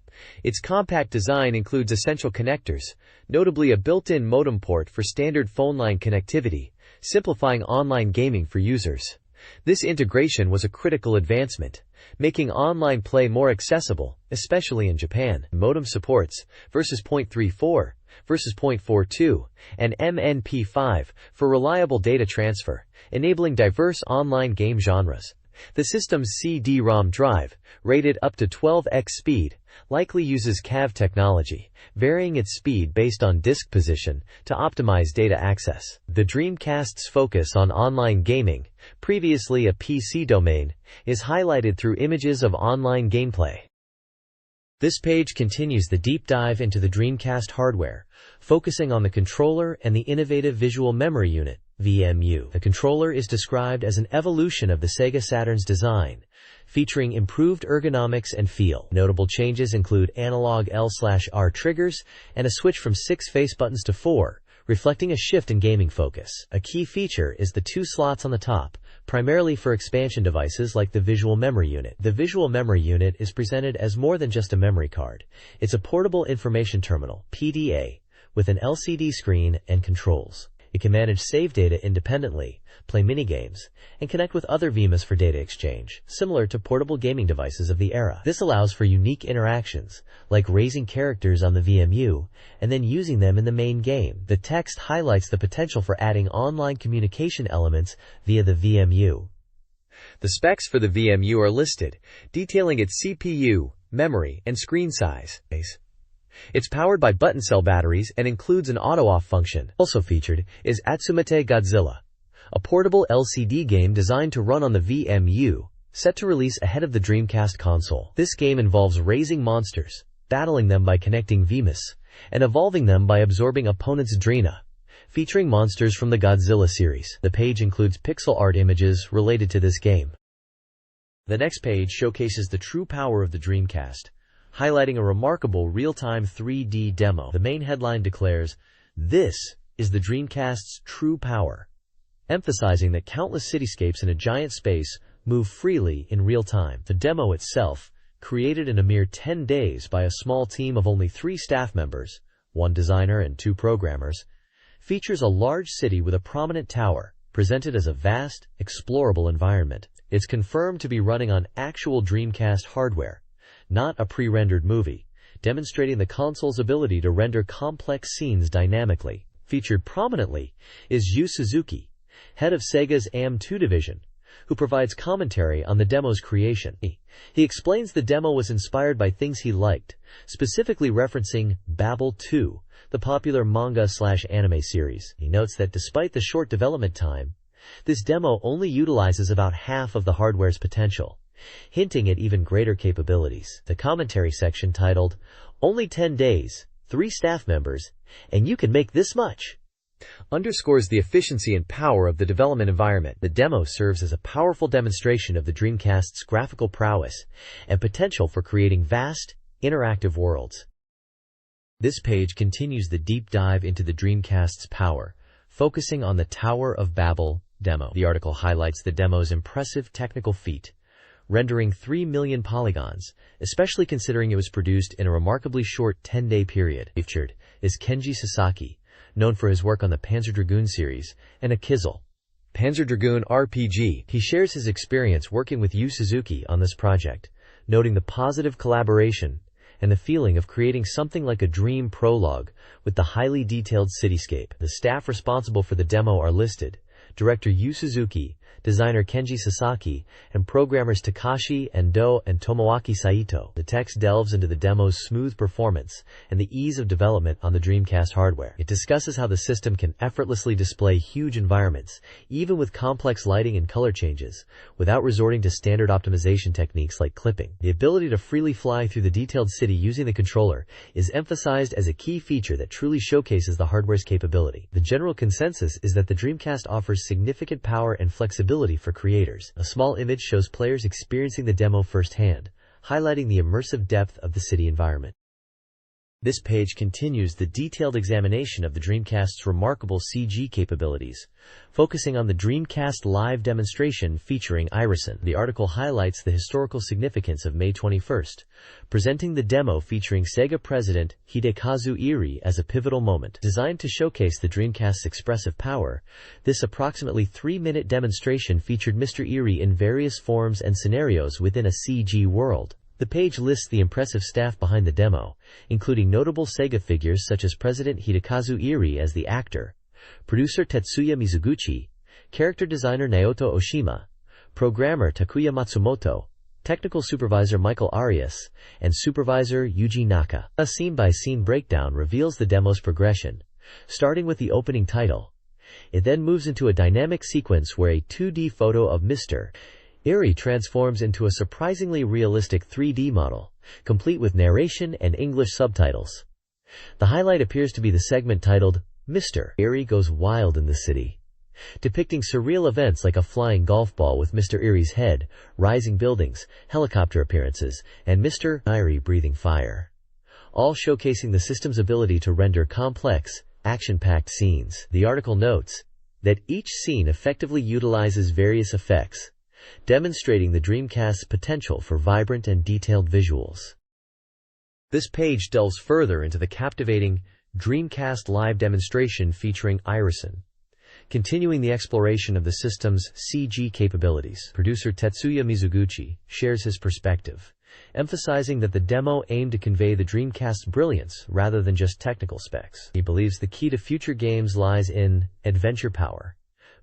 Its compact design includes essential connectors, notably a built-in modem port for standard phone line connectivity, simplifying online gaming for users. This integration was a critical advancement, making online play more accessible, especially in Japan. Modem supports versus 0.34, versus 0.42, and MNP5 for reliable data transfer, enabling diverse online game genres. The system's CD-ROM drive, rated up to 12x speed, likely uses CAV technology, varying its speed based on disk position to optimize data access. The Dreamcast's focus on online gaming, previously a PC domain, is highlighted through images of online gameplay. This page continues the deep dive into the Dreamcast hardware, focusing on the controller and the innovative visual memory unit, VMU. The controller is described as an evolution of the Sega Saturn's design, featuring improved ergonomics and feel. Notable changes include analog L/R triggers and a switch from 6 face buttons to 4, reflecting a shift in gaming focus. A key feature is the 2 slots on the top, primarily for expansion devices like the visual memory unit. The visual memory unit is presented as more than just a memory card. It's a portable information terminal, PDA, with an LCD screen and controls. It can manage save data independently, play minigames, and connect with other VMUs for data exchange, similar to portable gaming devices of the era. This allows for unique interactions, like raising characters on the VMU and then using them in the main game. The text highlights the potential for adding online communication elements via the VMU. The specs for the VMU are listed, detailing its CPU, memory, and screen size. It's powered by button cell batteries and includes an auto-off function. Also featured is Atsumete Godzilla, a portable LCD game designed to run on the VMU, set to release ahead of the Dreamcast console. This game involves raising monsters, battling them by connecting VMUs, and evolving them by absorbing opponents' Drina, featuring monsters from the Godzilla series. The page includes pixel art images related to this game. The next page showcases the true power of the Dreamcast, highlighting a remarkable real-time 3D demo. The main headline declares, "This is the Dreamcast's true power," emphasizing that countless cityscapes in a giant space move freely in real time. The demo itself, created in a mere 10 days by a small team of only 3 staff members, 1 designer and 2 programmers, features a large city with a prominent tower, presented as a vast, explorable environment. It's confirmed to be running on actual Dreamcast hardware, not a pre-rendered movie, demonstrating the console's ability to render complex scenes dynamically. Featured prominently is Yu Suzuki, head of Sega's AM2 division, who provides commentary on the demo's creation. He explains the demo was inspired by things he liked, specifically referencing Babel 2, the popular manga/anime series. He notes that despite the short development time, this demo only utilizes about half of the hardware's potential, hinting at even greater capabilities. The commentary section titled, "Only 10 days, 3 staff members, and you can make this much," underscores the efficiency and power of the development environment. The demo serves as a powerful demonstration of the Dreamcast's graphical prowess and potential for creating vast, interactive worlds. This page continues the deep dive into the Dreamcast's power, focusing on the Tower of Babel demo. The article highlights the demo's impressive technical feat, rendering 3 million polygons, especially considering it was produced in a remarkably short 10-day period. Featured is Kenji Sasaki, known for his work on the Panzer Dragoon series, and a Kizel, Panzer Dragoon RPG. He shares his experience working with Yu Suzuki on this project, noting the positive collaboration and the feeling of creating something like a dream prologue with the highly detailed cityscape. The staff responsible for the demo are listed: Director Yu Suzuki, designer Kenji Sasaki, and programmers Takashi Endo and Tomoaki Saito. The text delves into the demo's smooth performance and the ease of development on the Dreamcast hardware. It discusses how the system can effortlessly display huge environments, even with complex lighting and color changes, without resorting to standard optimization techniques like clipping. The ability to freely fly through the detailed city using the controller is emphasized as a key feature that truly showcases the hardware's capability. The general consensus is that the Dreamcast offers significant power and flexibility for creators. A small image shows players experiencing the demo firsthand, highlighting the immersive depth of the city environment. This page continues the detailed examination of the Dreamcast's remarkable CG capabilities, focusing on the Dreamcast live demonstration featuring Irison. The article highlights the historical significance of May 21st, presenting the demo featuring Sega president Hidekazu Iri as a pivotal moment. Designed to showcase the Dreamcast's expressive power, this approximately 3-minute demonstration featured Mr. Iri in various forms and scenarios within a CG world. The page lists the impressive staff behind the demo, including notable Sega figures such as President Hidekazu Iri as the actor, producer Tetsuya Mizuguchi, character designer Naoto Oshima, programmer Takuya Matsumoto, technical supervisor Michael Arias, and supervisor Yuji Naka. A scene-by-scene breakdown reveals the demo's progression, starting with the opening title. It then moves into a dynamic sequence where a 2D photo of Mr. Iri transforms into a surprisingly realistic 3D model, complete with narration and English subtitles. The highlight appears to be the segment titled, Mr. Iri Goes Wild in the City, depicting surreal events like a flying golf ball with Mr. Iri's head, rising buildings, helicopter appearances, and Mr. Iri breathing fire, all showcasing the system's ability to render complex, action-packed scenes. The article notes that each scene effectively utilizes various effects, demonstrating the Dreamcast's potential for vibrant and detailed visuals. This page delves further into the captivating Dreamcast live demonstration featuring Irison, continuing the exploration of the system's CG capabilities. Producer Tetsuya Mizuguchi shares his perspective, emphasizing that the demo aimed to convey the Dreamcast's brilliance rather than just technical specs. He believes the key to future games lies in adventure power,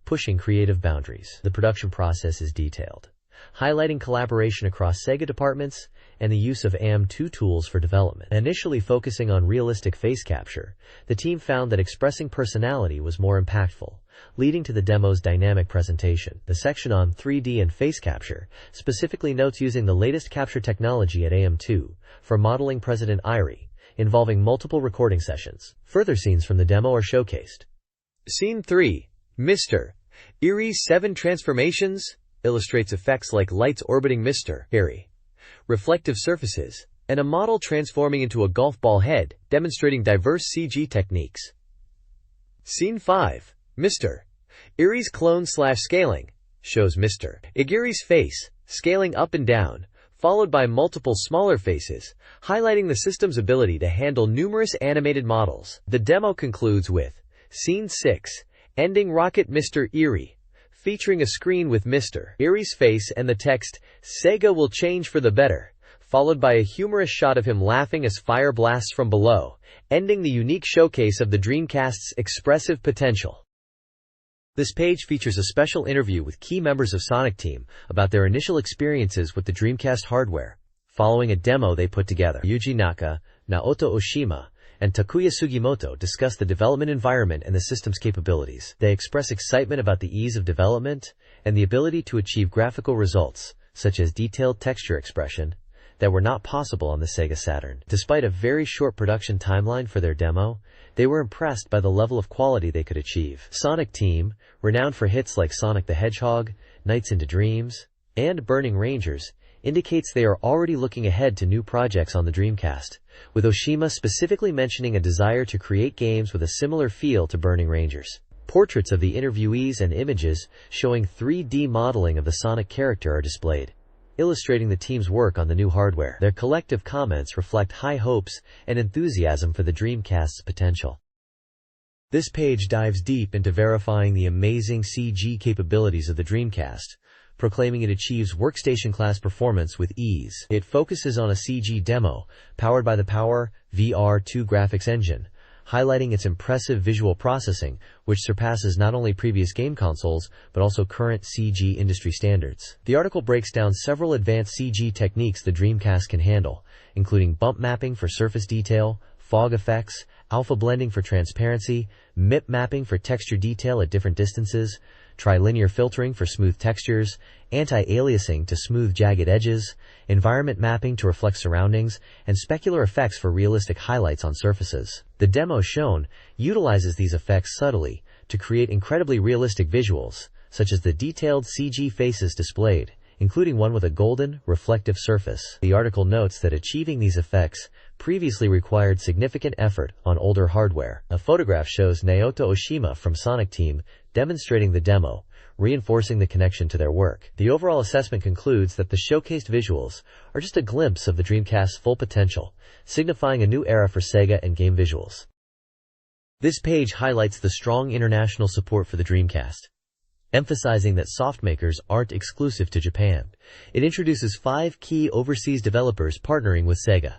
pushing creative boundaries. The production process is detailed, highlighting collaboration across Sega departments and the use of AM2 tools for development. Initially focusing on realistic face capture, the team found that expressing personality was more impactful, leading to the demo's dynamic presentation. The section on 3D and face capture specifically notes using the latest capture technology at AM2 for modeling President Iri, involving multiple recording sessions. Further scenes from the demo are showcased. Scene 3. Mr. Iri's 7 transformations illustrates effects like lights orbiting Mr. Iri, reflective surfaces, and a model transforming into a golf ball head, demonstrating diverse CG techniques. Scene 5. Mr. Iri's clone/scaling shows Mr. Iri's face, scaling up and down, followed by multiple smaller faces, highlighting the system's ability to handle numerous animated models. The demo concludes with Scene 6. Ending Rocket Mr. Iri, featuring a screen with Mr. Iri's face and the text, Sega will change for the better, followed by a humorous shot of him laughing as fire blasts from below, ending the unique showcase of the Dreamcast's expressive potential. This page features a special interview with key members of Sonic Team about their initial experiences with the Dreamcast hardware, following a demo they put together. Yuji Naka, Naoto Oshima, and Takuya Sugimoto discuss the development environment and the system's capabilities. They express excitement about the ease of development and the ability to achieve graphical results, such as detailed texture expression, that were not possible on the Sega Saturn. Despite a very short production timeline for their demo, they were impressed by the level of quality they could achieve. Sonic Team, renowned for hits like Sonic the Hedgehog, Nights into Dreams, and Burning Rangers, indicates they are already looking ahead to new projects on the Dreamcast, with Oshima specifically mentioning a desire to create games with a similar feel to Burning Rangers. Portraits of the interviewees and images showing 3D modeling of the Sonic character are displayed, illustrating the team's work on the new hardware. Their collective comments reflect high hopes and enthusiasm for the Dreamcast's potential. This page dives deep into verifying the amazing CG capabilities of the Dreamcast, proclaiming it achieves workstation-class performance with ease. It focuses on a CG demo powered by the Power VR2 graphics engine, highlighting its impressive visual processing, which surpasses not only previous game consoles, but also current CG industry standards. The article breaks down several advanced CG techniques the Dreamcast can handle, including bump mapping for surface detail, fog effects, alpha blending for transparency, MIP mapping for texture detail at different distances, trilinear filtering for smooth textures, anti-aliasing to smooth jagged edges, environment mapping to reflect surroundings, and specular effects for realistic highlights on surfaces. The demo shown utilizes these effects subtly to create incredibly realistic visuals, such as the detailed CG faces displayed, including one with a golden, reflective surface. The article notes that achieving these effects previously required significant effort on older hardware. A photograph shows Naoto Oshima from Sonic Team demonstrating the demo, reinforcing the connection to their work. The overall assessment concludes that the showcased visuals are just a glimpse of the Dreamcast's full potential, signifying a new era for Sega and game visuals. This page highlights the strong international support for the Dreamcast, emphasizing that soft makers aren't exclusive to Japan. It introduces 5 key overseas developers partnering with Sega: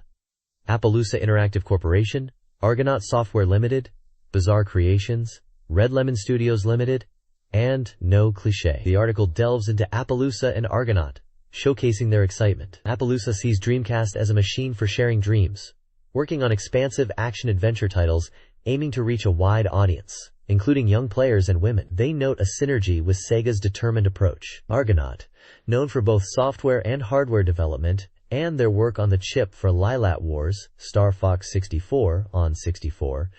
Appaloosa Interactive Corporation, Argonaut Software Limited, Bizarre Creations, Red Lemon Studios Limited, and No Cliché. The article delves into Appaloosa and Argonaut, showcasing their excitement. Appaloosa sees Dreamcast as a machine for sharing dreams, working on expansive action-adventure titles aiming to reach a wide audience, including young players and women. They note a synergy with Sega's determined approach. Argonaut, known for both software and hardware development, and their work on the chip for Lylat Wars, Star Fox 64 on 64,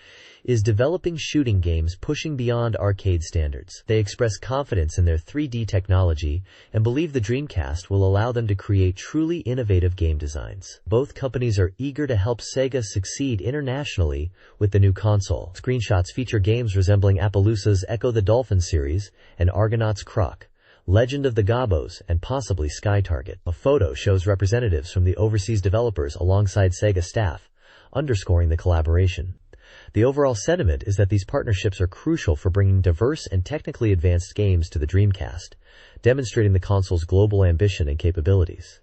is developing shooting games pushing beyond arcade standards. They express confidence in their 3D technology and believe the Dreamcast will allow them to create truly innovative game designs. Both companies are eager to help Sega succeed internationally with the new console. Screenshots feature games resembling Appaloosa's Echo the Dolphin series and Argonaut's Croc, Legend of the Gobos, and possibly Sky Target. A photo shows representatives from the overseas developers alongside Sega staff, underscoring the collaboration. The overall sentiment is that these partnerships are crucial for bringing diverse and technically advanced games to the Dreamcast, demonstrating the console's global ambition and capabilities.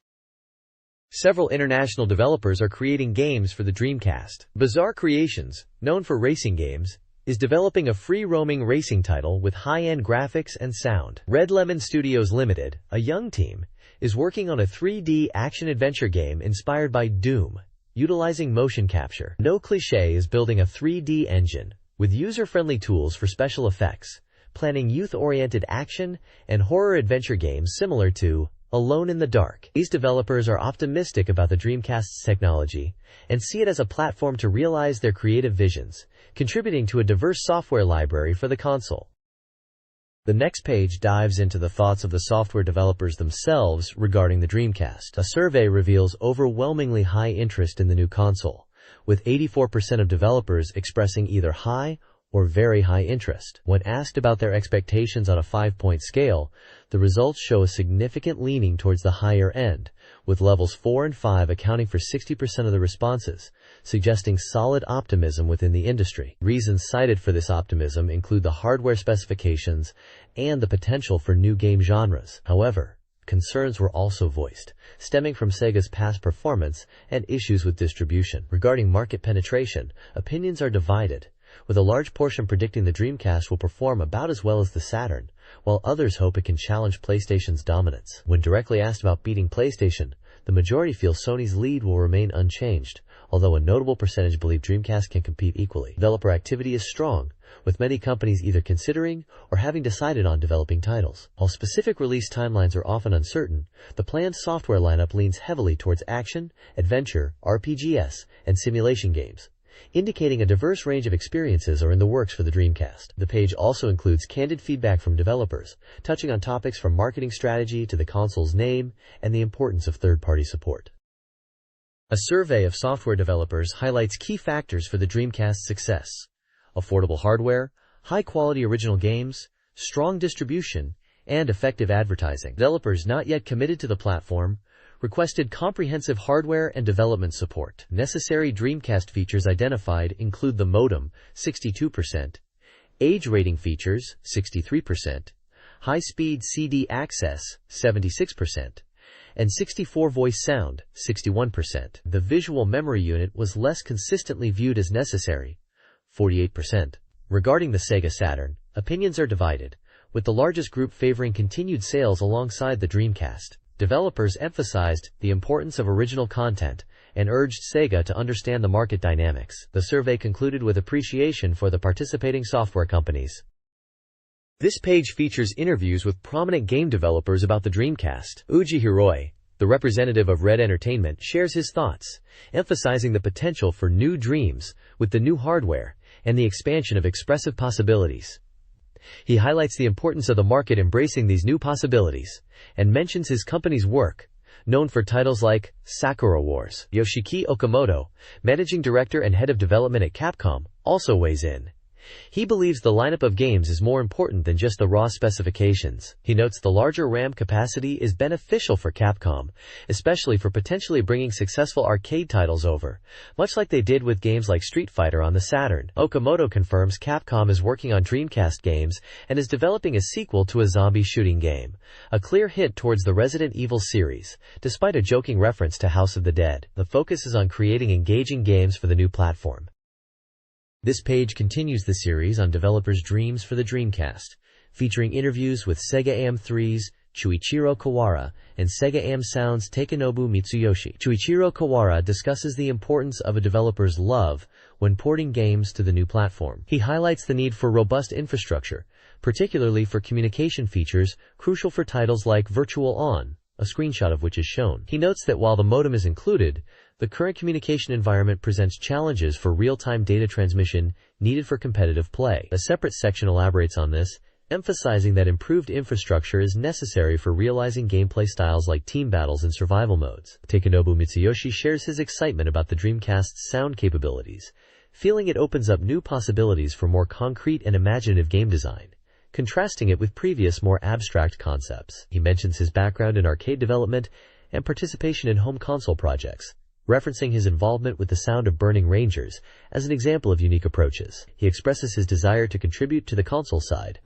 Several international developers are creating games for the Dreamcast. Bizarre Creations, known for racing games, is developing a free-roaming racing title with high-end graphics and sound. Red Lemon Studios Limited, a young team, is working on a 3D action-adventure game inspired by Doom, utilizing motion capture. No Cliché is building a 3D engine with user-friendly tools for special effects, planning youth-oriented action and horror adventure games similar to Alone in the Dark. These developers are optimistic about the Dreamcast's technology and see it as a platform to realize their creative visions, contributing to a diverse software library for the console. The next page dives into the thoughts of the software developers themselves regarding the Dreamcast. A survey reveals overwhelmingly high interest in the new console, with 84% of developers expressing either high or very high interest. When asked about their expectations on a 5-point scale, the results show a significant leaning towards the higher end, with levels 4 and 5 accounting for 60% of the responses, suggesting solid optimism within the industry. Reasons cited for this optimism include the hardware specifications and the potential for new game genres. However, concerns were also voiced, stemming from Sega's past performance and issues with distribution. Regarding market penetration, opinions are divided, with a large portion predicting the Dreamcast will perform about as well as the Saturn, while others hope it can challenge PlayStation's dominance. When directly asked about beating PlayStation, the majority feel Sony's lead will remain unchanged, although a notable percentage believe Dreamcast can compete equally. Developer activity is strong, with many companies either considering or having decided on developing titles. While specific release timelines are often uncertain, the planned software lineup leans heavily towards action, adventure, RPGs, and simulation games, indicating a diverse range of experiences are in the works for the Dreamcast. The page also includes candid feedback from developers, touching on topics from marketing strategy to the console's name and the importance of third-party support. A survey of software developers highlights key factors for the Dreamcast's success: affordable hardware, high-quality original games, strong distribution, and effective advertising. Developers not yet committed to the platform requested comprehensive hardware and development support. Necessary Dreamcast features identified include the modem, 62%, age rating features, 63%, high-speed CD access, 76%, and 64 voice sound, 61%. The visual memory unit was less consistently viewed as necessary, 48%. Regarding the Sega Saturn, opinions are divided, with the largest group favoring continued sales alongside the Dreamcast. Developers emphasized the importance of original content and urged Sega to understand the market dynamics. The survey concluded with appreciation for the participating software companies. This page features interviews with prominent game developers about the Dreamcast. Uji Hiroi, the representative of Red Entertainment, shares his thoughts, emphasizing the potential for new dreams with the new hardware and the expansion of expressive possibilities. He highlights the importance of the market embracing these new possibilities and mentions his company's work, known for titles like Sakura Wars. Yoshiki Okamoto, managing director and head of development at Capcom, also weighs in. He believes the lineup of games is more important than just the raw specifications. He notes the larger RAM capacity is beneficial for Capcom, especially for potentially bringing successful arcade titles over, much like they did with games like Street Fighter on the Saturn. Okamoto confirms Capcom is working on Dreamcast games and is developing a sequel to a zombie shooting game, a clear hint towards the Resident Evil series, despite a joking reference to House of the Dead. The focus is on creating engaging games for the new platform. This page continues the series on developers' dreams for the Dreamcast, featuring interviews with Sega AM3's Chuichiro Kawara and Sega AM Sound's Takenobu Mitsuyoshi. Chuichiro Kawara discusses the importance of a developer's love when porting games to the new platform. He highlights the need for robust infrastructure, particularly for communication features crucial for titles like Virtual On, a screenshot of which is shown. He notes that while the modem is included, the current communication environment presents challenges for real-time data transmission needed for competitive play. A separate section elaborates on this, emphasizing that improved infrastructure is necessary for realizing gameplay styles like team battles and survival modes. Takenobu Mitsuyoshi shares his excitement about the Dreamcast's sound capabilities, feeling it opens up new possibilities for more concrete and imaginative game design, contrasting it with previous more abstract concepts. He mentions his background in arcade development and participation in home console projects, referencing his involvement with the sound of Burning Rangers as an example of unique approaches. He expresses his desire to contribute to the console side.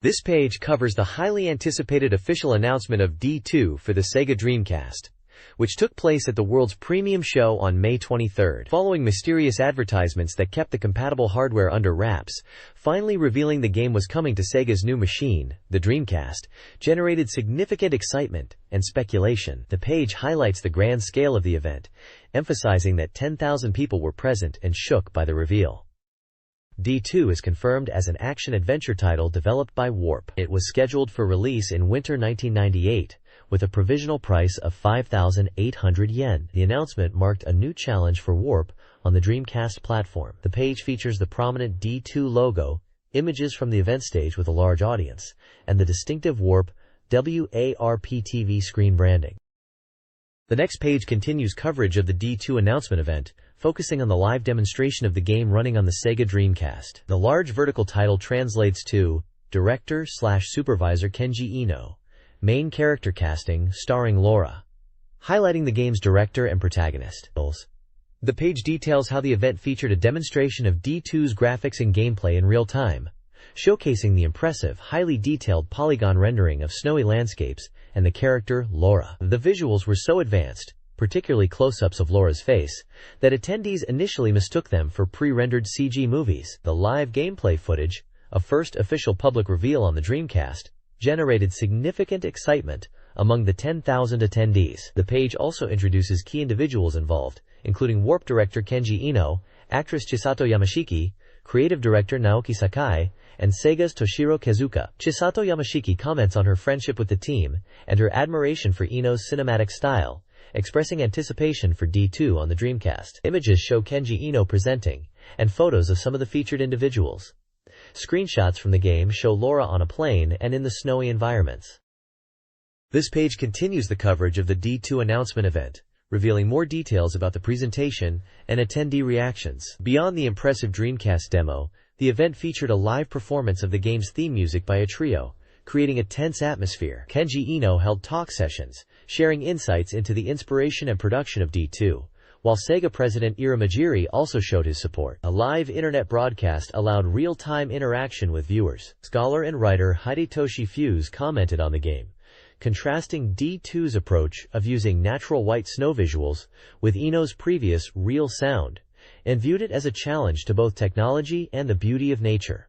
This page covers the highly anticipated official announcement of D2 for the Sega Dreamcast, which took place at the world's premium show on May 23. Following mysterious advertisements that kept the compatible hardware under wraps, finally revealing the game was coming to Sega's new machine, the Dreamcast, generated significant excitement and speculation. The page highlights the grand scale of the event, emphasizing that 10,000 people were present and shook by the reveal. D2 is confirmed as an action-adventure title developed by Warp. It was scheduled for release in winter 1998, with a provisional price of 5,800 yen. The announcement marked a new challenge for Warp on the Dreamcast platform. The page features the prominent D2 logo, images from the event stage with a large audience, and the distinctive Warp WARP-TV screen branding. The next page continues coverage of the D2 announcement event, focusing on the live demonstration of the game running on the Sega Dreamcast. The large vertical title translates to Director/Supervisor Kenji Ino, Main Character Casting starring Laura, highlighting the game's director and protagonist. The page details how the event featured a demonstration of D2's graphics and gameplay in real time, showcasing the impressive, highly detailed polygon rendering of snowy landscapes and the character, Laura. The visuals were so advanced, particularly close-ups of Laura's face, that attendees initially mistook them for pre-rendered CG movies. The live gameplay footage, a first official public reveal on the Dreamcast, generated significant excitement among the 10,000 attendees. The page also introduces key individuals involved, including Warp director Kenji Ino, actress Chisato Yamashiki, creative director Naoki Sakai, and Sega's Toshiro Kazuka. Chisato Yamashiki comments on her friendship with the team and her admiration for Ino's cinematic style, expressing anticipation for D2 on the Dreamcast. Images show Kenji Ino presenting, and photos of some of the featured individuals. Screenshots from the game show Laura on a plane and in the snowy environments. This page continues the coverage of the D2 announcement event, revealing more details about the presentation and attendee reactions. Beyond the impressive Dreamcast demo, the event featured a live performance of the game's theme music by a trio, creating a tense atmosphere. Kenji Ino held talk sessions, sharing insights into the inspiration and production of D2, while Sega president Irimajiri also showed his support. A live internet broadcast allowed real-time interaction with viewers. Scholar and writer Hidetoshi Fuse commented on the game, contrasting D2's approach of using natural white snow visuals with Ino's previous real sound, and viewed it as a challenge to both technology and the beauty of nature.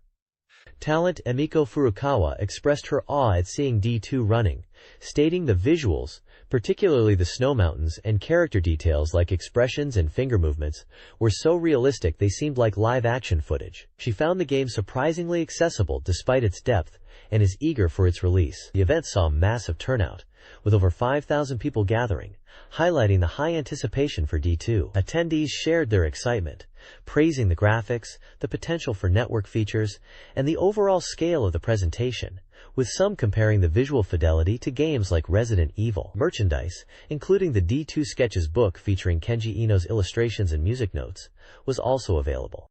Talent Emiko Furukawa expressed her awe at seeing D2 running, stating the visuals, particularly the snow mountains and character details like expressions and finger movements, were so realistic they seemed like live-action footage. She found the game surprisingly accessible despite its depth and is eager for its release. The event saw a massive turnout, with over 5,000 people gathering, highlighting the high anticipation for D2. Attendees shared their excitement, praising the graphics, the potential for network features, and the overall scale of the presentation, with some comparing the visual fidelity to games like Resident Evil. Merchandise, including the D2 Sketches book featuring Kenji Ino's illustrations and music notes, was also available.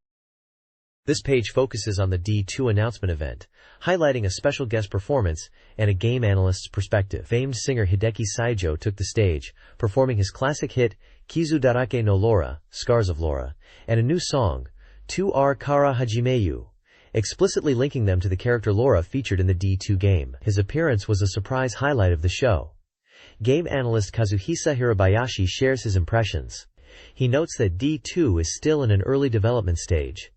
This page focuses on the D2 announcement event, highlighting a special guest performance and a game analyst's perspective. Famed singer Hideki Saijo took the stage, performing his classic hit Kizu Darake no Laura, Scars of Laura, and a new song, 2R Kara Hajimeyu, explicitly linking them to the character Laura featured in the D2 game. His appearance was a surprise highlight of the show. Game analyst Kazuhisa Hirabayashi shares his impressions. He notes that D2 is still in an early development stage,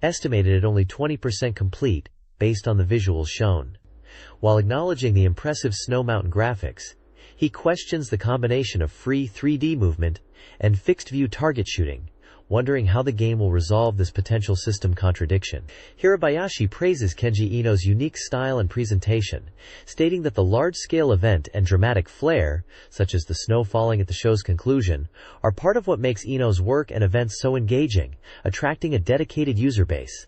estimated at only 20% complete, based on the visuals shown. While acknowledging the impressive snow mountain graphics, he questions the combination of free 3D movement and fixed-view target shooting, wondering how the game will resolve this potential system contradiction. Hirabayashi praises Kenji Ino's unique style and presentation, stating that the large-scale event and dramatic flair, such as the snow falling at the show's conclusion, are part of what makes Ino's work and events so engaging, attracting a dedicated user base.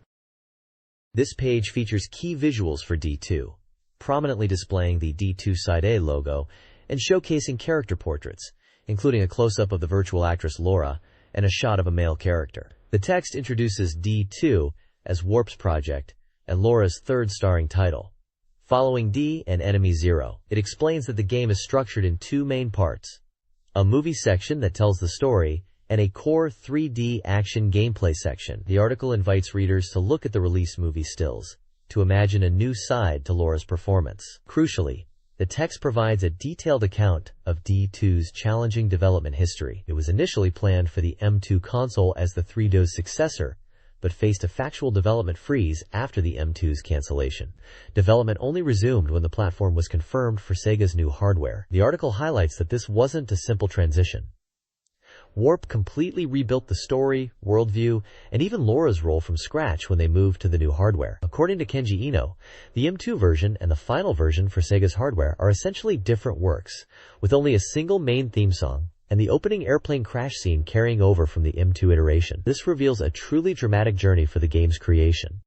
This page features key visuals for D2, prominently displaying the D2 Side A logo and showcasing character portraits, including a close-up of the virtual actress Laura and a shot of a male character. The text introduces D2 as Warp's project and Laura's third starring title, following D and Enemy Zero. It explains that the game is structured in two main parts: a movie section that tells the story, and a core 3D action gameplay section. The article invites readers to look at the release movie stills, to imagine a new side to Laura's performance. Crucially, the text provides a detailed account of D2's challenging development history. It was initially planned for the M2 console as the 3DO's successor, but faced a factual development freeze after the M2's cancellation. Development only resumed when the platform was confirmed for Sega's new hardware. The article highlights that this wasn't a simple transition. Warp completely rebuilt the story, worldview, and even Laura's role from scratch when they moved to the new hardware. According to Kenji Ino, the M2 version and the final version for Sega's hardware are essentially different works, with only a single main theme song, and the opening airplane crash scene carrying over from the M2 iteration. This reveals a truly dramatic journey for the game's creation.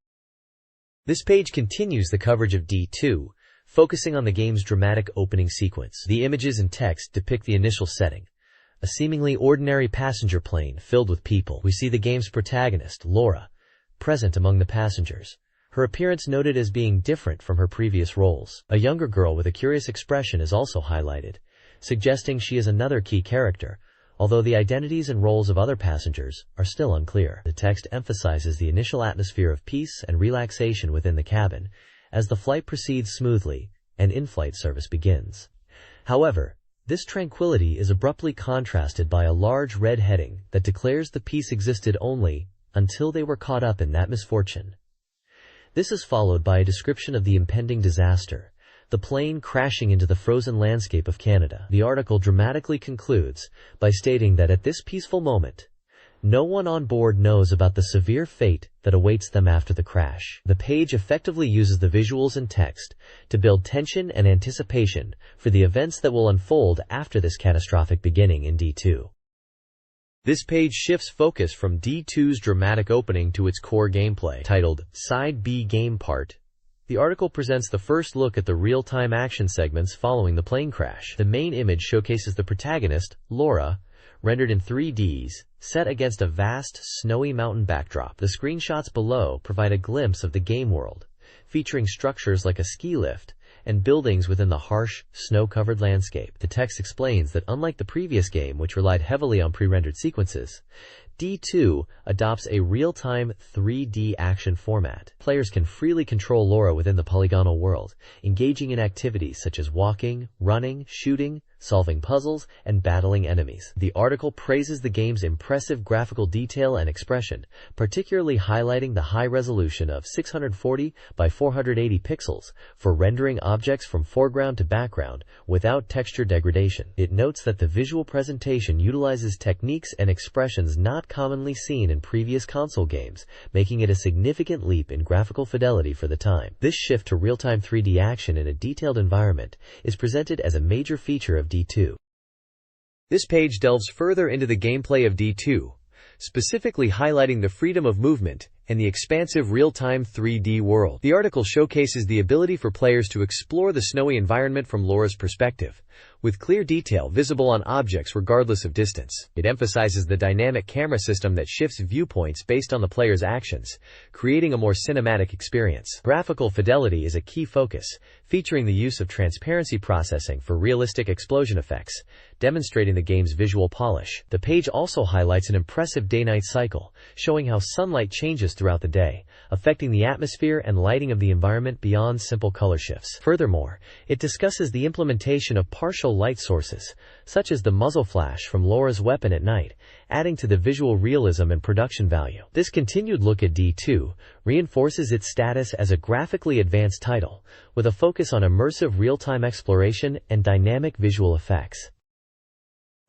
This page continues the coverage of D2, focusing on the game's dramatic opening sequence. The images and text depict the initial setting, a seemingly ordinary passenger plane filled with people. We see the game's protagonist, Laura, present among the passengers, her appearance noted as being different from her previous roles. A younger girl with a curious expression is also highlighted, suggesting she is another key character, although the identities and roles of other passengers are still unclear. The text emphasizes the initial atmosphere of peace and relaxation within the cabin, as the flight proceeds smoothly and in-flight service begins. However, this tranquility is abruptly contrasted by a large red heading that declares the peace existed only until they were caught up in that misfortune. This is followed by a description of the impending disaster, the plane crashing into the frozen landscape of Canada. The article dramatically concludes by stating that at this peaceful moment, no one on board knows about the severe fate that awaits them after the crash. The page effectively uses the visuals and text to build tension and anticipation for the events that will unfold after this catastrophic beginning in D2. This page shifts focus from D2's dramatic opening to its core gameplay. Titled Side B Game Part, the article presents the first look at the real-time action segments following the plane crash. The main image showcases the protagonist, Laura, rendered in 3Ds, set against a vast, snowy mountain backdrop. The screenshots below provide a glimpse of the game world, featuring structures like a ski lift and buildings within the harsh, snow-covered landscape. The text explains that unlike the previous game, which relied heavily on pre-rendered sequences, D2 adopts a real-time 3D action format. Players can freely control Laura within the polygonal world, engaging in activities such as walking, running, shooting, solving puzzles, and battling enemies. The article praises the game's impressive graphical detail and expression, particularly highlighting the high resolution of 640 by 480 pixels for rendering objects from foreground to background without texture degradation. It notes that the visual presentation utilizes techniques and expressions not commonly seen in previous console games, making it a significant leap in graphical fidelity for the time. This shift to real-time 3D action in a detailed environment is presented as a major feature of D2. This page delves further into the gameplay of D2, specifically highlighting the freedom of movement and the expansive real-time 3D world. The article showcases the ability for players to explore the snowy environment from Laura's perspective, with clear detail visible on objects regardless of distance. It emphasizes the dynamic camera system that shifts viewpoints based on the player's actions, creating a more cinematic experience. Graphical fidelity is a key focus, featuring the use of transparency processing for realistic explosion effects, demonstrating the game's visual polish. The page also highlights an impressive day-night cycle, showing how sunlight changes throughout the day, affecting the atmosphere and lighting of the environment beyond simple color shifts. Furthermore, it discusses the implementation of partial light sources, such as the muzzle flash from Laura's weapon at night, adding to the visual realism and production value. This continued look at D2 reinforces its status as a graphically advanced title, with a focus on immersive real-time exploration and dynamic visual effects.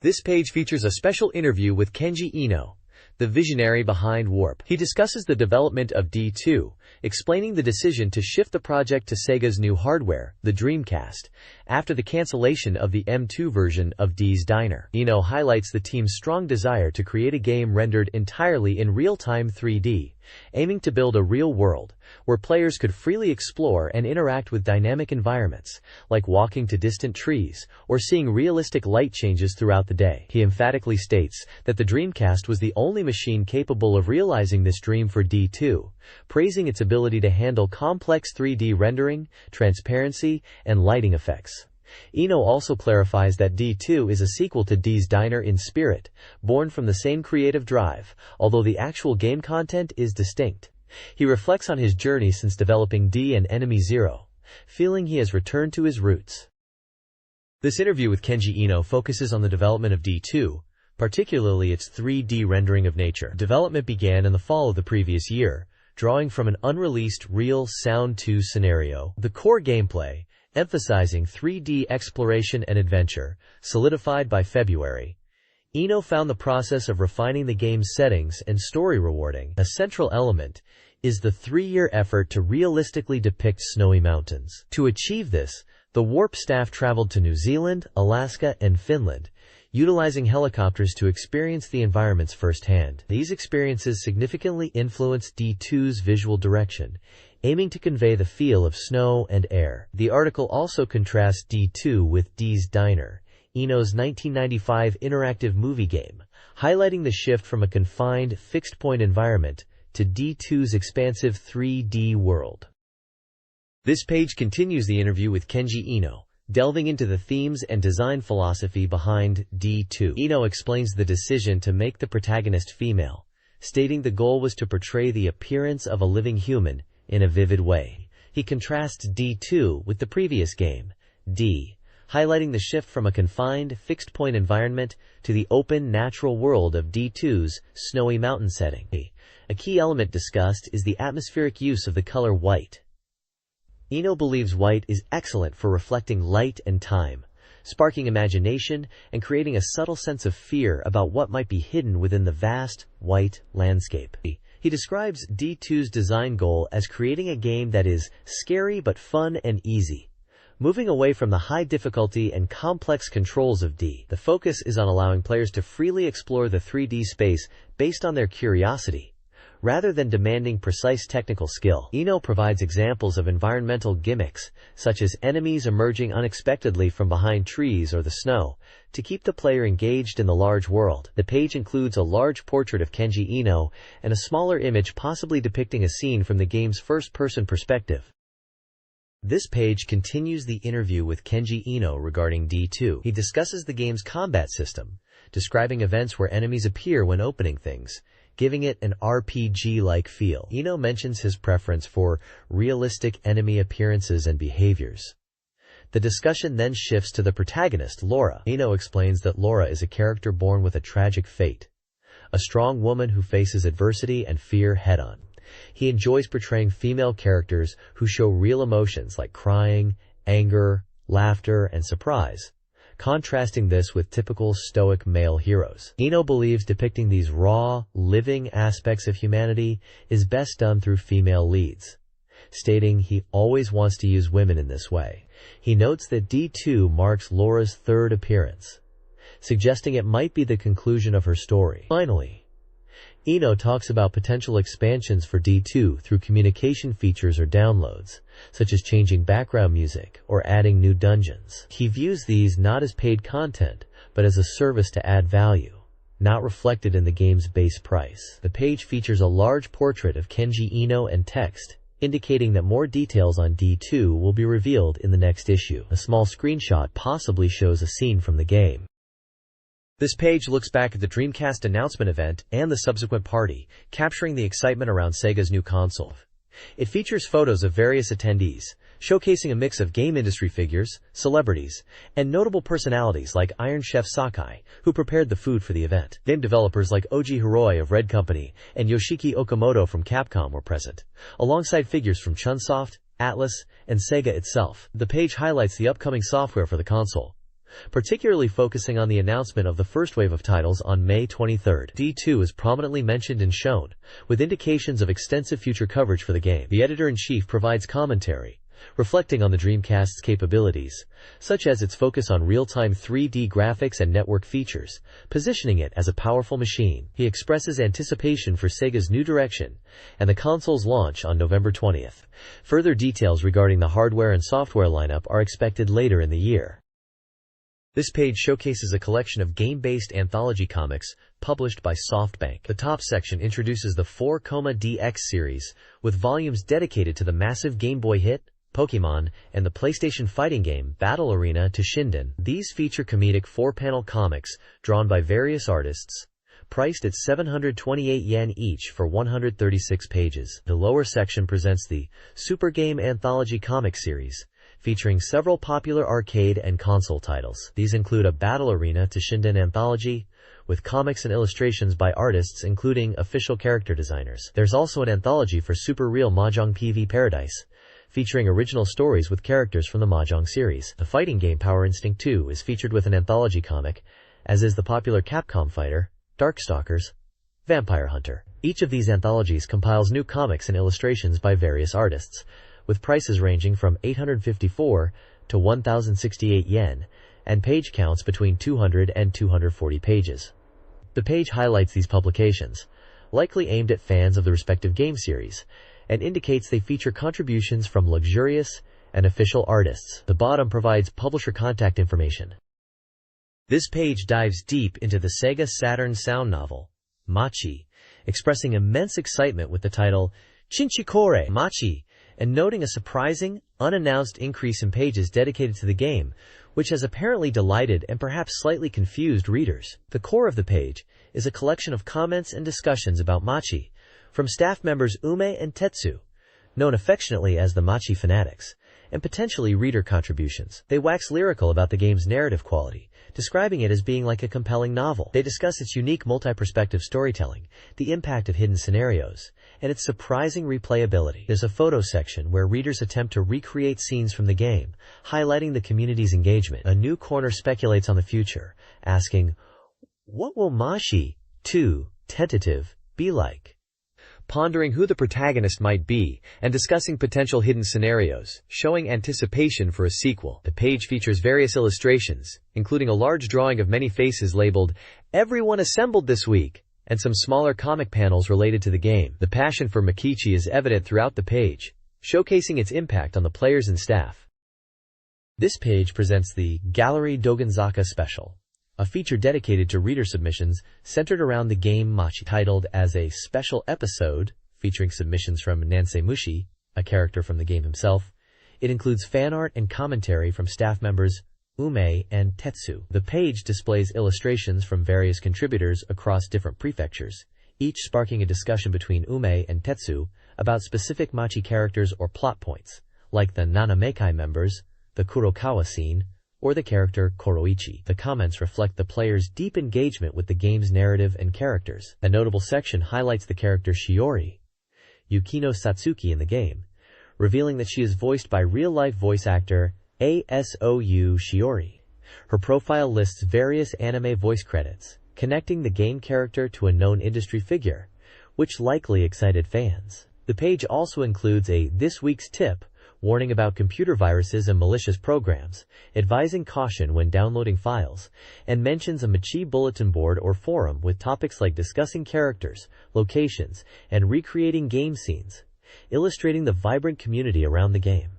This page features a special interview with Kenji Ino, the visionary behind Warp. He discusses the development of D2, explaining the decision to shift the project to Sega's new hardware, the Dreamcast, after the cancellation of the M2 version of D's Diner. Ino highlights the team's strong desire to create a game rendered entirely in real-time 3D, aiming to build a real world where players could freely explore and interact with dynamic environments, like walking to distant trees or seeing realistic light changes throughout the day. He emphatically states that the Dreamcast was the only machine capable of realizing this dream for D2, praising its ability to handle complex 3D rendering, transparency, and lighting effects. Ino also clarifies that D2 is a sequel to D's Diner in spirit, born from the same creative drive, although the actual game content is distinct. He reflects on his journey since developing D and Enemy Zero, feeling he has returned to his roots. This interview with Kenji Ino focuses on the development of D2, particularly its 3D rendering of nature. Development began in the fall of the previous year, drawing from an unreleased Real Sound 2 scenario. The core gameplay, emphasizing 3D exploration and adventure, solidified by February. Ino found the process of refining the game's settings and story rewarding. A central element is the 3-year effort to realistically depict snowy mountains. To achieve this, the Warp staff traveled to New Zealand, Alaska, and Finland, utilizing helicopters to experience the environments firsthand. These experiences significantly influenced D2's visual direction, aiming to convey the feel of snow and air. The article also contrasts D2 with D's Diner, Ino's 1995 interactive movie game, highlighting the shift from a confined, fixed-point environment to D2's expansive 3D world. This page continues the interview with Kenji Ino, delving into the themes and design philosophy behind D2. Ino explains the decision to make the protagonist female, stating the goal was to portray the appearance of a living human in a vivid way. He contrasts D2 with the previous game, D, highlighting the shift from a confined, fixed-point environment to the open, natural world of D2's snowy mountain setting. A key element discussed is the atmospheric use of the color white. Ino believes white is excellent for reflecting light and time, sparking imagination and creating a subtle sense of fear about what might be hidden within the vast, white landscape. He describes D2's design goal as creating a game that is scary but fun and easy, moving away from the high difficulty and complex controls of D. The focus is on allowing players to freely explore the 3D space based on their curiosity, rather than demanding precise technical skill. Ino provides examples of environmental gimmicks, such as enemies emerging unexpectedly from behind trees or the snow, to keep the player engaged in the large world. The page includes a large portrait of Kenji Ino and a smaller image possibly depicting a scene from the game's first-person perspective. This page continues the interview with Kenji Ino regarding D2. He discusses the game's combat system, describing events where enemies appear when opening things, giving it an RPG-like feel. Ino mentions his preference for realistic enemy appearances and behaviors. The discussion then shifts to the protagonist, Laura. Ino explains that Laura is a character born with a tragic fate, a strong woman who faces adversity and fear head-on. He enjoys portraying female characters who show real emotions like crying, anger, laughter, and surprise, contrasting this with typical stoic male heroes. Ino believes depicting these raw, living aspects of humanity is best done through female leads, stating he always wants to use women in this way. He notes that D2 marks Laura's third appearance, suggesting it might be the conclusion of her story. Finally, Ino talks about potential expansions for D2 through communication features or downloads, such as changing background music or adding new dungeons. He views these not as paid content, but as a service to add value, not reflected in the game's base price. The page features a large portrait of Kenji Ino and text, indicating that more details on D2 will be revealed in the next issue. A small screenshot possibly shows a scene from the game. This page looks back at the Dreamcast announcement event and the subsequent party, capturing the excitement around Sega's new console. It features photos of various attendees, showcasing a mix of game industry figures, celebrities, and notable personalities like Iron Chef Sakai, who prepared the food for the event. Game developers like Oji Hiroi of Red Company and Yoshiki Okamoto from Capcom were present, alongside figures from Chunsoft, Atlus, and Sega itself. The page highlights the upcoming software for the console, particularly focusing on the announcement of the first wave of titles on May 23rd. D2 is prominently mentioned and shown, with indications of extensive future coverage for the game. The editor-in-chief provides commentary, reflecting on the Dreamcast's capabilities, such as its focus on real-time 3D graphics and network features, positioning it as a powerful machine. He expresses anticipation for Sega's new direction and the console's launch on November 20th. Further details regarding the hardware and software lineup are expected later in the year. This page showcases a collection of game-based anthology comics published by SoftBank. The top section introduces the 4DX series, with volumes dedicated to the massive Game Boy hit, Pokémon, and the PlayStation fighting game Battle Arena to Shinden. These feature comedic 4-panel comics drawn by various artists, priced at 728 yen each for 136 pages. The lower section presents the Super Game Anthology comic series, featuring several popular arcade and console titles. These include a Battle Arena to Shinden anthology, with comics and illustrations by artists including official character designers. There's also an anthology for Super Real Mahjong PV Paradise, featuring original stories with characters from the Mahjong series. The fighting game Power Instinct 2 is featured with an anthology comic, as is the popular Capcom fighter, Darkstalkers, Vampire Hunter. Each of these anthologies compiles new comics and illustrations by various artists, with prices ranging from 854 to 1,068 yen, and page counts between 200 and 240 pages. The page highlights these publications, likely aimed at fans of the respective game series, and indicates they feature contributions from luxurious and official artists. The bottom provides publisher contact information. This page dives deep into the Sega Saturn sound novel, Machi, expressing immense excitement with the title Chinchikore Machi, and noting a surprising, unannounced increase in pages dedicated to the game, which has apparently delighted and perhaps slightly confused readers. The core of the page is a collection of comments and discussions about Machi, from staff members Ume and Tetsu, known affectionately as the Machi Fanatics, and potentially reader contributions. They wax lyrical about the game's narrative quality, describing it as being like a compelling novel. They discuss its unique multi-perspective storytelling, the impact of hidden scenarios, and its surprising replayability. There's a photo section where readers attempt to recreate scenes from the game, highlighting the community's engagement. A new corner speculates on the future, asking, what will Machi 2 Tentative be like? Pondering who the protagonist might be, and discussing potential hidden scenarios, showing anticipation for a sequel. The page features various illustrations, including a large drawing of many faces labeled, "Everyone assembled this week," and some smaller comic panels related to the game. The passion for Makichi is evident throughout the page, showcasing its impact on the players and staff. This page presents the Gallery Dogenzaka Special, a feature dedicated to reader submissions centered around the game Machi. Titled as a special episode, featuring submissions from Nansei Mushi, a character from the game himself, It includes fan art and commentary from staff members Ume and Tetsu. The page displays illustrations from various contributors across different prefectures, each sparking a discussion between Ume and Tetsu about specific Machi characters or plot points, like the Nanamekai members, the Kurokawa scene, or the character Koroichi. The comments reflect the player's deep engagement with the game's narrative and characters. A notable section highlights the character Shiori, Yukino Satsuki in the game, revealing that she is voiced by real-life voice actor Asou Shiori. Her profile lists various anime voice credits, connecting the game character to a known industry figure, which likely excited fans. The page also includes a "This Week's Tip" warning about computer viruses and malicious programs, advising caution when downloading files, and mentions a Machi bulletin board or forum with topics like discussing characters, locations, and recreating game scenes, illustrating the vibrant community around the game.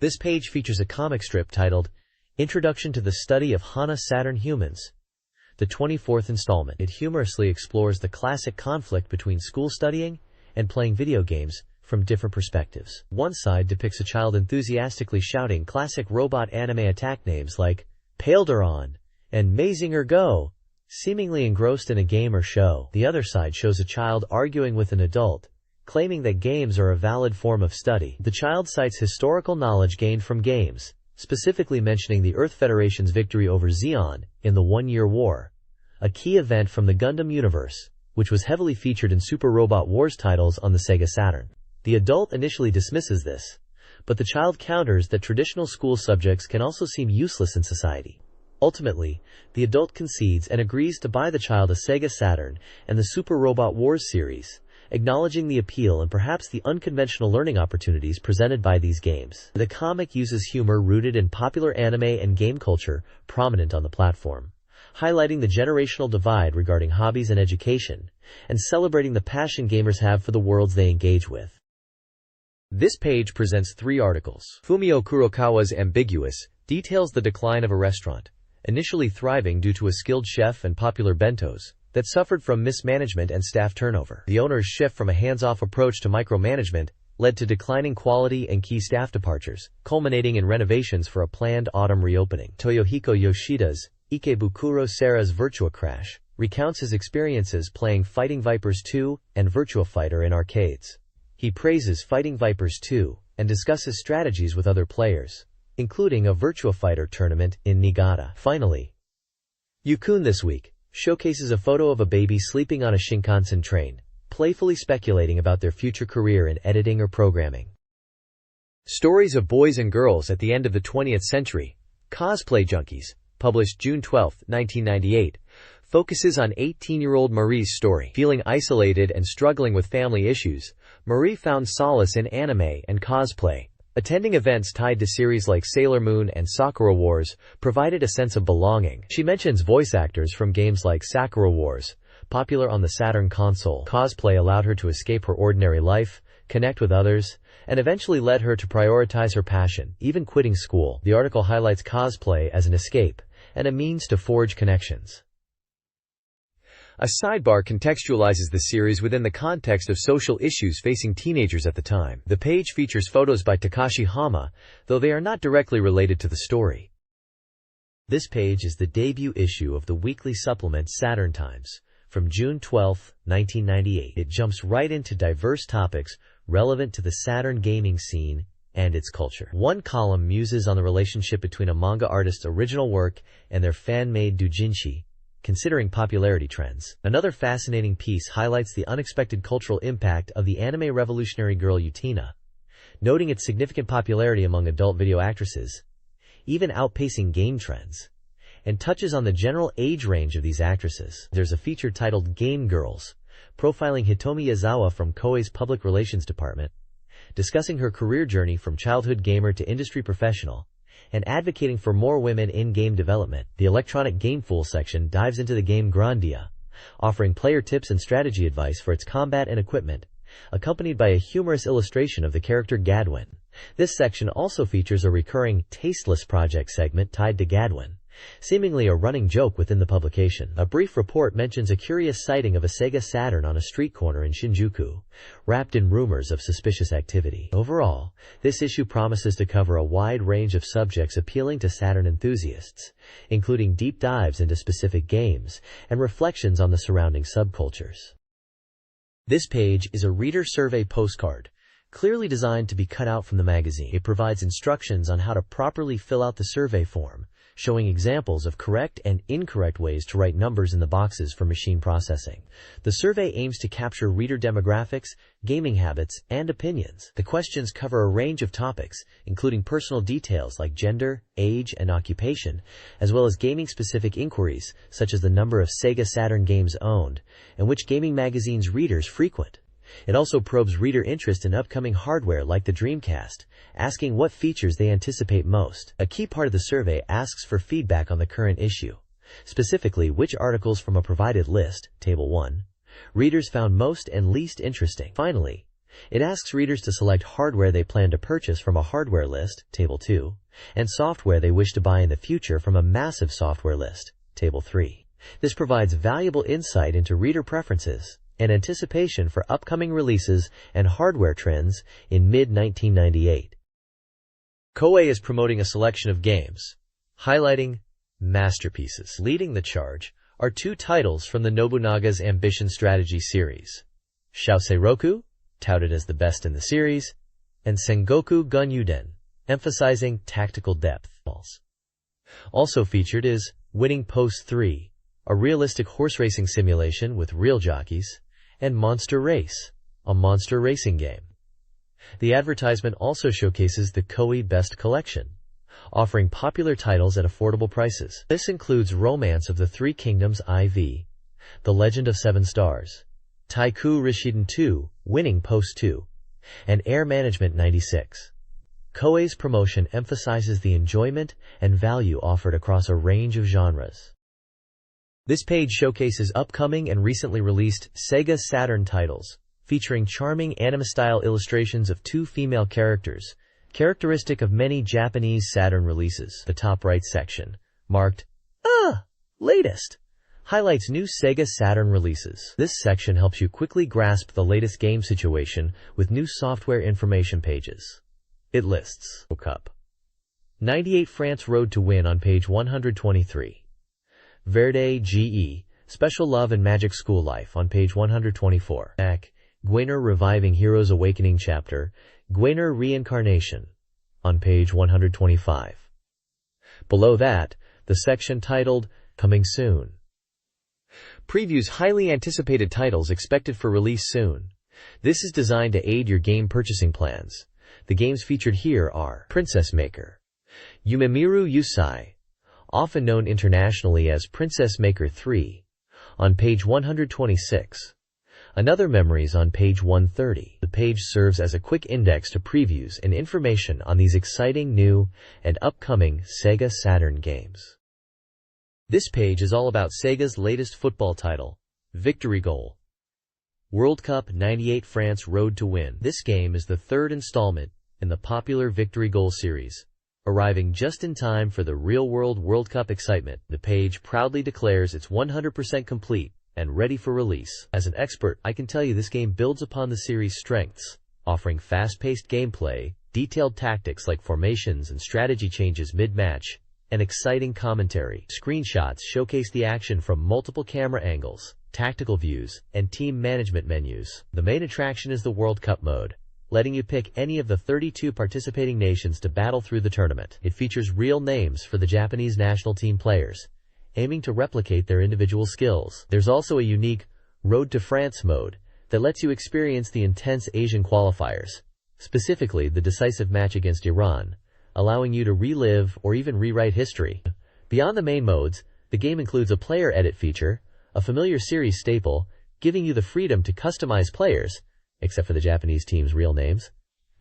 This page features a comic strip titled Introduction to the Study of HANA Saturn Humans, the 24th installment. It humorously explores the classic conflict between school studying and playing video games from different perspectives. One side depicts a child enthusiastically shouting classic robot anime attack names like Pailderon and Mazinger Go, seemingly engrossed in a game or show. The other side shows a child arguing with an adult, claiming that games are a valid form of study. The child cites historical knowledge gained from games, specifically mentioning the Earth Federation's victory over Zeon in the One-Year War, a key event from the Gundam universe, which was heavily featured in Super Robot Wars titles on the SEGA Saturn. The adult initially dismisses this, but the child counters that traditional school subjects can also seem useless in society. Ultimately, the adult concedes and agrees to buy the child a SEGA Saturn and the Super Robot Wars series, acknowledging the appeal and perhaps the unconventional learning opportunities presented by these games. The comic uses humor rooted in popular anime and game culture prominent on the platform, highlighting the generational divide regarding hobbies and education, and celebrating the passion gamers have for the worlds they engage with. This page presents 3 articles. Fumio Kurokawa's Ambiguous details the decline of a restaurant, initially thriving due to a skilled chef and popular bentos, that suffered from mismanagement and staff turnover. The owner's shift from a hands-off approach to micromanagement led to declining quality and key staff departures, culminating in renovations for a planned autumn reopening. Toyohiko Yoshida's Ikebukuro Sera's Virtua Crash recounts his experiences playing Fighting Vipers 2 and Virtua Fighter in arcades. He praises Fighting Vipers 2 and discusses strategies with other players, including a Virtua Fighter tournament in Niigata. Finally, Yukun This Week showcases a photo of a baby sleeping on a Shinkansen train, playfully speculating about their future career in editing or programming. Stories of Boys and Girls at the End of the 20th Century, Cosplay Junkies, published June 12, 1998, focuses on 18-year-old Marie's story. Feeling isolated and struggling with family issues, Marie found solace in anime and cosplay. Attending events tied to series like Sailor Moon and Sakura Wars provided a sense of belonging. She mentions voice actors from games like Sakura Wars, popular on the Saturn console. Cosplay allowed her to escape her ordinary life, connect with others, and eventually led her to prioritize her passion, even quitting school. The article highlights cosplay as an escape and a means to forge connections. A sidebar contextualizes the series within the context of social issues facing teenagers at the time. The page features photos by Takashi Hama, though they are not directly related to the story. This page is the debut issue of the weekly supplement Saturn Times, from June 12, 1998. It jumps right into diverse topics relevant to the Saturn gaming scene and its culture. One column muses on the relationship between a manga artist's original work and their fan-made doujinshi, considering popularity trends. Another fascinating piece highlights the unexpected cultural impact of the anime revolutionary girl Utena, noting its significant popularity among adult video actresses, even outpacing game trends, and touches on the general age range of these actresses. There's a feature titled Game Girls, profiling Hitomi Yazawa from Koei's public relations department, discussing her career journey from childhood gamer to industry professional, and advocating for more women in game development. The Electronic Game Fool section dives into the game Grandia, offering player tips and strategy advice for its combat and equipment, accompanied by a humorous illustration of the character Gadwin. This section also features a recurring Tasteless Project segment tied to Gadwin, seemingly a running joke within the publication. A brief report mentions a curious sighting of a Sega Saturn on a street corner in Shinjuku, wrapped in rumors of suspicious activity. Overall, this issue promises to cover a wide range of subjects appealing to Saturn enthusiasts, including deep dives into specific games and reflections on the surrounding subcultures. This page is a reader survey postcard, clearly designed to be cut out from the magazine. It provides instructions on how to properly fill out the survey form, showing examples of correct and incorrect ways to write numbers in the boxes for machine processing. The survey aims to capture reader demographics, gaming habits, and opinions. The questions cover a range of topics, including personal details like gender, age, and occupation, as well as gaming-specific inquiries, such as the number of Sega Saturn games owned, and which gaming magazines readers frequent. It also probes reader interest in upcoming hardware like the Dreamcast, asking what features they anticipate most. A key part of the survey asks for feedback on the current issue, specifically which articles from a provided list, Table 1, readers found most and least interesting. Finally, it asks readers to select hardware they plan to purchase from a hardware list, Table 2, and software they wish to buy in the future from a massive software list, Table 3. This provides valuable insight into reader preferences and anticipation for upcoming releases and hardware trends in mid-1998. Koei is promoting a selection of games, highlighting masterpieces. Leading the charge are two titles from the Nobunaga's Ambition Strategy series, Shouseiroku, touted as the best in the series, and Sengoku Gun Yuden, emphasizing tactical depth. Also featured is Winning Post 3, a realistic horse racing simulation with real jockeys, and Monster Race, a monster racing game. The advertisement also showcases the Koei Best Collection, offering popular titles at affordable prices. This includes Romance of the Three Kingdoms IV, The Legend of Seven Stars, Taiku Rishiden 2, Winning Post 2, and Air Management 96. Koei's promotion emphasizes the enjoyment and value offered across a range of genres. This page showcases upcoming and recently released Sega Saturn titles, featuring charming anime-style illustrations of two female characters, characteristic of many Japanese Saturn releases. The top right section, marked Latest, highlights new Sega Saturn releases. This section helps you quickly grasp the latest game situation with new software information pages. It lists Cup 98 France Road to Win on page 123. Verde GE, Special Love and Magic School Life on page 124. Gwainer Reviving Heroes Awakening Chapter, Gwainer Reincarnation on page 125. Below that, the section titled Coming Soon previews highly anticipated titles expected for release soon. This is designed to aid your game purchasing plans. The games featured here are Princess Maker, Yumemiru Yusai, often known internationally as Princess Maker 3, on page 126. Another Memories on page 130. The page serves as a quick index to previews and information on these exciting new and upcoming Sega Saturn games. This page is all about Sega's latest football title, Victory Goal. World Cup 98 France Road to Win. This game is the third installment in the popular Victory Goal series, arriving just in time for the real-world World Cup excitement. The page proudly declares it's 100% complete and ready for release. As an expert, I can tell you this game builds upon the series' strengths, offering fast-paced gameplay, detailed tactics like formations and strategy changes mid-match, and exciting commentary. Screenshots showcase the action from multiple camera angles, tactical views, and team management menus. The main attraction is the World Cup mode, letting you pick any of the 32 participating nations to battle through the tournament. It features real names for the Japanese national team players, aiming to replicate their individual skills. There's also a unique Road to France mode that lets you experience the intense Asian qualifiers, specifically the decisive match against Iran, allowing you to relive or even rewrite history. Beyond the main modes, the game includes a player edit feature, a familiar series staple, giving you the freedom to customize players, except for the Japanese team's real names,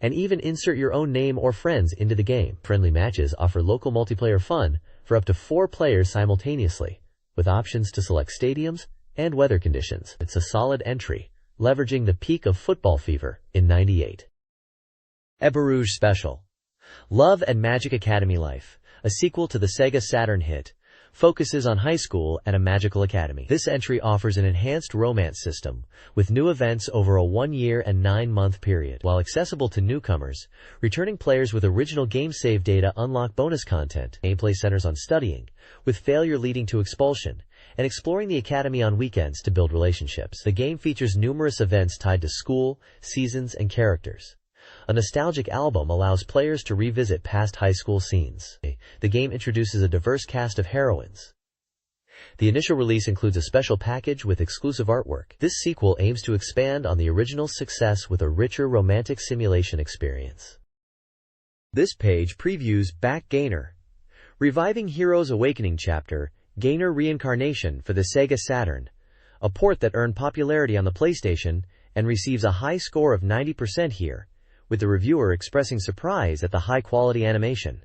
and even insert your own name or friends into the game. Friendly matches offer local multiplayer fun for up to 4 players simultaneously, with options to select stadiums and weather conditions. It's a solid entry, leveraging the peak of football fever in '98. Ebarouge Special. Love and Magic Academy Life, a sequel to the Sega Saturn hit, focuses on high school at a magical academy. This entry offers an enhanced romance system, with new events over a 1-year and 9-month period. While accessible to newcomers, returning players with original game save data unlock bonus content. Gameplay centers on studying, with failure leading to expulsion, and exploring the academy on weekends to build relationships. The game features numerous events tied to school, seasons, and characters. A nostalgic album allows players to revisit past high school scenes. The game introduces a diverse cast of heroines. The initial release includes a special package with exclusive artwork. This sequel aims to expand on the original's success with a richer romantic simulation experience. This page previews Back Gainer, Reviving Heroes Awakening Chapter, Gainer Reincarnation for the SEGA Saturn, a port that earned popularity on the PlayStation and receives a high score of 90% here, with the reviewer expressing surprise at the high-quality animation.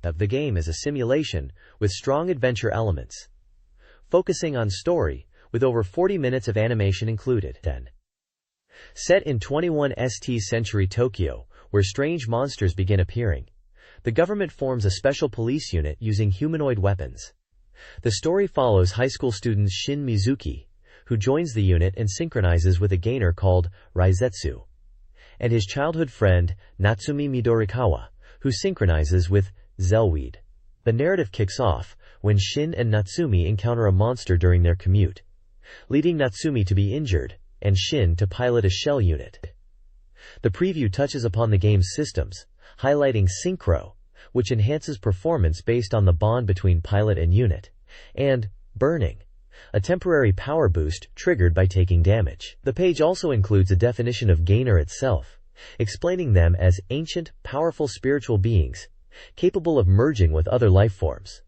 The game is a simulation with strong adventure elements, focusing on story, with over 40 minutes of animation included. Set in 21st century Tokyo, where strange monsters begin appearing, the government forms a special police unit using humanoid weapons. The story follows high school student Shin Mizuki, who joins the unit and synchronizes with a gainer called Raizetsu, and his childhood friend, Natsumi Midorikawa, who synchronizes with Zellweed. The narrative kicks off when Shin and Natsumi encounter a monster during their commute, leading Natsumi to be injured and Shin to pilot a shell unit. The preview touches upon the game's systems, highlighting synchro, which enhances performance based on the bond between pilot and unit, and burning, a temporary power boost triggered by taking damage. The page also includes a definition of gainer itself, explaining them as ancient, powerful spiritual beings, capable of merging with other life forms.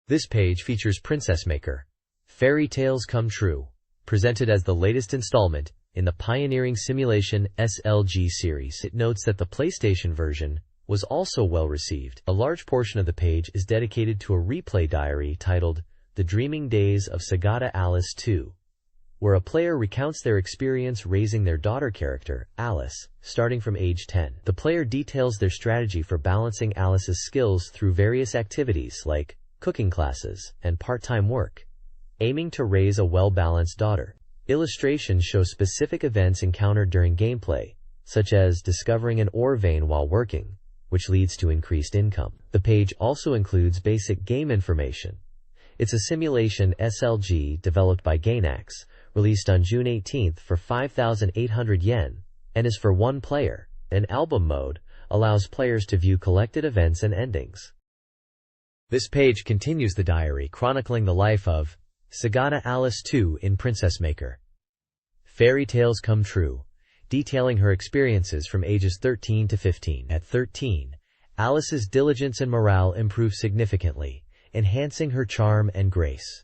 This page features Princess Maker, Fairy Tales Come True, presented as the latest installment in the pioneering simulation SLG series. It notes that the PlayStation version was also well received. A large portion of the page is dedicated to a replay diary titled The Dreaming Days of Sagata Alice 2, where a player recounts their experience raising their daughter character, Alice, starting from age 10. The player details their strategy for balancing Alice's skills through various activities like cooking classes and part-time work, aiming to raise a well-balanced daughter. Illustrations show specific events encountered during gameplay, such as discovering an ore vein while working, which leads to increased income. The page also includes basic game information. It's a simulation SLG developed by Gainax, released on June 18th for 5,800 yen, and is for one player. An album mode allows players to view collected events and endings. This page continues the diary chronicling the life of Sagata Alice 2 in Princess Maker. Fairy Tales Come True, detailing her experiences from ages 13 to 15. At 13, Alice's diligence and morale improve significantly, enhancing her charm and grace.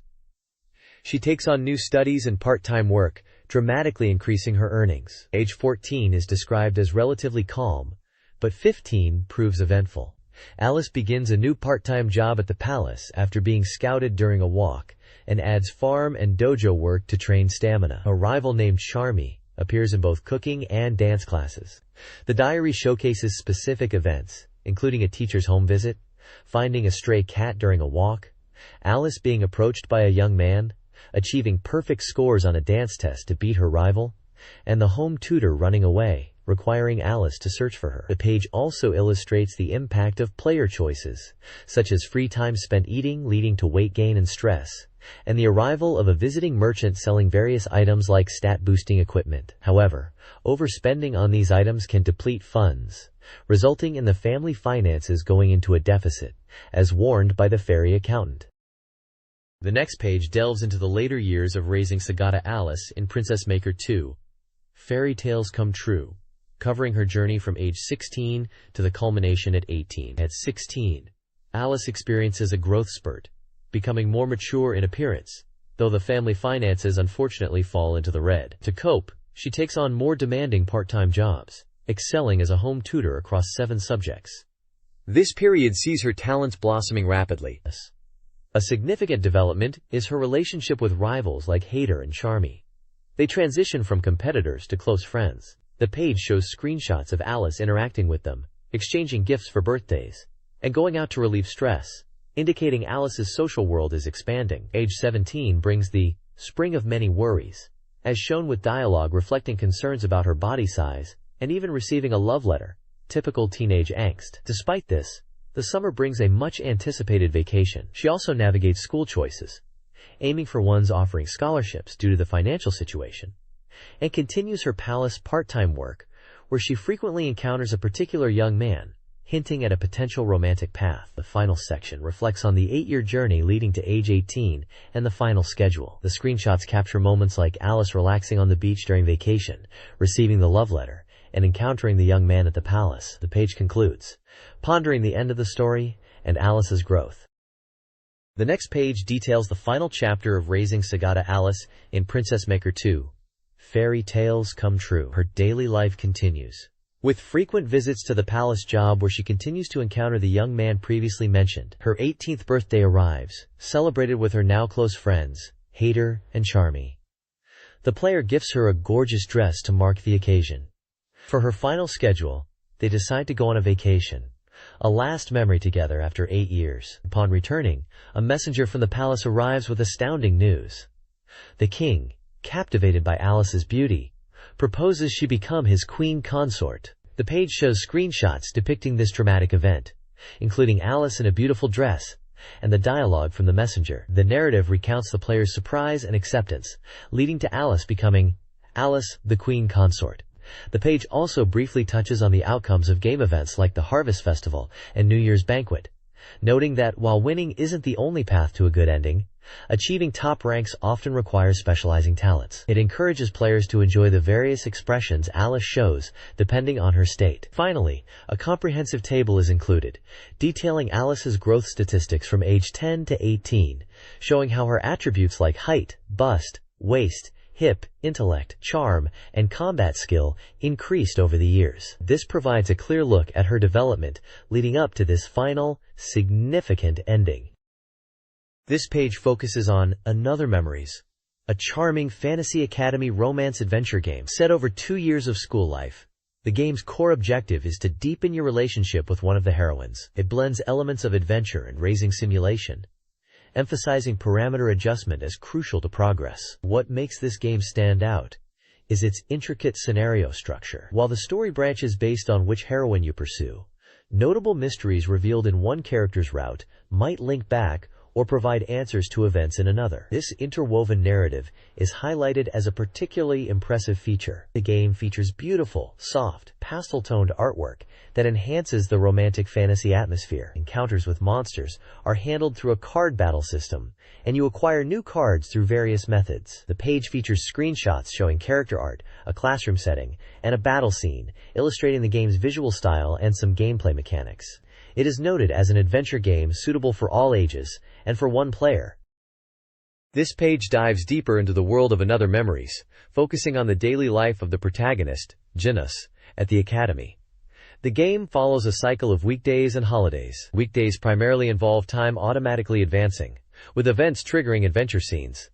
She takes on new studies and part-time work, dramatically increasing her earnings. Age 14 is described as relatively calm, but 15 proves eventful. Alice begins a new part-time job at the palace after being scouted during a walk, and adds farm and dojo work to train stamina. A rival named Charmy appears in both cooking and dance classes. The diary showcases specific events, including a teacher's home visit, finding a stray cat during a walk, Alice being approached by a young man, achieving perfect scores on a dance test to beat her rival, and the home tutor running away, requiring Alice to search for her. The page also illustrates the impact of player choices, such as free time spent eating leading to weight gain and stress, and the arrival of a visiting merchant selling various items like stat-boosting equipment. However, overspending on these items can deplete funds, resulting in the family finances going into a deficit, as warned by the fairy accountant. The next page delves into the later years of raising Sagata Alice in Princess Maker 2, Fairy Tales Come True, covering her journey from age 16 to the culmination at 18. At 16, Alice experiences a growth spurt, becoming more mature in appearance, though the family finances unfortunately fall into the red. To cope, she takes on more demanding part-time jobs, excelling as a home tutor across 7 subjects. This period sees her talents blossoming rapidly. A significant development is her relationship with rivals like Hater and Charmy. They transition from competitors to close friends. The page shows screenshots of Alice interacting with them, exchanging gifts for birthdays, and going out to relieve stress, indicating Alice's social world is expanding. Age 17 brings the spring of many worries, as shown with dialogue reflecting concerns about her body size, and even receiving a love letter, typical teenage angst. Despite this, the summer brings a much-anticipated vacation. She also navigates school choices, aiming for ones offering scholarships due to the financial situation, and continues her palace part-time work, where she frequently encounters a particular young man, hinting at a potential romantic path. The final section reflects on the 8-year journey leading to age 18 and the final schedule. The screenshots capture moments like Alice relaxing on the beach during vacation, receiving the love letter, and encountering the young man at the palace. The page concludes, pondering the end of the story and Alice's growth. The next page details the final chapter of raising SEGA Alice in Princess Maker 2. Fairy tales come true. Her daily life continues, with frequent visits to the palace job where she continues to encounter the young man previously mentioned. Her 18th birthday arrives, celebrated with her now close friends, Hater and Charmy. The player gifts her a gorgeous dress to mark the occasion. For her final schedule, they decide to go on a vacation, a last memory together after 8 years. Upon returning, a messenger from the palace arrives with astounding news. The king, captivated by Alice's beauty, proposes she become his queen consort. The page shows screenshots depicting this dramatic event, including Alice in a beautiful dress, and the dialogue from the messenger. The narrative recounts the player's surprise and acceptance, leading to Alice becoming Alice, the queen consort. The page also briefly touches on the outcomes of game events like the Harvest Festival and New Year's Banquet, noting that while winning isn't the only path to a good ending, achieving top ranks often requires specializing talents. It encourages players to enjoy the various expressions Alice shows, depending on her state. Finally, a comprehensive table is included, detailing Alice's growth statistics from age 10 to 18, showing how her attributes like height, bust, waist, hip, intellect, charm, and combat skill increased over the years. This provides a clear look at her development leading up to this final, significant ending. This page focuses on Another Memories, a charming Fantasy Academy romance adventure game set over 2 years of school life. The game's core objective is to deepen your relationship with one of the heroines. It blends elements of adventure and raising simulation, emphasizing parameter adjustment as crucial to progress. What makes this game stand out is its intricate scenario structure. While the story branches based on which heroine you pursue, notable mysteries revealed in one character's route might link back or provide answers to events in another. This interwoven narrative is highlighted as a particularly impressive feature. The game features beautiful, soft, pastel-toned artwork that enhances the romantic fantasy atmosphere. Encounters with monsters are handled through a card battle system, and you acquire new cards through various methods. The page features screenshots showing character art, a classroom setting, and a battle scene, illustrating the game's visual style and some gameplay mechanics. It is noted as an adventure game suitable for all ages and for one player. This page dives deeper into the world of Another Memories, focusing on the daily life of the protagonist, Janus, at the academy. The game follows a cycle of weekdays and holidays. Weekdays primarily involve time automatically advancing, with events triggering adventure scenes.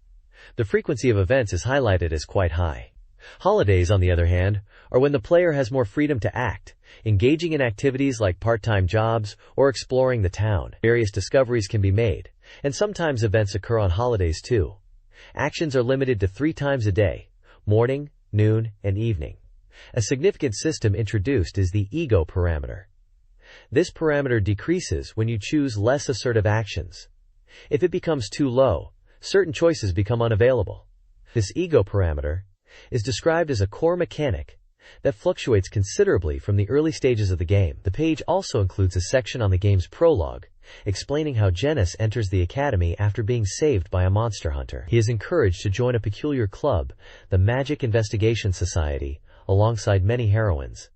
The frequency of events is highlighted as quite high. Holidays, on the other hand, are when the player has more freedom to act, engaging in activities like part-time jobs or exploring the town. Various discoveries can be made, and sometimes events occur on holidays too. Actions are limited to 3 times a day: morning, noon, and evening. A significant system introduced is the ego parameter. This parameter decreases when you choose less assertive actions. If it becomes too low, certain choices become unavailable. This ego parameter is described as a core mechanic that fluctuates considerably from the early stages of the game. The page also includes a section on the game's prologue, explaining how Janus enters the academy after being saved by a monster hunter. He is encouraged to join a peculiar club, the Magic Investigation Society, alongside many heroines.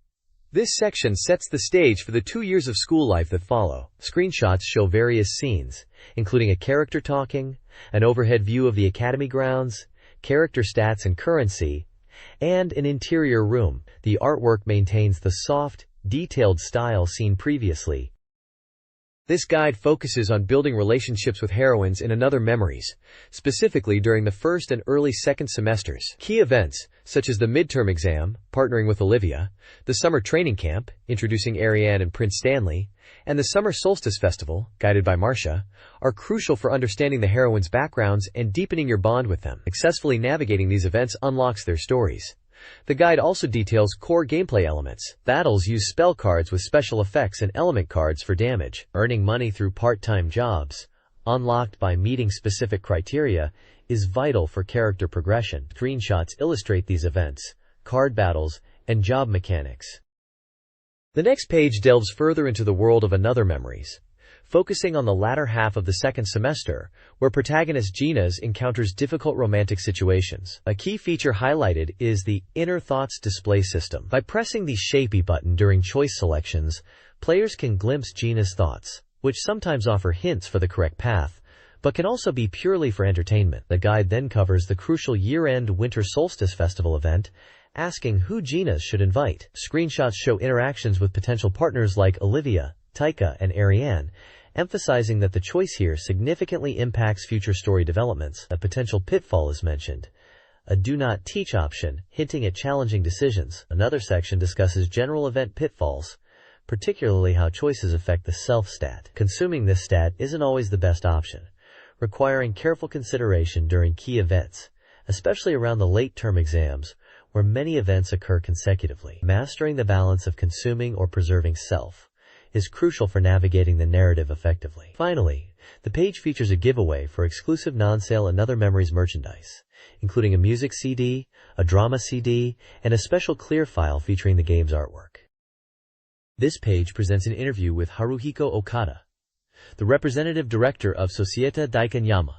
This section sets the stage for the 2 years of school life that follow. Screenshots show various scenes, including a character talking, an overhead view of the academy grounds, character stats and currency, and an interior room. The artwork maintains the soft, detailed style seen previously. This guide focuses on building relationships with heroines in Another Memories, specifically during the first and early second semesters. Key events, such as the midterm exam, partnering with Olivia, the summer training camp, introducing Ariane and Prince Stanley, and the summer solstice festival, guided by Marcia, are crucial for understanding the heroines' backgrounds and deepening your bond with them. Successfully navigating these events unlocks their stories. The guide also details core gameplay elements. Battles use spell cards with special effects and element cards for damage. Earning money through part-time jobs, unlocked by meeting specific criteria, is vital for character progression. Screenshots illustrate these events, card battles, and job mechanics. The next page delves further into the world of Another Memories, focusing on the latter half of the second semester, where protagonist Gina's encounters difficult romantic situations. A key feature highlighted is the Inner Thoughts display system. By pressing the Shapey button during choice selections, players can glimpse Gina's thoughts, which sometimes offer hints for the correct path, but can also be purely for entertainment. The guide then covers the crucial year-end Winter Solstice Festival event, asking who Gina should invite. Screenshots show interactions with potential partners like Olivia, Taika, and Ariane, emphasizing that the choice here significantly impacts future story developments. A potential pitfall is mentioned, a do not teach option, hinting at challenging decisions. Another section discusses general event pitfalls, particularly how choices affect the self-stat. Consuming this stat isn't always the best option, requiring careful consideration during key events, especially around the late-term exams, where many events occur consecutively. Mastering the balance of consuming or preserving self is crucial for navigating the narrative effectively. Finally, the page features a giveaway for exclusive non-sale Another Memories merchandise, including a music CD, a drama CD, and a special clear file featuring the game's artwork. This page presents an interview with Haruhiko Okada, the representative director of Società Daikanyama,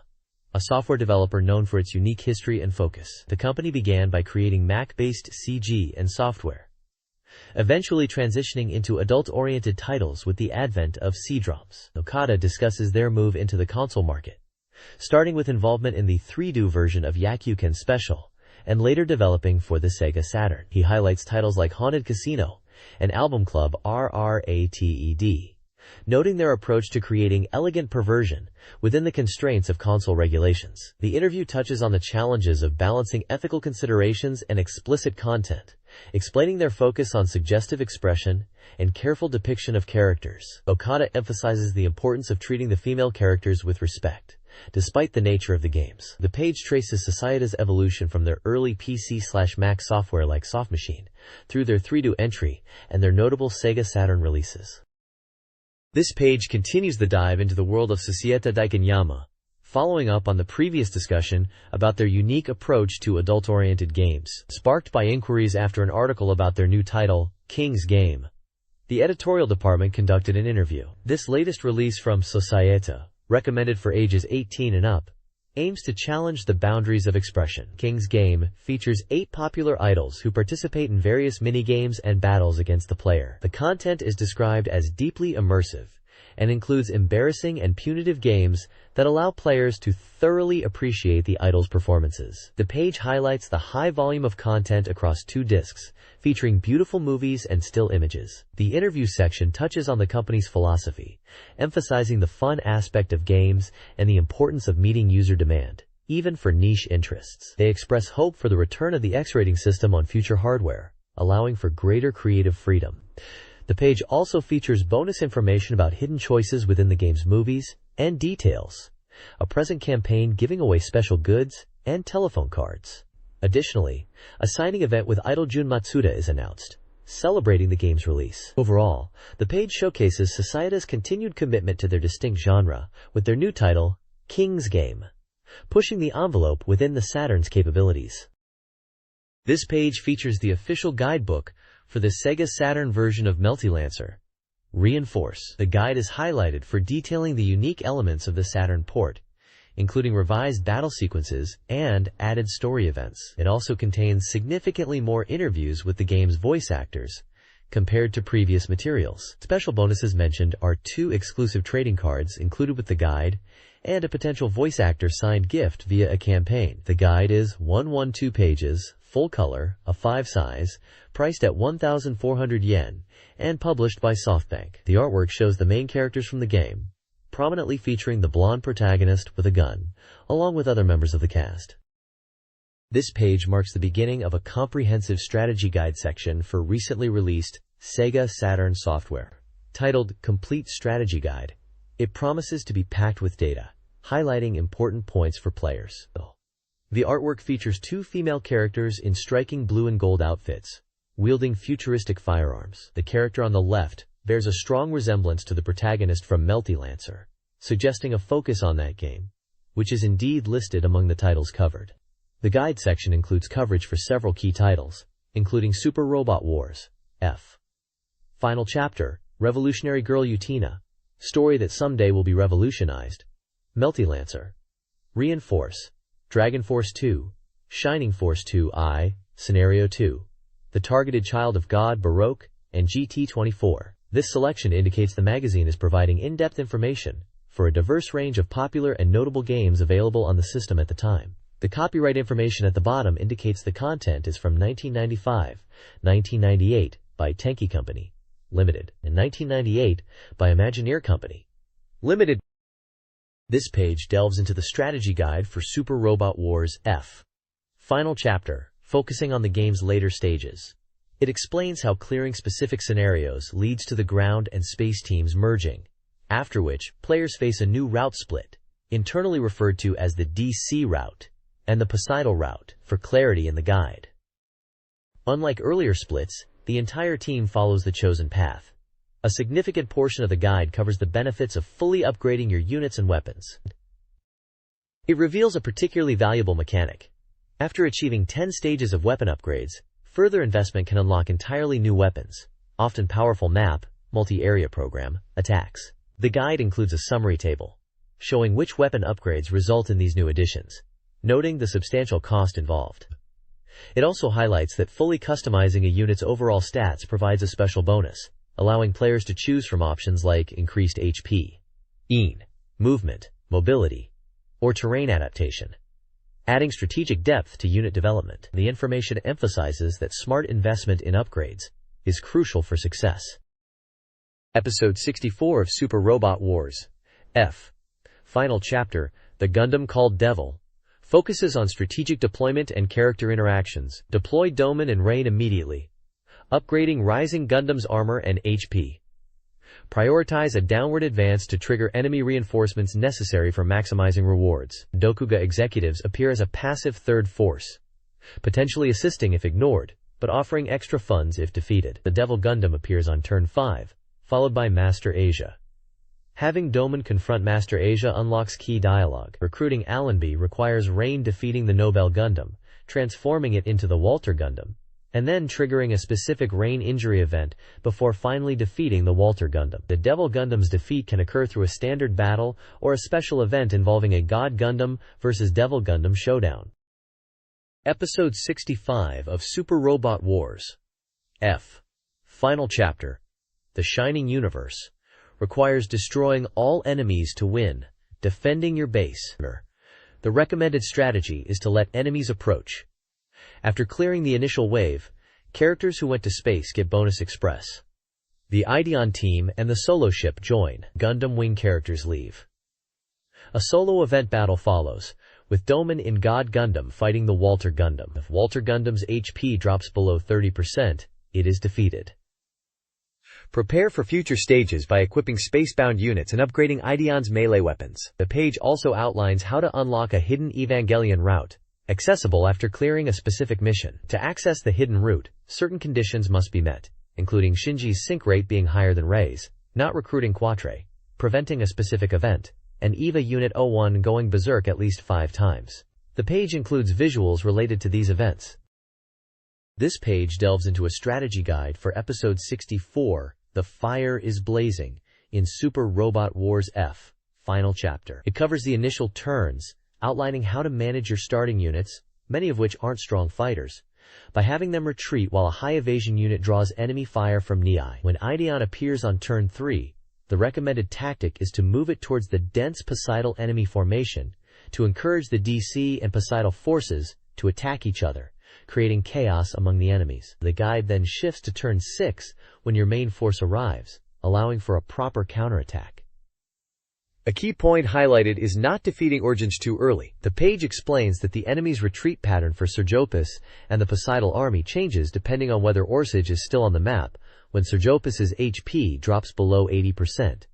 a software developer known for its unique history and focus. The company began by creating Mac-based CG and software, eventually transitioning into adult-oriented titles with the advent of CD-ROMs. Okada discusses their move into the console market, starting with involvement in the 3D version of Yakuken Special, and later developing for the SEGA Saturn. He highlights titles like Haunted Casino and Album Club RRATED, noting their approach to creating elegant perversion within the constraints of console regulations. The interview touches on the challenges of balancing ethical considerations and explicit content, explaining their focus on suggestive expression and careful depiction of characters. Okada emphasizes the importance of treating the female characters with respect, despite the nature of the games. The page traces Societa's evolution from their early PC/Mac software like Soft Machine, through their 3D entry and their notable SEGA Saturn releases. This page continues the dive into the world of Società Daikanyama, following up on the previous discussion about their unique approach to adult-oriented games. Sparked by inquiries after an article about their new title, King's Game, the editorial department conducted an interview. This latest release from Società, recommended for ages 18 and up, aims to challenge the boundaries of expression. King's Game features 8 popular idols who participate in various minigames and battles against the player. The content is described as deeply immersive and includes embarrassing and punitive games that allow players to thoroughly appreciate the idols' performances. The page highlights the high volume of content across 2 discs, featuring beautiful movies and still images. The interview section touches on the company's philosophy, emphasizing the fun aspect of games and the importance of meeting user demand, even for niche interests. They express hope for the return of the X-rating system on future hardware, allowing for greater creative freedom. The page also features bonus information about hidden choices within the game's movies and details, a present campaign giving away special goods and telephone cards. Additionally, a signing event with idol Jun Matsuda is announced, celebrating the game's release. Overall, the page showcases Societa's continued commitment to their distinct genre with their new title, King's Game, pushing the envelope within the Saturn's capabilities. This page features the official guidebook for the SEGA Saturn version of Multilancer, Reinforce. The guide is highlighted for detailing the unique elements of the Saturn port, including revised battle sequences and added story events. It also contains significantly more interviews with the game's voice actors compared to previous materials. Special bonuses mentioned are 2 exclusive trading cards included with the guide and a potential voice actor signed gift via a campaign. The guide is 112 pages, full color, a 5 size, priced at 1,400 yen, and published by SoftBank. The artwork shows the main characters from the game, prominently featuring the blonde protagonist with a gun, along with other members of the cast. This page marks the beginning of a comprehensive strategy guide section for recently released SEGA Saturn software. Titled Complete Strategy Guide, it promises to be packed with data, highlighting important points for players. The artwork features two female characters in striking blue and gold outfits, wielding futuristic firearms. The character on the left bears a strong resemblance to the protagonist from Melty Lancer, suggesting a focus on that game, which is indeed listed among the titles covered. The guide section includes coverage for several key titles, including Super Robot Wars, F. Final Chapter, Revolutionary Girl Utina, Story That Someday Will Be Revolutionized, Melty Lancer, Reinforce, Dragon Force 2, Shining Force 2 I, Scenario 2, The Targeted Child of God Baroque, and GT24. This selection indicates the magazine is providing in-depth information for a diverse range of popular and notable games available on the system at the time. The copyright information at the bottom indicates the content is from 1995-1998 by Tenki Company, Limited, and 1998 by Imagineer Company, Limited. This page delves into the strategy guide for Super Robot Wars F. Final Chapter, focusing on the game's later stages. It explains how clearing specific scenarios leads to the ground and space teams merging, after which players face a new route split, internally referred to as the DC route, and the Poseidal route, for clarity in the guide. Unlike earlier splits, the entire team follows the chosen path. A significant portion of the guide covers the benefits of fully upgrading your units and weapons. It reveals a particularly valuable mechanic. After achieving 10 stages of weapon upgrades, further investment can unlock entirely new weapons, often powerful map, multi-area program, attacks. The guide includes a summary table, showing which weapon upgrades result in these new additions, noting the substantial cost involved. It also highlights that fully customizing a unit's overall stats provides a special bonus, allowing players to choose from options like increased HP, EN, movement, mobility, or terrain adaptation, adding strategic depth to unit development. The information emphasizes that smart investment in upgrades is crucial for success. Episode 64 of Super Robot Wars F. Final Chapter, The Gundam Called Devil, focuses on strategic deployment and character interactions. Deploy Doman and Rain immediately, upgrading Rising Gundam's armor and HP. Prioritize a downward advance to trigger enemy reinforcements necessary for maximizing rewards. Dokuga executives appear as a passive third force, potentially assisting if ignored, but offering extra funds if defeated. The Devil Gundam appears on turn 5, followed by Master Asia. Having Doman confront Master Asia unlocks key dialogue. Recruiting Allenby requires Rain defeating the Nobel Gundam, transforming it into the Walter Gundam, and then triggering a specific Rain injury event before finally defeating the Walter Gundam. The Devil Gundam's defeat can occur through a standard battle or a special event involving a God Gundam versus Devil Gundam showdown. Episode 65 of Super Robot Wars F. Final Chapter, The Shining Universe, requires destroying all enemies to win, defending your base. The recommended strategy is to let enemies approach. After clearing the initial wave, characters who went to space get bonus express. The Ideon team and the solo ship join. Gundam Wing characters leave. A solo event battle follows, with Doman in God Gundam fighting the Walter Gundam. If Walter Gundam's HP drops below 30%, it is defeated. Prepare for future stages by equipping spacebound units and upgrading Ideon's melee weapons. The page also outlines how to unlock a hidden Evangelion route, accessible after clearing a specific mission. To access the hidden route, certain conditions must be met, including Shinji's sync rate being higher than Rei's, not recruiting Quatre, preventing a specific event, and EVA Unit 01 going berserk at least 5 times. The page includes visuals related to these events. This page delves into a strategy guide for Episode 64, The Fire is Blazing, in Super Robot Wars F. Final Chapter. It covers the initial turns, outlining how to manage your starting units, many of which aren't strong fighters, by having them retreat while a high evasion unit draws enemy fire from Nei. When Ideon appears on turn 3, the recommended tactic is to move it towards the dense Poseidal enemy formation to encourage the DC and Poseidal forces to attack each other, creating chaos among the enemies. The guide then shifts to turn 6 when your main force arrives, allowing for a proper counterattack. A key point highlighted is not defeating Origins too early. The page explains that the enemy's retreat pattern for Sergiopis and the Poseidal army changes depending on whether Orsage is still on the map, when Sergiopis's HP drops below 80%.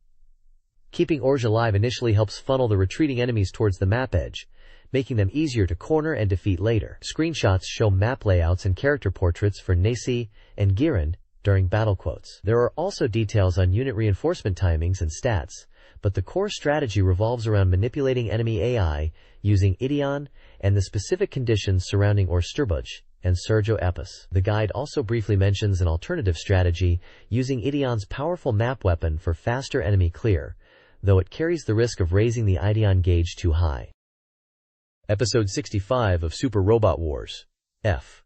Keeping Orge alive initially helps funnel the retreating enemies towards the map edge, making them easier to corner and defeat later. Screenshots show map layouts and character portraits for Nasi and Giran during battle quotes. There are also details on unit reinforcement timings and stats, but the core strategy revolves around manipulating enemy AI using Ideon and the specific conditions surrounding Orsturboj and Sergio Epis. The guide also briefly mentions an alternative strategy using Ideon's powerful map weapon for faster enemy clear, though it carries the risk of raising the Ideon gauge too high. Episode 65 of Super Robot Wars. F.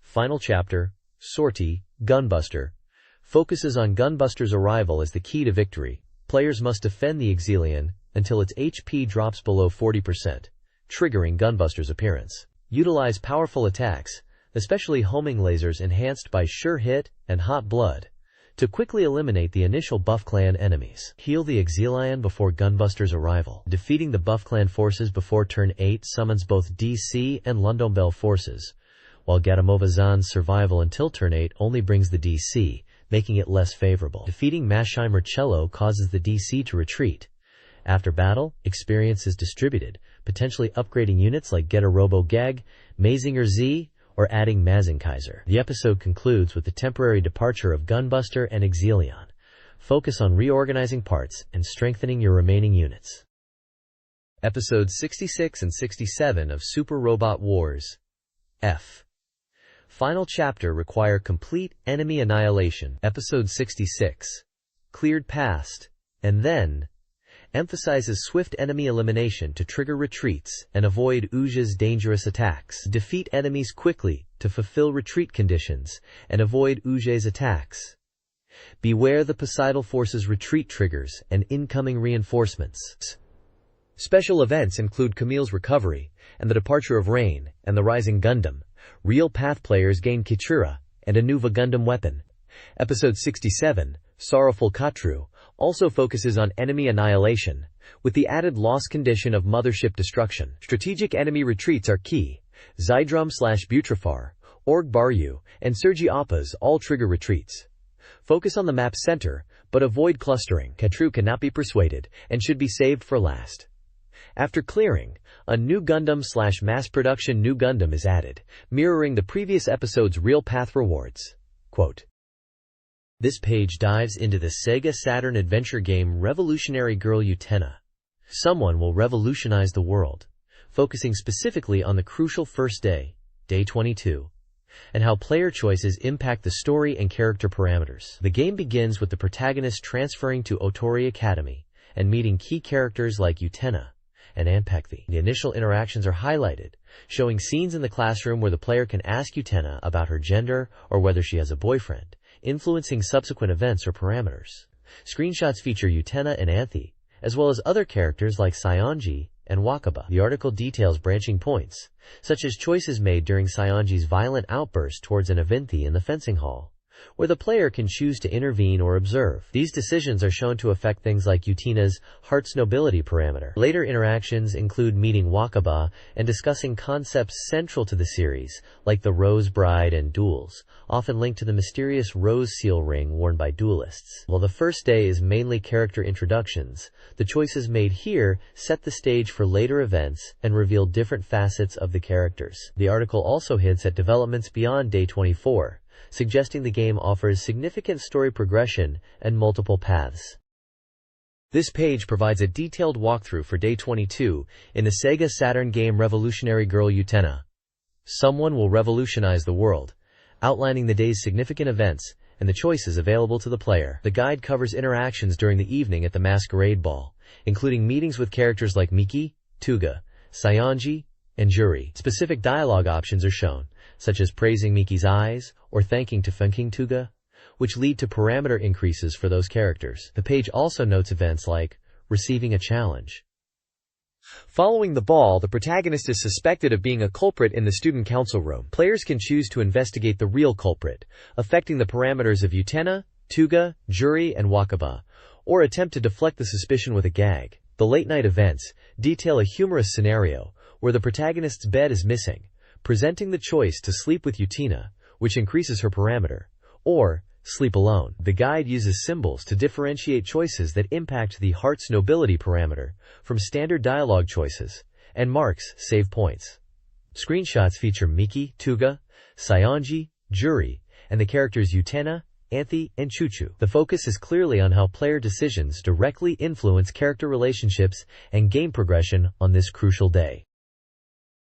Final chapter, Sortie, Gunbuster, focuses on Gunbuster's arrival as the key to victory. Players must defend the Exilion until its HP drops below 40%, triggering Gunbuster's appearance. Utilize powerful attacks, especially homing lasers enhanced by Sure Hit and Hot Blood, to quickly eliminate the initial Buff Clan enemies. Heal the Exilion before Gunbuster's arrival. Defeating the Buff Clan forces before turn 8 summons both DC and Lundombel forces, while Gatamova Zan's survival until turn 8 only brings the DC, making it less favorable. Defeating Mashheimer Cello causes the DC to retreat. After battle, experience is distributed, potentially upgrading units like Getarobo Gag, Mazinger Z, or adding Mazinkaiser. The episode concludes with the temporary departure of Gunbuster and Exilion. Focus on reorganizing parts and strengthening your remaining units. Episodes 66 and 67 of Super Robot Wars. F. Final chapter require complete enemy annihilation. Episode 66. Cleared past, and then, emphasizes swift enemy elimination to trigger retreats and avoid Uja's dangerous attacks. Defeat enemies quickly to fulfill retreat conditions and avoid Uja's attacks. Beware the Poseidal force's retreat triggers and incoming reinforcements. Special events include Camille's recovery and the departure of Rain and the Rising Gundam. Real Path players gain Kichura and a new Gundam weapon. Episode 67, Sorrowful Katru, also focuses on enemy annihilation, with the added loss condition of mothership destruction. Strategic enemy retreats are key. Zydrum/Butrafar, Org Baryu, and Sergi Appas all trigger retreats. Focus on the map's center, but avoid clustering. Katru cannot be persuaded, and should be saved for last. After clearing, a new Gundam/mass production new Gundam is added, mirroring the previous episode's Real Path rewards. Quote, this page dives into the SEGA Saturn adventure game Revolutionary Girl Utena. Someone will revolutionize the world, focusing specifically on the crucial first day, Day 22, and how player choices impact the story and character parameters. The game begins with the protagonist transferring to Otori Academy and meeting key characters like Utena and Anpekthi. The initial interactions are highlighted, showing scenes in the classroom where the player can ask Utena about her gender or whether she has a boyfriend, influencing subsequent events or parameters. Screenshots feature Utena and Anthe, as well as other characters like Sayonji and Wakaba. The article details branching points, such as choices made during Sayonji's violent outburst towards an Avinthi in the fencing hall, where the player can choose to intervene or observe. These decisions are shown to affect things like Utena's heart's nobility parameter. Later interactions include meeting Wakaba and discussing concepts central to the series, like the Rose Bride and duels, often linked to the mysterious Rose Seal ring worn by duelists. While the first day is mainly character introductions, the choices made here set the stage for later events and reveal different facets of the characters. The article also hints at developments beyond Day 24, suggesting the game offers significant story progression and multiple paths. This page provides a detailed walkthrough for Day 22 in the SEGA Saturn game Revolutionary Girl Utena. Someone will revolutionize the world, outlining the day's significant events and the choices available to the player. The guide covers interactions during the evening at the Masquerade Ball, including meetings with characters like Miki, Tuga, Sayonji, and Juri. Specific dialogue options are shown, such as praising Miki's eyes or thanking Tefenking Tuga, which lead to parameter increases for those characters. The page also notes events like receiving a challenge. Following the ball, the protagonist is suspected of being a culprit in the student council room. Players can choose to investigate the real culprit, affecting the parameters of Utena, Tuga, Juri, and Wakaba, or attempt to deflect the suspicion with a gag, The late-night events detail a humorous scenario where the protagonist's bed is missing, presenting the choice to sleep with Utina, which increases her parameter, or sleep alone. The guide uses symbols to differentiate choices that impact the heart's nobility parameter from standard dialogue choices, and marks save points. Screenshots feature Miki, Tuga, Sayonji, Juri, and the characters Utena, Anthy, and Chuchu. The focus is clearly on how player decisions directly influence character relationships and game progression on this crucial day.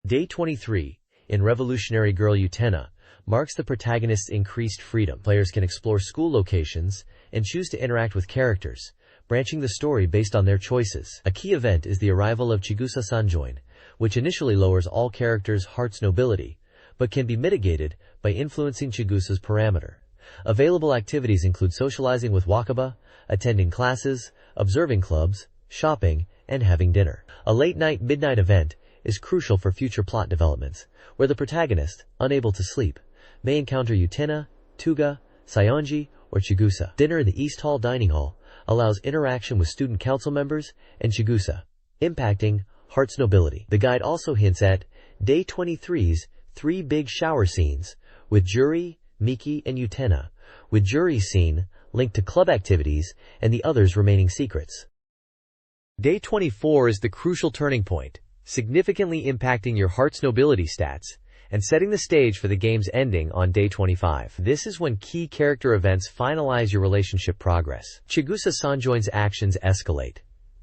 Day 23, in Revolutionary Girl Utena, marks the protagonist's increased freedom. Players can explore school locations and choose to interact with characters, branching the story based on their choices. A key event is the arrival of Chigusa Sanjoin, which initially lowers all characters' heart's nobility, but can be mitigated by influencing Chigusa's parameter. Available activities include socializing with Wakaba, attending classes, observing clubs, shopping, and having dinner. A late-night midnight event is crucial for future plot developments, where the protagonist, unable to sleep, may encounter Utena, Tuga, Sayonji, or Chigusa. Dinner in the East Hall Dining Hall allows interaction with student council members and Chigusa, impacting heart's nobility. The guide also hints at Day 23's 3 big shower scenes, with Juri, Miki, and Utena, with Juri's scene linked to club activities and the others remaining secrets. Day 24 is the crucial turning point, significantly impacting your heart's nobility stats and setting the stage for the game's ending on Day 25. This is when key character events finalize your relationship progress. Chigusa Sanjoin's actions escalate,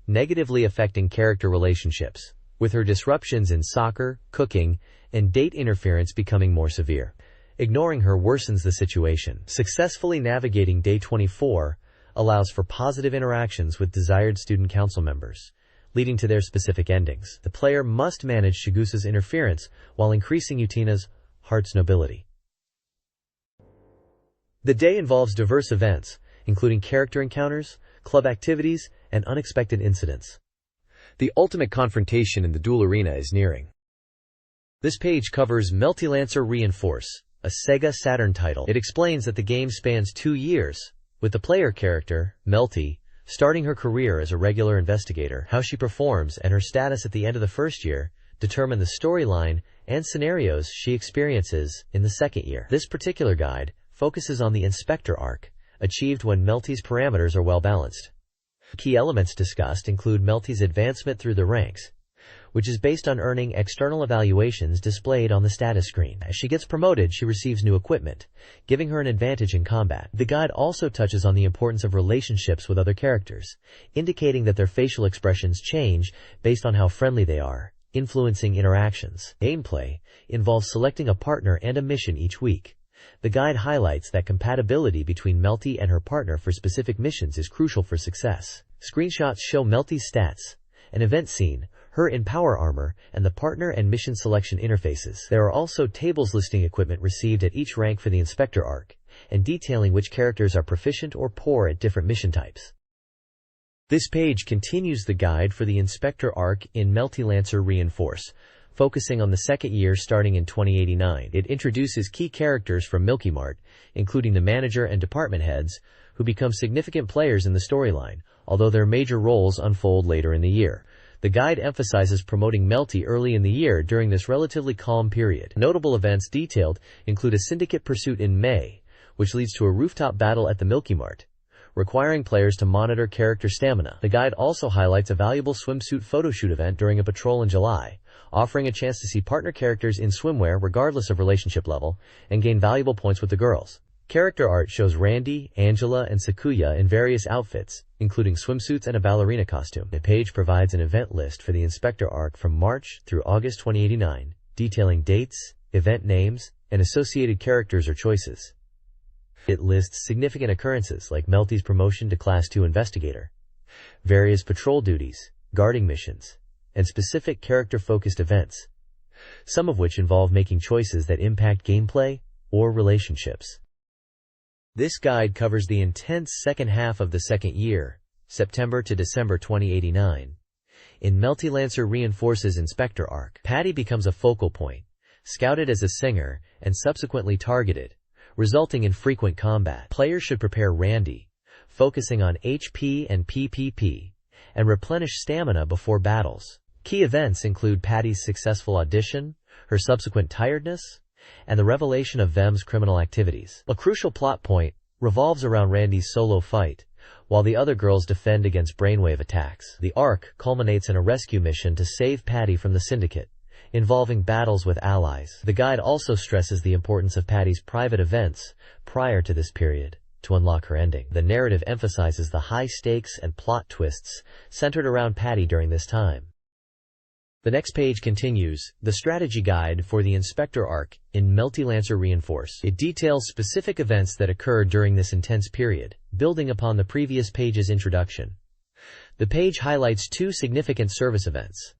negatively affecting character relationships, with her disruptions in soccer, cooking, and date interference becoming more severe. Ignoring her worsens the situation. Successfully navigating Day 24 allows for positive interactions with desired student council members, leading to their specific endings. The player must manage Chigusa's interference while increasing Utina's heart's nobility. The day involves diverse events, including character encounters, club activities, and unexpected incidents. The ultimate confrontation in the duel arena is nearing. This page covers Melty-Lancer Reinforce, a SEGA Saturn title. It explains that the game spans 2 years, with the player character, Melty, starting her career as a regular investigator. How she performs and her status at the end of the first year determine the storyline and scenarios she experiences in the second year. This particular guide focuses on the Inspector arc, achieved when Melty's parameters are well balanced. Key elements discussed include Melty's advancement through the ranks, which is based on earning external evaluations displayed on the status screen. As she gets promoted, she receives new equipment, giving her an advantage in combat. The guide also touches on the importance of relationships with other characters, indicating that their facial expressions change based on how friendly they are, influencing interactions. Gameplay involves selecting a partner and a mission each week. The guide highlights that compatibility between Melty and her partner for specific missions is crucial for success. Screenshots show Melty's stats, an event scene, her in power armor, and the partner and mission selection interfaces. There are also tables listing equipment received at each rank for the Inspector arc, and detailing which characters are proficient or poor at different mission types. This page continues the guide for the Inspector arc in Melty-Lancer Reinforce, focusing on the second year starting in 2089. It introduces key characters from Milky Mart, including the manager and department heads, who become significant players in the storyline, although their major roles unfold later in the year. The guide emphasizes promoting Melty early in the year during this relatively calm period. Notable events detailed include a syndicate pursuit in May, which leads to a rooftop battle at the Milky Mart, requiring players to monitor character stamina. The guide also highlights a valuable swimsuit photoshoot event during a patrol in July, offering a chance to see partner characters in swimwear regardless of relationship level and gain valuable points with the girls. Character art shows Randy, Angela, and Sakuya in various outfits, including swimsuits and a ballerina costume. The page provides an event list for the Inspector arc from March through August 2089, detailing dates, event names, and associated characters or choices. It lists significant occurrences like Melty's promotion to Class 2 Investigator, various patrol duties, guarding missions, and specific character-focused events, some of which involve making choices that impact gameplay or relationships. This guide covers the intense second half of the second year, September to December 2089. In Melty-Lancer Reinforce's Inspector arc, Patty becomes a focal point, scouted as a singer, and subsequently targeted, resulting in frequent combat. Players should prepare Randy, focusing on HP and PPP, and replenish stamina before battles. Key events include Patty's successful audition, her subsequent tiredness, and the revelation of Vem's criminal activities. A crucial plot point revolves around Randy's solo fight, while the other girls defend against brainwave attacks. The arc culminates in a rescue mission to save Patty from the Syndicate, involving battles with allies. The guide also stresses the importance of Patty's private events prior to this period to unlock her ending. The narrative emphasizes the high stakes and plot twists centered around Patty during this time. The next page continues, the strategy guide for the Inspector arc in Multi-Lancer Reinforce. It details specific events that occurred during this intense period, building upon the previous page's introduction. The page highlights 2 significant service events.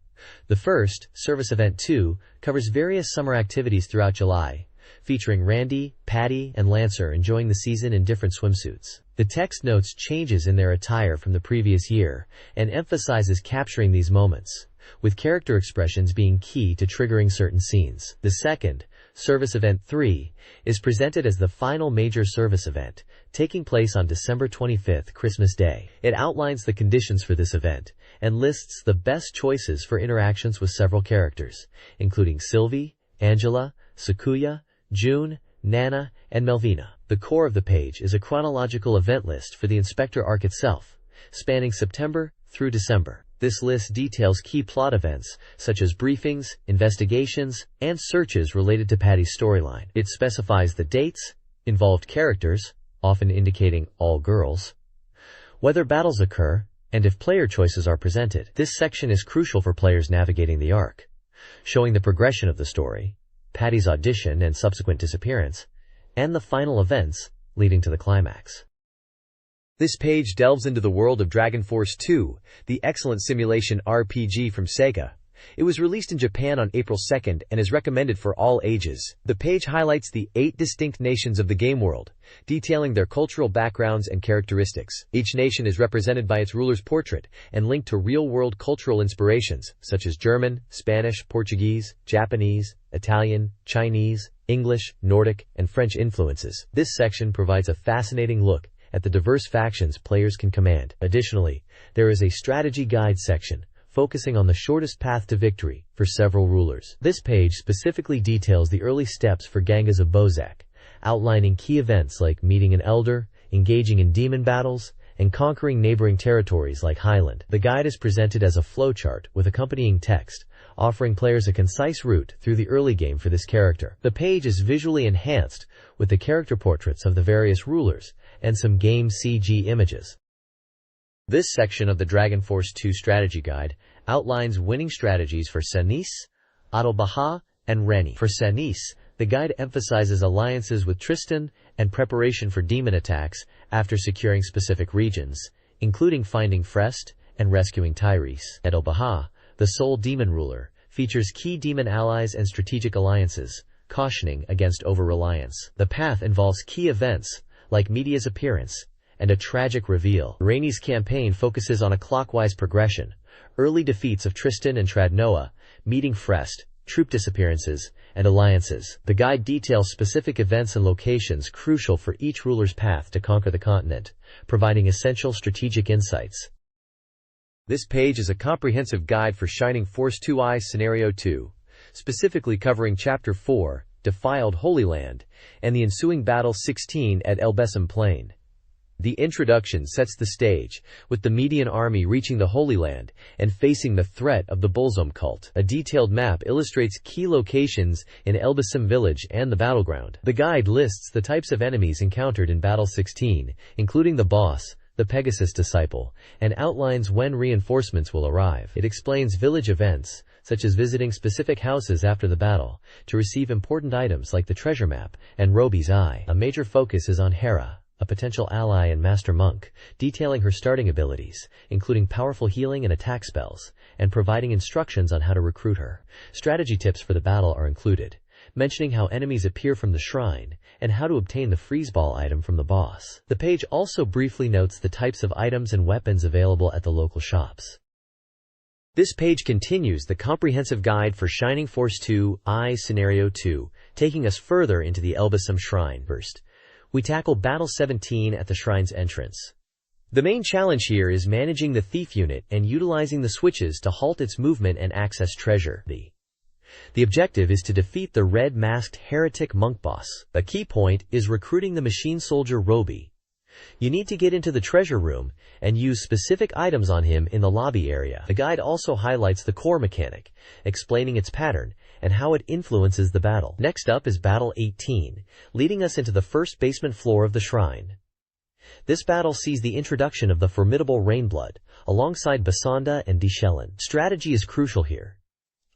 The first, Service Event 2, covers various summer activities throughout July, featuring Randy, Patty, and Lancer enjoying the season in different swimsuits. The text notes changes in their attire from the previous year and emphasizes capturing these moments, with character expressions being key to triggering certain scenes. The second, Service Event 3, is presented as the final major service event, taking place on December 25th, Christmas Day. It outlines the conditions for this event and lists the best choices for interactions with several characters, including Sylvie, Angela, Sakuya, June, Nana, and Melvina. The core of the page is a chronological event list for the Inspector arc itself, spanning September through December. This list details key plot events, such as briefings, investigations, and searches related to Patty's storyline. It specifies the dates, involved characters, often indicating all girls, whether battles occur, and if player choices are presented. This section is crucial for players navigating the arc, showing the progression of the story, Patty's audition and subsequent disappearance, and the final events leading to the climax. This page delves into the world of Dragon Force 2, the excellent simulation RPG from SEGA. It was released in Japan on April 2nd and is recommended for all ages. The page highlights the 8 distinct nations of the game world, detailing their cultural backgrounds and characteristics. Each nation is represented by its ruler's portrait and linked to real-world cultural inspirations, such as German, Spanish, Portuguese, Japanese, Italian, Chinese, English, Nordic, and French influences. This section provides a fascinating look at the diverse factions players can command. Additionally, there is a strategy guide section, focusing on the shortest path to victory for several rulers. This page specifically details the early steps for Gangas of Bozak, outlining key events like meeting an elder, engaging in demon battles, and conquering neighboring territories like Highland. The guide is presented as a flowchart with accompanying text, offering players a concise route through the early game for this character. The page is visually enhanced with the character portraits of the various rulers and some game CG images. This section of the Dragon Force 2 strategy guide outlines winning strategies for Senis, Adelbaha, and Reni. For Senis, the guide emphasizes alliances with Tristan and preparation for demon attacks after securing specific regions, including finding Frest and rescuing Tyrese. Adelbaha, the sole demon ruler, features key demon allies and strategic alliances, cautioning against over-reliance. The path involves key events like Media's appearance and a tragic reveal. Reni's campaign focuses on a clockwise progression, early defeats of Tristan and Tradnoa, meeting Frest, troop disappearances, and alliances. The guide details specific events and locations crucial for each ruler's path to conquer the continent, providing essential strategic insights. This page is a comprehensive guide for Shining Force 2I Scenario 2, specifically covering Chapter 4, Defiled Holy Land, and the ensuing Battle 16 at Elbesam Plain. The introduction sets the stage, with the Median army reaching the Holy Land and facing the threat of the Bulzum cult. A detailed map illustrates key locations in Elbesam village and the battleground. The guide lists the types of enemies encountered in Battle 16, including the boss, the Pegasus disciple, and outlines when reinforcements will arrive. It explains village events, such as visiting specific houses after the battle, to receive important items like the treasure map and Roby's Eye. A major focus is on Hera, a potential ally and master monk, detailing her starting abilities, including powerful healing and attack spells, and providing instructions on how to recruit her. Strategy tips for the battle are included, mentioning how enemies appear from the shrine, and how to obtain the freezeball item from the boss. The page also briefly notes the types of items and weapons available at the local shops. This page continues the comprehensive guide for Shining Force 2I Scenario 2, taking us further into the Elbesam Shrine. First, we tackle Battle 17 at the shrine's entrance. The main challenge here is managing the thief unit and utilizing the switches to halt its movement and access treasure. The objective is to defeat the red-masked heretic monk boss. A key point is recruiting the machine soldier Roby. You need to get into the treasure room and use specific items on him in the lobby area. The guide also highlights the core mechanic, explaining its pattern and how it influences the battle. Next up is Battle 18, leading us into the first basement floor of the shrine. This battle sees the introduction of the formidable Rainblood, alongside Basanda and Dishelin. Strategy is crucial here.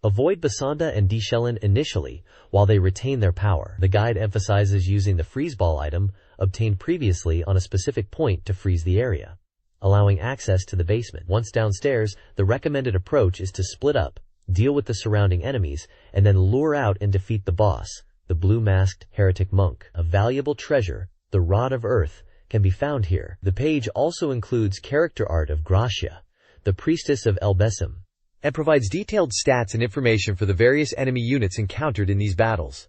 Avoid Basanda and Dishelin initially, while they retain their power. The guide emphasizes using the freeze ball item, obtained previously on a specific point to freeze the area, allowing access to the basement. Once downstairs, the recommended approach is to split up, deal with the surrounding enemies, and then lure out and defeat the boss, the blue-masked heretic monk. A valuable treasure, the Rod of Earth, can be found here. The page also includes character art of Gracia, the priestess of El Besim, and provides detailed stats and information for the various enemy units encountered in these battles.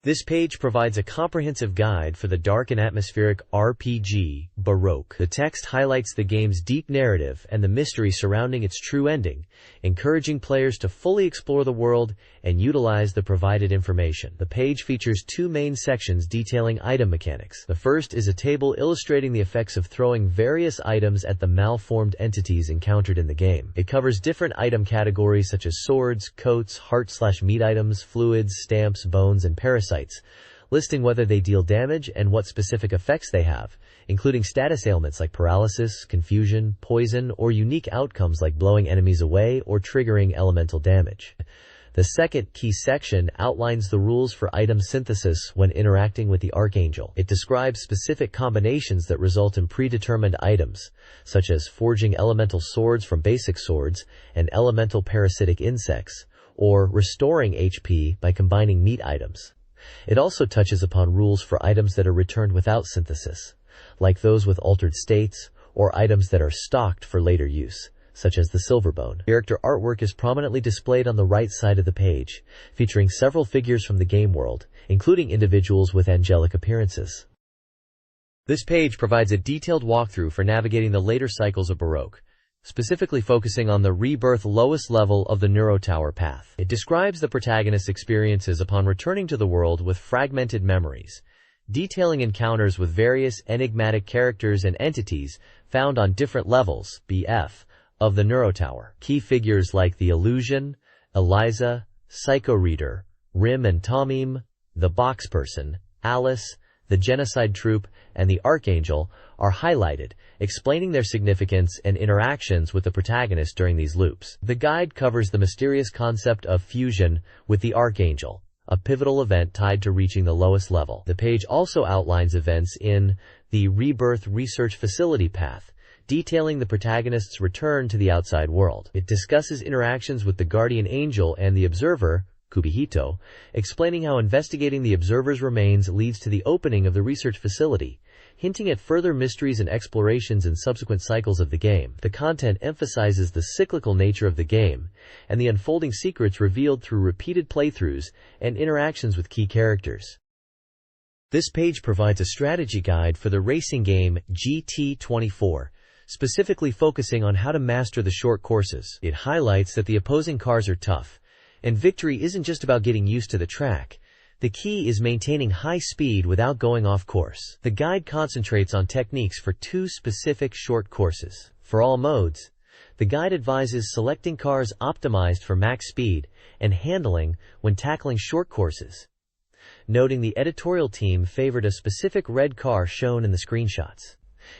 This page provides a comprehensive guide for the dark and atmospheric RPG, Baroque. The text highlights the game's deep narrative and the mystery surrounding its true ending, encouraging players to fully explore the world and utilize the provided information. The page features two main sections detailing item mechanics. The first is a table illustrating the effects of throwing various items at the malformed entities encountered in the game. It covers different item categories such as swords, coats, heart/meat items, fluids, stamps, bones, and parasites, listing whether they deal damage and what specific effects they have, including status ailments like paralysis, confusion, poison, or unique outcomes like blowing enemies away or triggering elemental damage. The second key section outlines the rules for item synthesis when interacting with the Archangel. It describes specific combinations that result in predetermined items, such as forging elemental swords from basic swords and elemental parasitic insects, or restoring HP by combining meat items. It also touches upon rules for items that are returned without synthesis, like those with altered states, or items that are stocked for later use, such as the Silverbone. Character artwork is prominently displayed on the right side of the page, featuring several figures from the game world, including individuals with angelic appearances. This page provides a detailed walkthrough for navigating the later cycles of Baroque, specifically focusing on the rebirth lowest level of the Neurotower path. It describes the protagonist's experiences upon returning to the world with fragmented memories, detailing encounters with various enigmatic characters and entities found on different levels, BF, of the Neurotower. Key figures like the Illusion, Eliza, Psycho Reader, Rim and Tomim, the Box Person, Alice, the Genocide Troop, and the Archangel are highlighted, explaining their significance and interactions with the protagonist during these loops. The guide covers the mysterious concept of fusion with the Archangel, a pivotal event tied to reaching the lowest level. The page also outlines events in the Rebirth Research Facility path, detailing the protagonist's return to the outside world. It discusses interactions with the Guardian Angel and the Observer, Kubihito, explaining how investigating the Observer's remains leads to the opening of the research facility, hinting at further mysteries and explorations in subsequent cycles of the game. The content emphasizes the cyclical nature of the game and the unfolding secrets revealed through repeated playthroughs and interactions with key characters. This page provides a strategy guide for the racing game GT24, specifically focusing on how to master the short courses. It highlights that the opposing cars are tough, and victory isn't just about getting used to the track. The key is maintaining high speed without going off course. The guide concentrates on techniques for two specific short courses. For all modes, the guide advises selecting cars optimized for max speed and handling when tackling short courses, noting the editorial team favored a specific red car shown in the screenshots.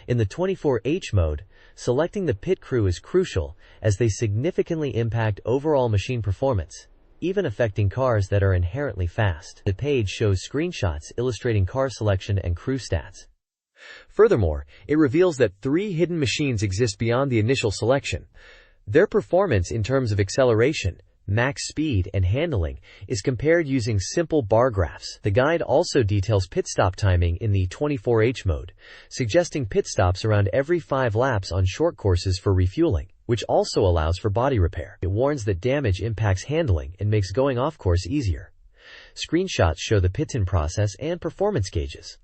In the 24H mode, selecting the pit crew is crucial as they significantly impact overall machine performance, even affecting cars that are inherently fast. The page shows screenshots illustrating car selection and crew stats. Furthermore, it reveals that 3 hidden machines exist beyond the initial selection. Their performance in terms of acceleration, max speed, and handling is compared using simple bar graphs. The guide also details pit stop timing in the 24H mode, suggesting pit stops around every 5 laps on short courses for refueling, which also allows for body repair. It warns that damage impacts handling and makes going off course easier. Screenshots show the pit-in process and performance gauges.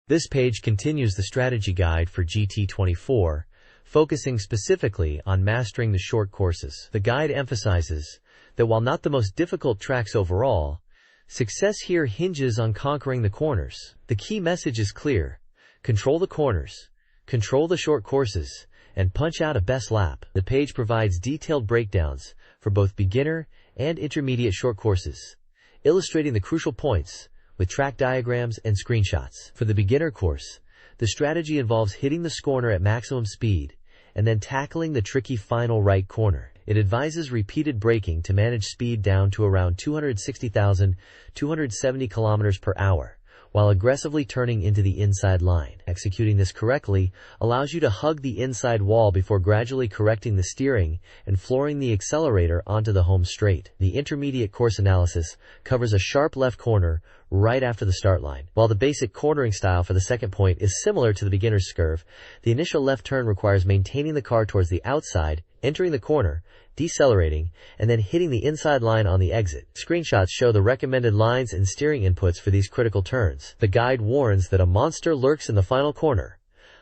This page continues the strategy guide for GT24, focusing specifically on mastering the short courses. The guide emphasizes that while not the most difficult tracks overall, success here hinges on conquering the corners. The key message is clear: control the corners, control the short courses, and punch out a best lap. The page provides detailed breakdowns for both beginner and intermediate short courses, illustrating the crucial points with track diagrams and screenshots. For the beginner course, the strategy involves hitting the corner at maximum speed and then tackling the tricky final right corner. It advises repeated braking to manage speed down to around 260,270 km per hour, while aggressively turning into the inside line. Executing this correctly allows you to hug the inside wall before gradually correcting the steering and flooring the accelerator onto the home straight. The intermediate course analysis covers a sharp left corner right after the start line. While the basic cornering style for the second point is similar to the beginner's curve, the initial left turn requires maintaining the car towards the outside, entering the corner, decelerating, and then hitting the inside line on the exit. Screenshots show the recommended lines and steering inputs for these critical turns. The guide warns that a monster lurks in the final corner,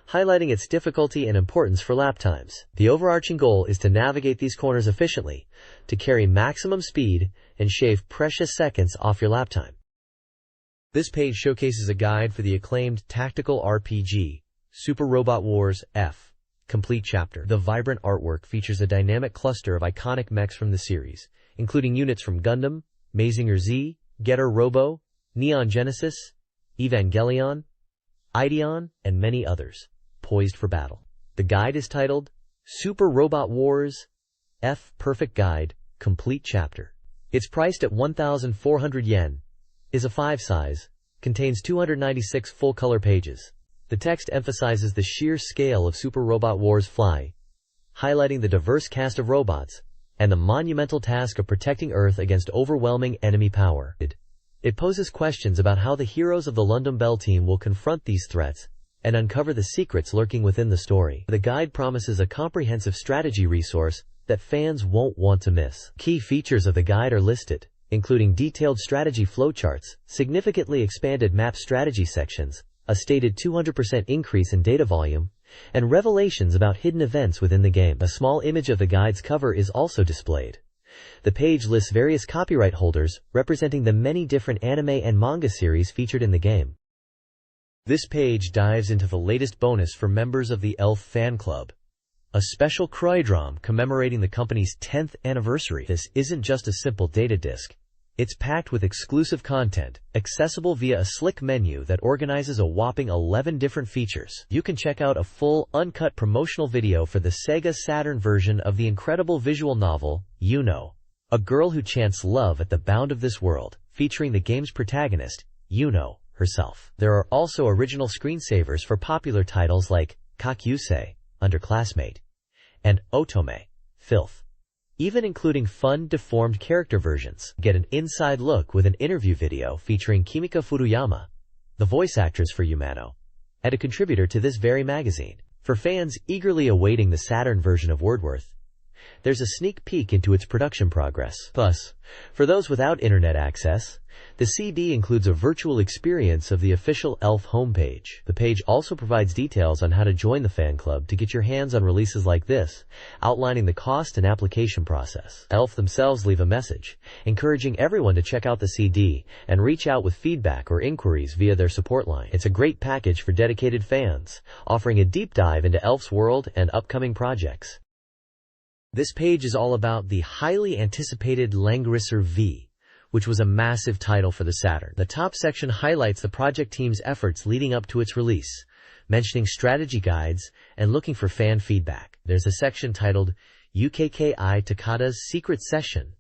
highlighting its difficulty and importance for lap times. The overarching goal is to navigate these corners efficiently, to carry maximum speed, and shave precious seconds off your lap time. This page showcases a guide for the acclaimed tactical RPG, Super Robot Wars F. Complete Chapter. The vibrant artwork features a dynamic cluster of iconic mechs from the series, including units from Gundam, Mazinger Z, Getter Robo, Neon Genesis, Evangelion, Ideon, and many others, poised for battle. The guide is titled Super Robot Wars F Perfect Guide, Complete Chapter. It's priced at 1,400 yen, is a 5 size, contains 296 full-color pages. The text emphasizes the sheer scale of Super Robot Wars Fly, highlighting the diverse cast of robots and the monumental task of protecting Earth against overwhelming enemy power. It poses questions about how the heroes of the London Bell team will confront these threats and uncover the secrets lurking within the story. The guide promises a comprehensive strategy resource that fans won't want to miss. Key features of the guide are listed, including detailed strategy flowcharts, significantly expanded map strategy sections, a stated 200% increase in data volume, and revelations about hidden events within the game. A small image of the guide's cover is also displayed. The page lists various copyright holders, representing the many different anime and manga series featured in the game. This page dives into the latest bonus for members of the ELF fan club, a special Krydrom commemorating the company's 10th anniversary. This isn't just a simple data disk. It's packed with exclusive content, accessible via a slick menu that organizes a whopping 11 different features. You can check out a full, uncut promotional video for the SEGA Saturn version of the incredible visual novel, Yuno, a girl who chants love at the bound of this world, featuring the game's protagonist, Yuno, herself. There are also original screensavers for popular titles like Kakyusei, Underclassmate, and Otome, Filth, even including fun, deformed character versions. Get an inside look with an interview video featuring Kimika Furuyama, the voice actress for Yumano, and a contributor to this very magazine. For fans eagerly awaiting the Saturn version of Wordworth, there's a sneak peek into its production progress. Plus, for those without internet access, the CD includes a virtual experience of the official ELF homepage. The page also provides details on how to join the fan club to get your hands on releases like this, outlining the cost and application process. ELF themselves leave a message, encouraging everyone to check out the CD and reach out with feedback or inquiries via their support line. It's a great package for dedicated fans, offering a deep dive into ELF's world and upcoming projects. This page is all about the highly anticipated Langrisser V, which was a massive title for the Saturn. The top section highlights the project team's efforts leading up to its release, mentioning strategy guides and looking for fan feedback. There's a section titled UKKI Takada's Secret Session,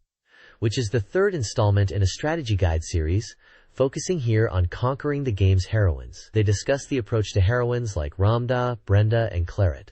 which is the third installment in a strategy guide series, focusing here on conquering the game's heroines. They discuss the approach to heroines like Ramda, Brenda, and Claret,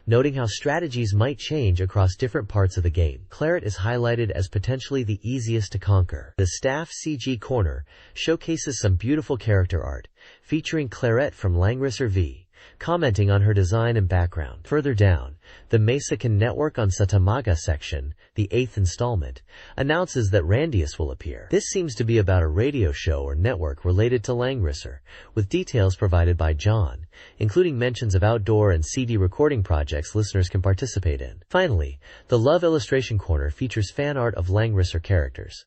noting how strategies might change across different parts of the game. Claret is highlighted as potentially the easiest to conquer. The staff CG corner showcases some beautiful character art, featuring Claret from Langrisser V, commenting on her design and background. Further down, the Mexican Network on Satamaga section, the 8th installment, announces that Randius will appear. This seems to be about a radio show or network related to Langrisser, with details provided by John, including mentions of outdoor and CD recording projects listeners can participate in. Finally, the Love Illustration Corner features fan art of Langrisser characters.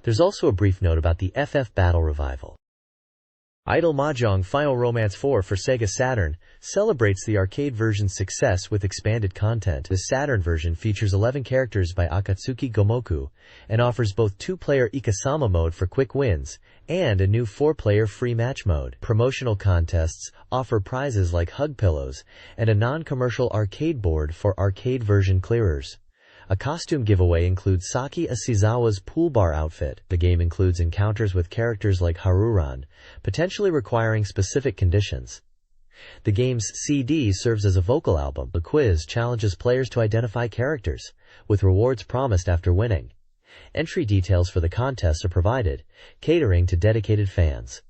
There's also a brief note about the FF Battle Revival. Idol Mahjong Final Romance 4 for SEGA Saturn celebrates the arcade version's success with expanded content. The Saturn version features 11 characters by Akatsuki Gomoku and offers both 2-player Ikasama mode for quick wins and a new 4-player free match mode. Promotional contests offer prizes like hug pillows and a non-commercial arcade board for arcade version clearers. A costume giveaway includes Saki Asizawa's pool bar outfit. The game includes encounters with characters like Haruran, potentially requiring specific conditions. The game's CD serves as a vocal album. The quiz challenges players to identify characters, with rewards promised after winning. Entry details for the contest are provided, catering to dedicated fans.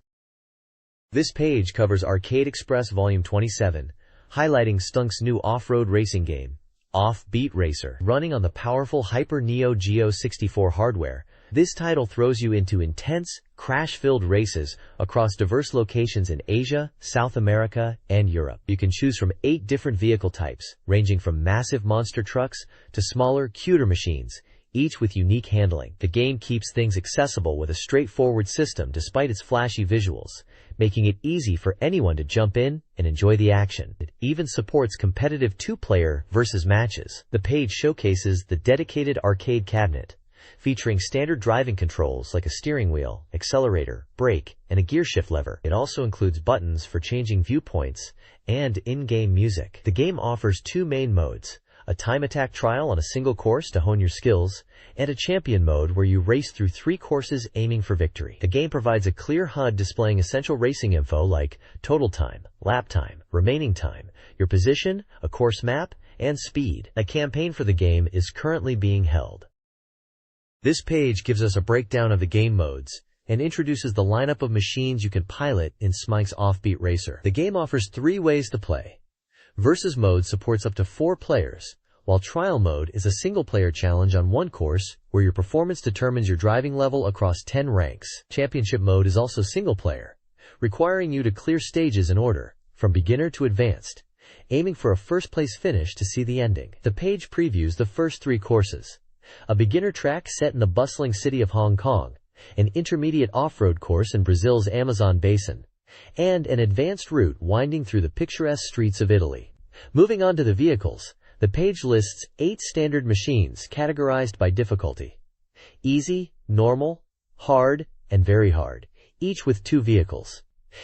This page covers Arcade Express Volume 27, highlighting Stunk's new off-road racing game, Off-Beat Racer. Running on the powerful Hyper Neo Geo 64 hardware, this title throws you into intense, crash-filled races across diverse locations in Asia, South America, and Europe. You can choose from 8 different vehicle types, ranging from massive monster trucks to smaller, cuter machines, each with unique handling. The game keeps things accessible with a straightforward system despite its flashy visuals, making it easy for anyone to jump in and enjoy the action. It even supports competitive 2-player versus matches. The page showcases the dedicated arcade cabinet, featuring standard driving controls like a steering wheel, accelerator, brake, and a gear shift lever. It also includes buttons for changing viewpoints and in-game music. The game offers 2 main modes: a time attack trial on a single course to hone your skills, and a champion mode where you race through 3 courses aiming for victory. The game provides a clear HUD displaying essential racing info like total time, lap time, remaining time, your position, a course map, and speed. A campaign for the game is currently being held. This page gives us a breakdown of the game modes and introduces the lineup of machines you can pilot in Smike's Off-Beat Racer. The game offers 3 ways to play. Versus mode supports up to 4 players, while trial mode is a single-player challenge on 1 course where your performance determines your driving level across 10 ranks. Championship mode is also single-player, requiring you to clear stages in order, from beginner to advanced, aiming for a first-place finish to see the ending. The page previews the first 3 courses: a beginner track set in the bustling city of Hong Kong, an intermediate off-road course in Brazil's Amazon basin, and an advanced route winding through the picturesque streets of Italy. Moving on to the vehicles, the page lists 8 standard machines categorized by difficulty: easy, normal, hard, and very hard, each with 2 vehicles.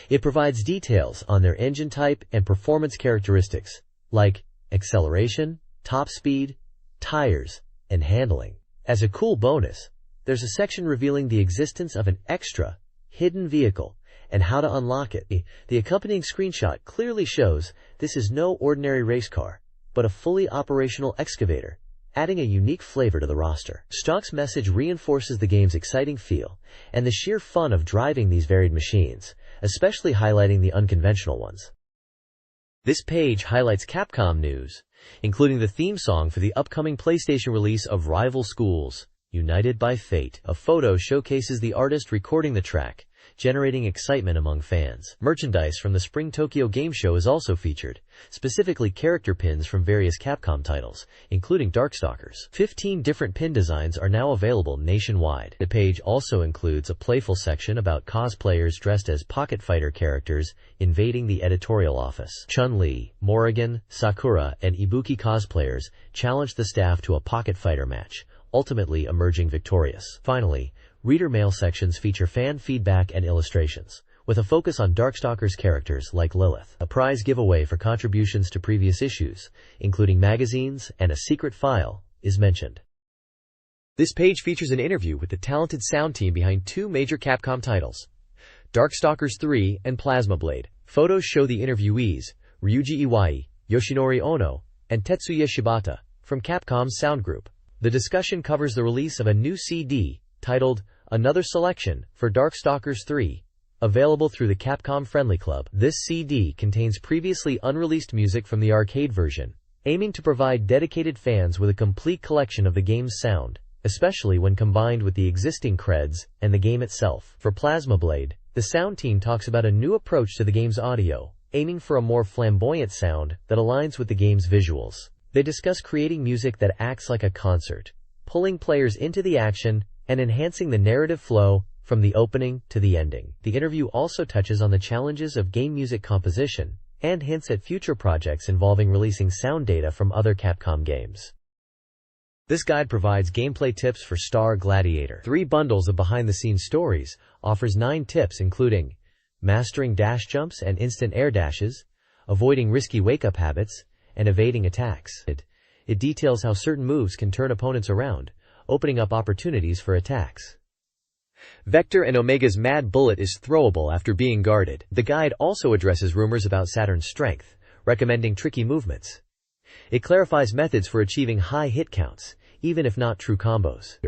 It provides details on their engine type and performance characteristics, like acceleration, top speed, tires, and handling. As a cool bonus, there's a section revealing the existence of an extra, hidden vehicle and how to unlock it. The accompanying screenshot clearly shows this is no ordinary race car, but a fully operational excavator, adding a unique flavor to the roster. Stunk's message reinforces the game's exciting feel and the sheer fun of driving these varied machines, especially highlighting the unconventional ones. This page highlights Capcom news, including the theme song for the upcoming PlayStation release of Rival Schools, United by Fate. A photo showcases the artist recording the track, generating excitement among fans. Merchandise from the Spring Tokyo Game Show is also featured, specifically character pins from various Capcom titles, including Darkstalkers. 15 different pin designs are now available nationwide. The page also includes a playful section about cosplayers dressed as Pocket Fighter characters invading the editorial office. Chun-Li, Morrigan, Sakura, and Ibuki cosplayers challenge the staff to a Pocket Fighter match, ultimately emerging victorious. Finally, reader mail sections feature fan feedback and illustrations, with a focus on Darkstalkers characters like Lilith. A prize giveaway for contributions to previous issues, including magazines and a secret file, is mentioned. This page features an interview with the talented sound team behind 2 major Capcom titles, Darkstalkers 3 and Plasma Blade. Photos show the interviewees, Ryuji Iwai, Yoshinori Ono, and Tetsuya Shibata, from Capcom's Sound Group. The discussion covers the release of a new CD, titled Another Selection, for Darkstalkers 3, Available through the Capcom Friendly Club. This CD contains previously unreleased music from the arcade version, aiming to provide dedicated fans with a complete collection of the game's sound, especially when combined with the existing creds and the game itself. For Plasma Blade, the sound team talks about a new approach to the game's audio, aiming for a more flamboyant sound that aligns with the game's visuals. They discuss creating music that acts like a concert, pulling players into the action and enhancing the narrative flow from the opening to the ending. The interview also touches on the challenges of game music composition and hints at future projects involving releasing sound data from other Capcom games. This guide provides gameplay tips for Star Gladiator. 3 bundles of behind-the-scenes stories, offers 9 tips including mastering dash jumps and instant air dashes, avoiding risky wake-up habits, and evading attacks. It details how certain moves can turn opponents around, opening up opportunities for attacks. Vector and Omega's Mad Bullet is throwable after being guarded. The guide also addresses rumors about Saturn's strength, recommending tricky movements. It clarifies methods for achieving high hit counts, even if not true combos.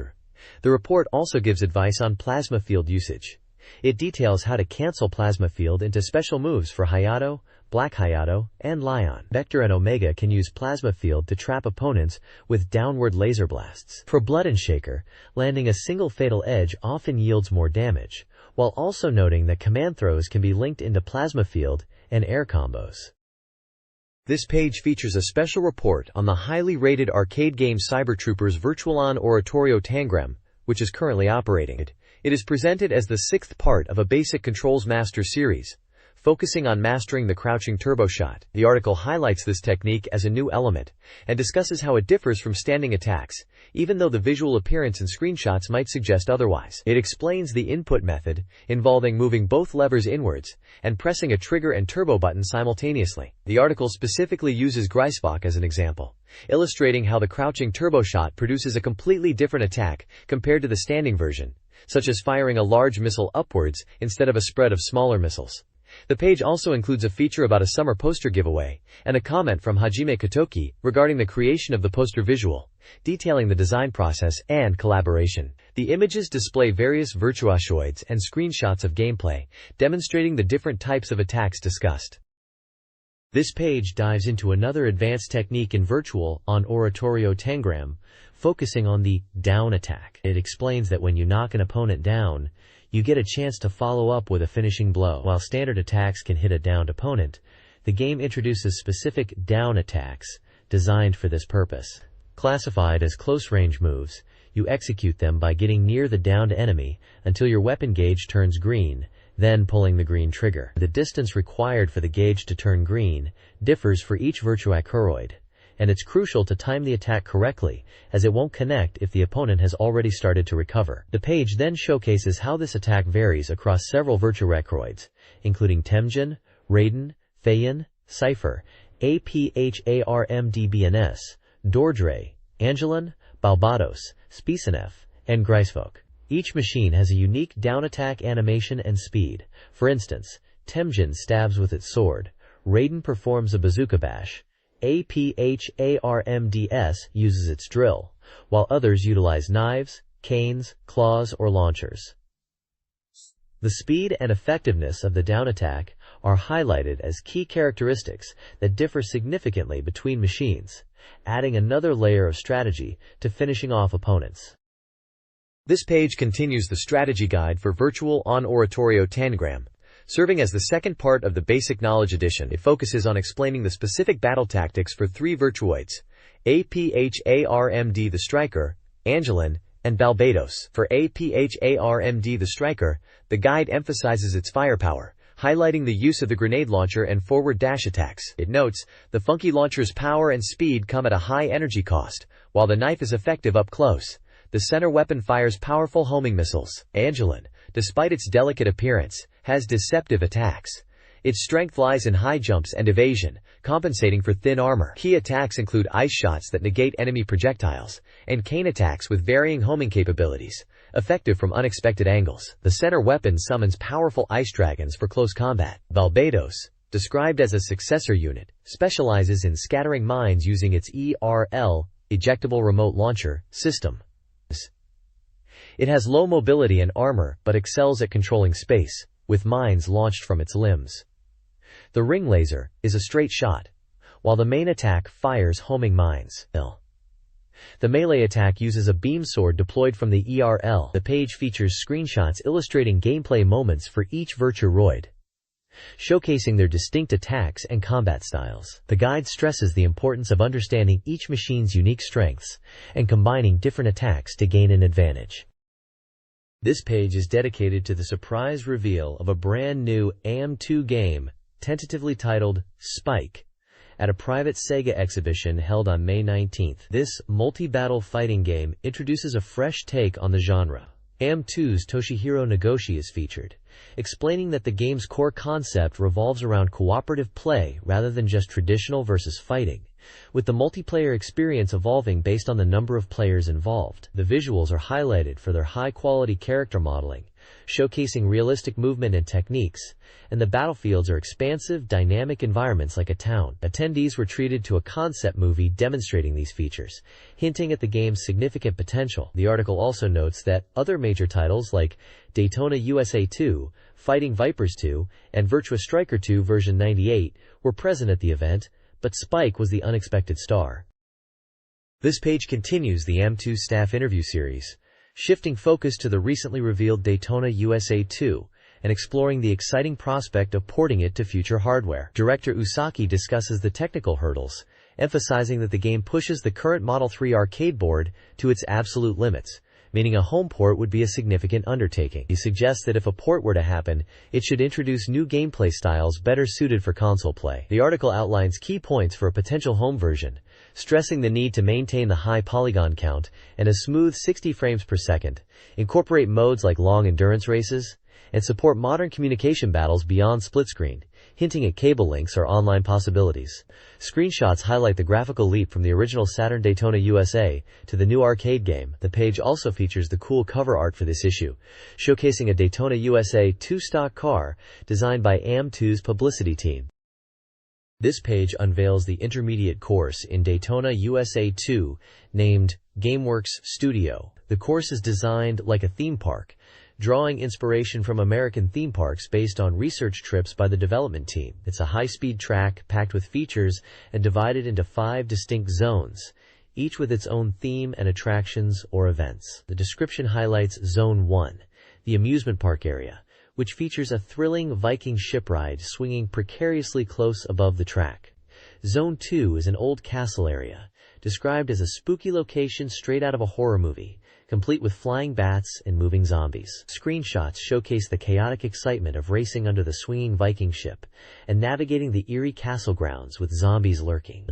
The report also gives advice on plasma field usage. It details how to cancel plasma field into special moves for Hayato, Black Hayato, and Lion. Vector and Omega can use plasma field to trap opponents with downward laser blasts. For Blood and Shaker, landing a single fatal edge often yields more damage, while also noting that command throws can be linked into plasma field and air combos. This page features a special report on the highly rated arcade game Cyber Troopers Virtualon Oratorio Tangram, which is currently operating. It is presented as the 6th part of a basic controls master series, focusing on mastering the crouching turbo shot. The article highlights this technique as a new element and discusses how it differs from standing attacks, even though the visual appearance and screenshots might suggest otherwise. It explains the input method, involving moving both levers inwards and pressing a trigger and turbo button simultaneously. The article specifically uses Greisbach as an example, illustrating how the crouching turbo shot produces a completely different attack compared to the standing version, such as firing a large missile upwards instead of a spread of smaller missiles. The page also includes a feature about a summer poster giveaway, and a comment from Hajime Kotoki regarding the creation of the poster visual, detailing the design process and collaboration. The images display various virtuosoids and screenshots of gameplay, demonstrating the different types of attacks discussed. This page dives into another advanced technique in Virtual on Oratorio Tangram, focusing on the down attack. It explains that when you knock an opponent down, you get a chance to follow up with a finishing blow. While standard attacks can hit a downed opponent, the game introduces specific down attacks designed for this purpose. Classified as close-range moves, you execute them by getting near the downed enemy until your weapon gauge turns green, then pulling the green trigger. The distance required for the gauge to turn green differs for each Virtuacuroid, and it's crucial to time the attack correctly, as it won't connect if the opponent has already started to recover. The page then showcases how this attack varies across several Virtuacuroids, including Temujin, Raiden, Feiyin, Cypher, APHARMDBNS, Dordre, Angelin, Balbados, Spisanef, and Greisvok. Each machine has a unique down attack animation and speed. For instance, Temujin stabs with its sword, Raiden performs a bazooka bash, APHARMDS uses its drill, while others utilize knives, canes, claws, or launchers. The speed and effectiveness of the down attack are highlighted as key characteristics that differ significantly between machines, adding another layer of strategy to finishing off opponents. This page continues the strategy guide for Virtual on Oratorio Tangram, serving as the 2nd part of the Basic Knowledge Edition. It focuses on explaining the specific battle tactics for 3 Virtuoids, APHARMD the Striker, Angelin, and Balbados. For APHARMD the Striker, the guide emphasizes its firepower, highlighting the use of the grenade launcher and forward dash attacks. It notes, the funky launcher's power and speed come at a high energy cost, while the knife is effective up close. The center weapon fires powerful homing missiles. Angelin, despite its delicate appearance, has deceptive attacks. Its strength lies in high jumps and evasion, compensating for thin armor. Key attacks include ice shots that negate enemy projectiles, and cane attacks with varying homing capabilities, effective from unexpected angles. The center weapon summons powerful ice dragons for close combat. Balbados, described as a successor unit, specializes in scattering mines using its ERL, ejectable remote launcher, system. It has low mobility and armor but excels at controlling space, with mines launched from its limbs. The ring laser is a straight shot, while the main attack fires homing mines. The melee attack uses a beam sword deployed from the ERL. The page features screenshots illustrating gameplay moments for each Virturoid, showcasing their distinct attacks and combat styles. The guide stresses the importance of understanding each machine's unique strengths and combining different attacks to gain an advantage. This page is dedicated to the surprise reveal of a brand new AM2 game, tentatively titled Spike, at a private SEGA exhibition held on May 19th. This multi-battle fighting game introduces a fresh take on the genre. AM2's Toshihiro Nagoshi is featured, explaining that the game's core concept revolves around cooperative play rather than just traditional versus fighting, with the multiplayer experience evolving based on the number of players involved. The visuals are highlighted for their high-quality character modeling, showcasing realistic movement and techniques, and the battlefields are expansive, dynamic environments like a town. Attendees were treated to a concept movie demonstrating these features, hinting at the game's significant potential. The article also notes that other major titles like Daytona USA 2, Fighting Vipers 2, and Virtua Striker 2 version 98 were present at the event, but Spike was the unexpected star. This page continues the AM2 staff interview series, shifting focus to the recently revealed Daytona USA 2 and exploring the exciting prospect of porting it to future hardware. Director Usaki discusses the technical hurdles, emphasizing that the game pushes the current Model 3 arcade board to its absolute limits, meaning a home port would be a significant undertaking. He suggests that if a port were to happen, it should introduce new gameplay styles better suited for console play. The article outlines key points for a potential home version, stressing the need to maintain the high polygon count and a smooth 60 frames per second, incorporate modes like long endurance races, and support modern communication battles beyond split screen, hinting at cable links or online possibilities. Screenshots highlight the graphical leap from the original Saturn Daytona USA to the new arcade game. The page also features the cool cover art for this issue, showcasing a Daytona USA 2 stock car designed by AM2's publicity team. This page unveils the intermediate course in Daytona USA 2, named GameWorks Studio. The course is designed like a theme park, drawing inspiration from American theme parks based on research trips by the development team. It's a high-speed track packed with features and divided into 5 distinct zones, each with its own theme and attractions or events. The description highlights Zone 1, the amusement park area, which features a thrilling Viking ship ride swinging precariously close above the track. Zone 2 is an old castle area, described as a spooky location straight out of a horror movie, complete with flying bats and moving zombies. Screenshots showcase the chaotic excitement of racing under the swinging Viking ship and navigating the eerie castle grounds with zombies lurking.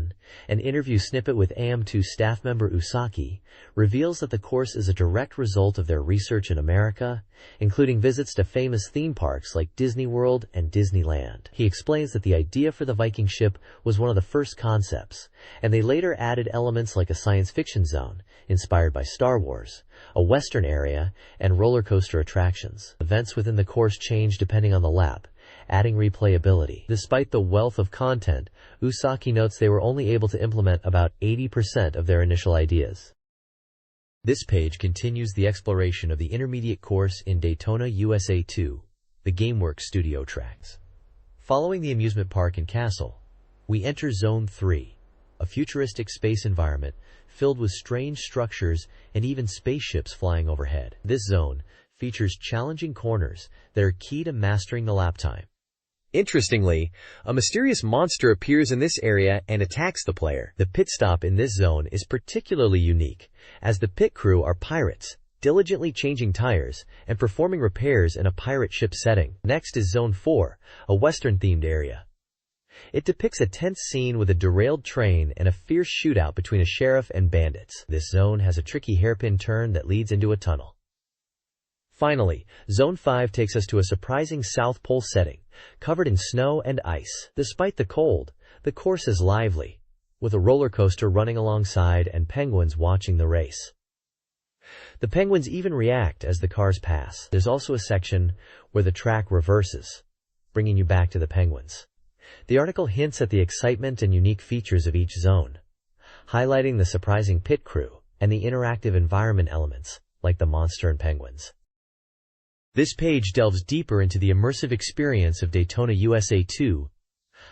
An interview snippet with AM2 staff member Usaki reveals that the course is a direct result of their research in America, including visits to famous theme parks like Disney World and Disneyland. He explains that the idea for the Viking ship was one of the first concepts, and they later added elements like a science fiction zone, inspired by Star Wars, a Western area, and roller coaster attractions. Events within the course change depending on the lap, adding replayability. Despite the wealth of content, Usaki notes they were only able to implement about 80% of their initial ideas. This page continues the exploration of the intermediate course in Daytona USA 2, the GameWorks Studio tracks. Following the amusement park and castle, we enter Zone 3, a futuristic space environment filled with strange structures and even spaceships flying overhead. This zone features challenging corners that are key to mastering the lap time. Interestingly, a mysterious monster appears in this area and attacks the player. The pit stop in this zone is particularly unique, as the pit crew are pirates, diligently changing tires and performing repairs in a pirate ship setting. Next is Zone 4, a Western-themed area. It depicts a tense scene with a derailed train and a fierce shootout between a sheriff and bandits. This zone has a tricky hairpin turn that leads into a tunnel. Finally, Zone 5 takes us to a surprising South Pole setting, covered in snow and ice. Despite the cold, the course is lively, with a roller coaster running alongside and penguins watching the race. The penguins even react as the cars pass. There's also a section where the track reverses, bringing you back to the penguins. The article hints at the excitement and unique features of each zone, highlighting the surprising pit crew and the interactive environment elements, like the monster and penguins. This page delves deeper into the immersive experience of Daytona USA 2,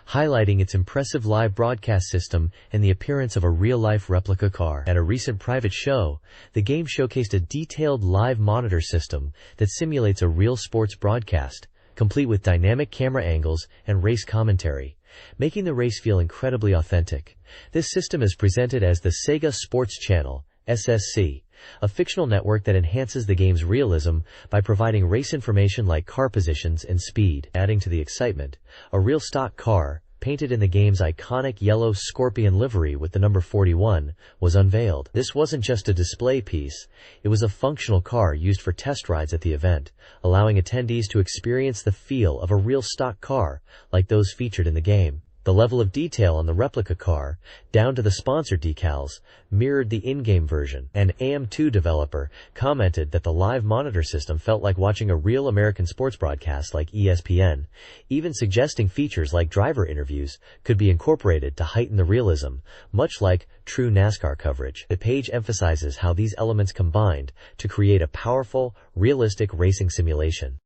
highlighting its impressive live broadcast system and the appearance of a real-life replica car. At a recent private show, the game showcased a detailed live monitor system that simulates a real sports broadcast, complete with dynamic camera angles and race commentary, making the race feel incredibly authentic. This system is presented as the SEGA Sports Channel, SSC, a fictional network that enhances the game's realism by providing race information like car positions and speed. Adding to the excitement, a real stock car, painted in the game's iconic yellow Scorpion livery with the number 41, was unveiled. This wasn't just a display piece, it was a functional car used for test rides at the event, allowing attendees to experience the feel of a real stock car like those featured in the game. The level of detail on the replica car, down to the sponsor decals, mirrored the in-game version. An AM2 developer commented that the live monitor system felt like watching a real American sports broadcast like ESPN, even suggesting features like driver interviews could be incorporated to heighten the realism, much like true NASCAR coverage. The page emphasizes how these elements combined to create a powerful, realistic racing simulation.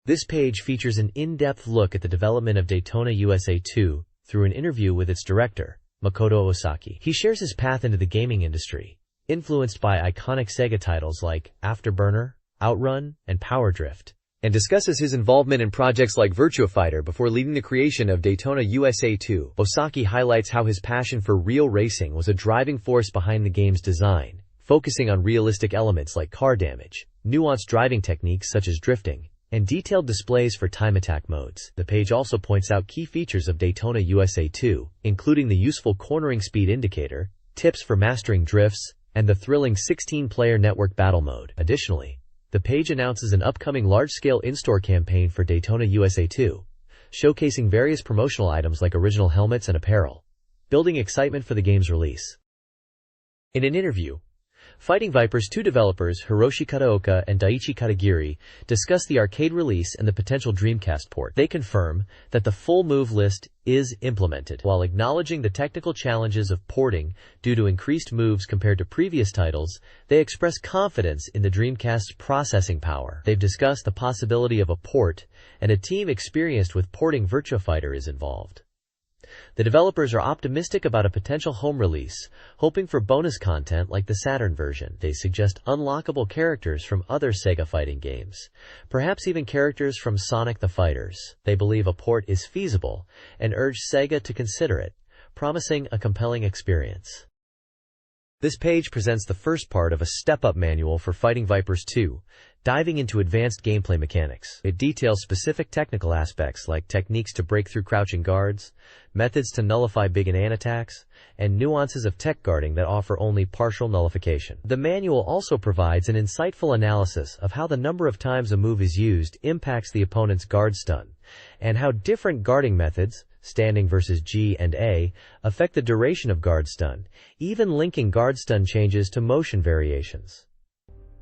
This page features an in-depth look at the development of Daytona USA 2 through an interview with its director, Makoto Osaki. He shares his path into the gaming industry, influenced by iconic SEGA titles like Afterburner, Outrun, and Power Drift, and discusses his involvement in projects like Virtua Fighter before leading the creation of Daytona USA 2. Osaki highlights how his passion for real racing was a driving force behind the game's design, focusing on realistic elements like car damage, nuanced driving techniques such as drifting, and detailed displays for time attack modes. The page also points out key features of Daytona USA 2, including the useful cornering speed indicator, tips for mastering drifts, and the thrilling 16-player network battle mode. Additionally, the page announces an upcoming large-scale in-store campaign for Daytona USA 2, showcasing various promotional items like original helmets and apparel, building excitement for the game's release. In an interview, Fighting Vipers 2 developers Hiroshi Kataoka and Daiichi Katagiri discuss the arcade release and the potential Dreamcast port. They confirm that the full move list is implemented. While acknowledging the technical challenges of porting due to increased moves compared to previous titles, they express confidence in the Dreamcast's processing power. They've discussed the possibility of a port, and a team experienced with porting Virtua Fighter is involved. The developers are optimistic about a potential home release, hoping for bonus content like the Saturn version. They suggest unlockable characters from other Sega fighting games, perhaps even characters from Sonic the Fighters. They believe a port is feasible and urge Sega to consider it, promising a compelling experience. This page presents the first part of a step-up manual for Fighting Vipers 2, diving into advanced gameplay mechanics. It details specific technical aspects like techniques to break through crouching guards, methods to nullify big and ant attacks, and nuances of tech guarding that offer only partial nullification. The manual also provides an insightful analysis of how the number of times a move is used impacts the opponent's guard stun, and how different guarding methods, standing versus G and A, affect the duration of guard stun, even linking guard stun changes to motion variations.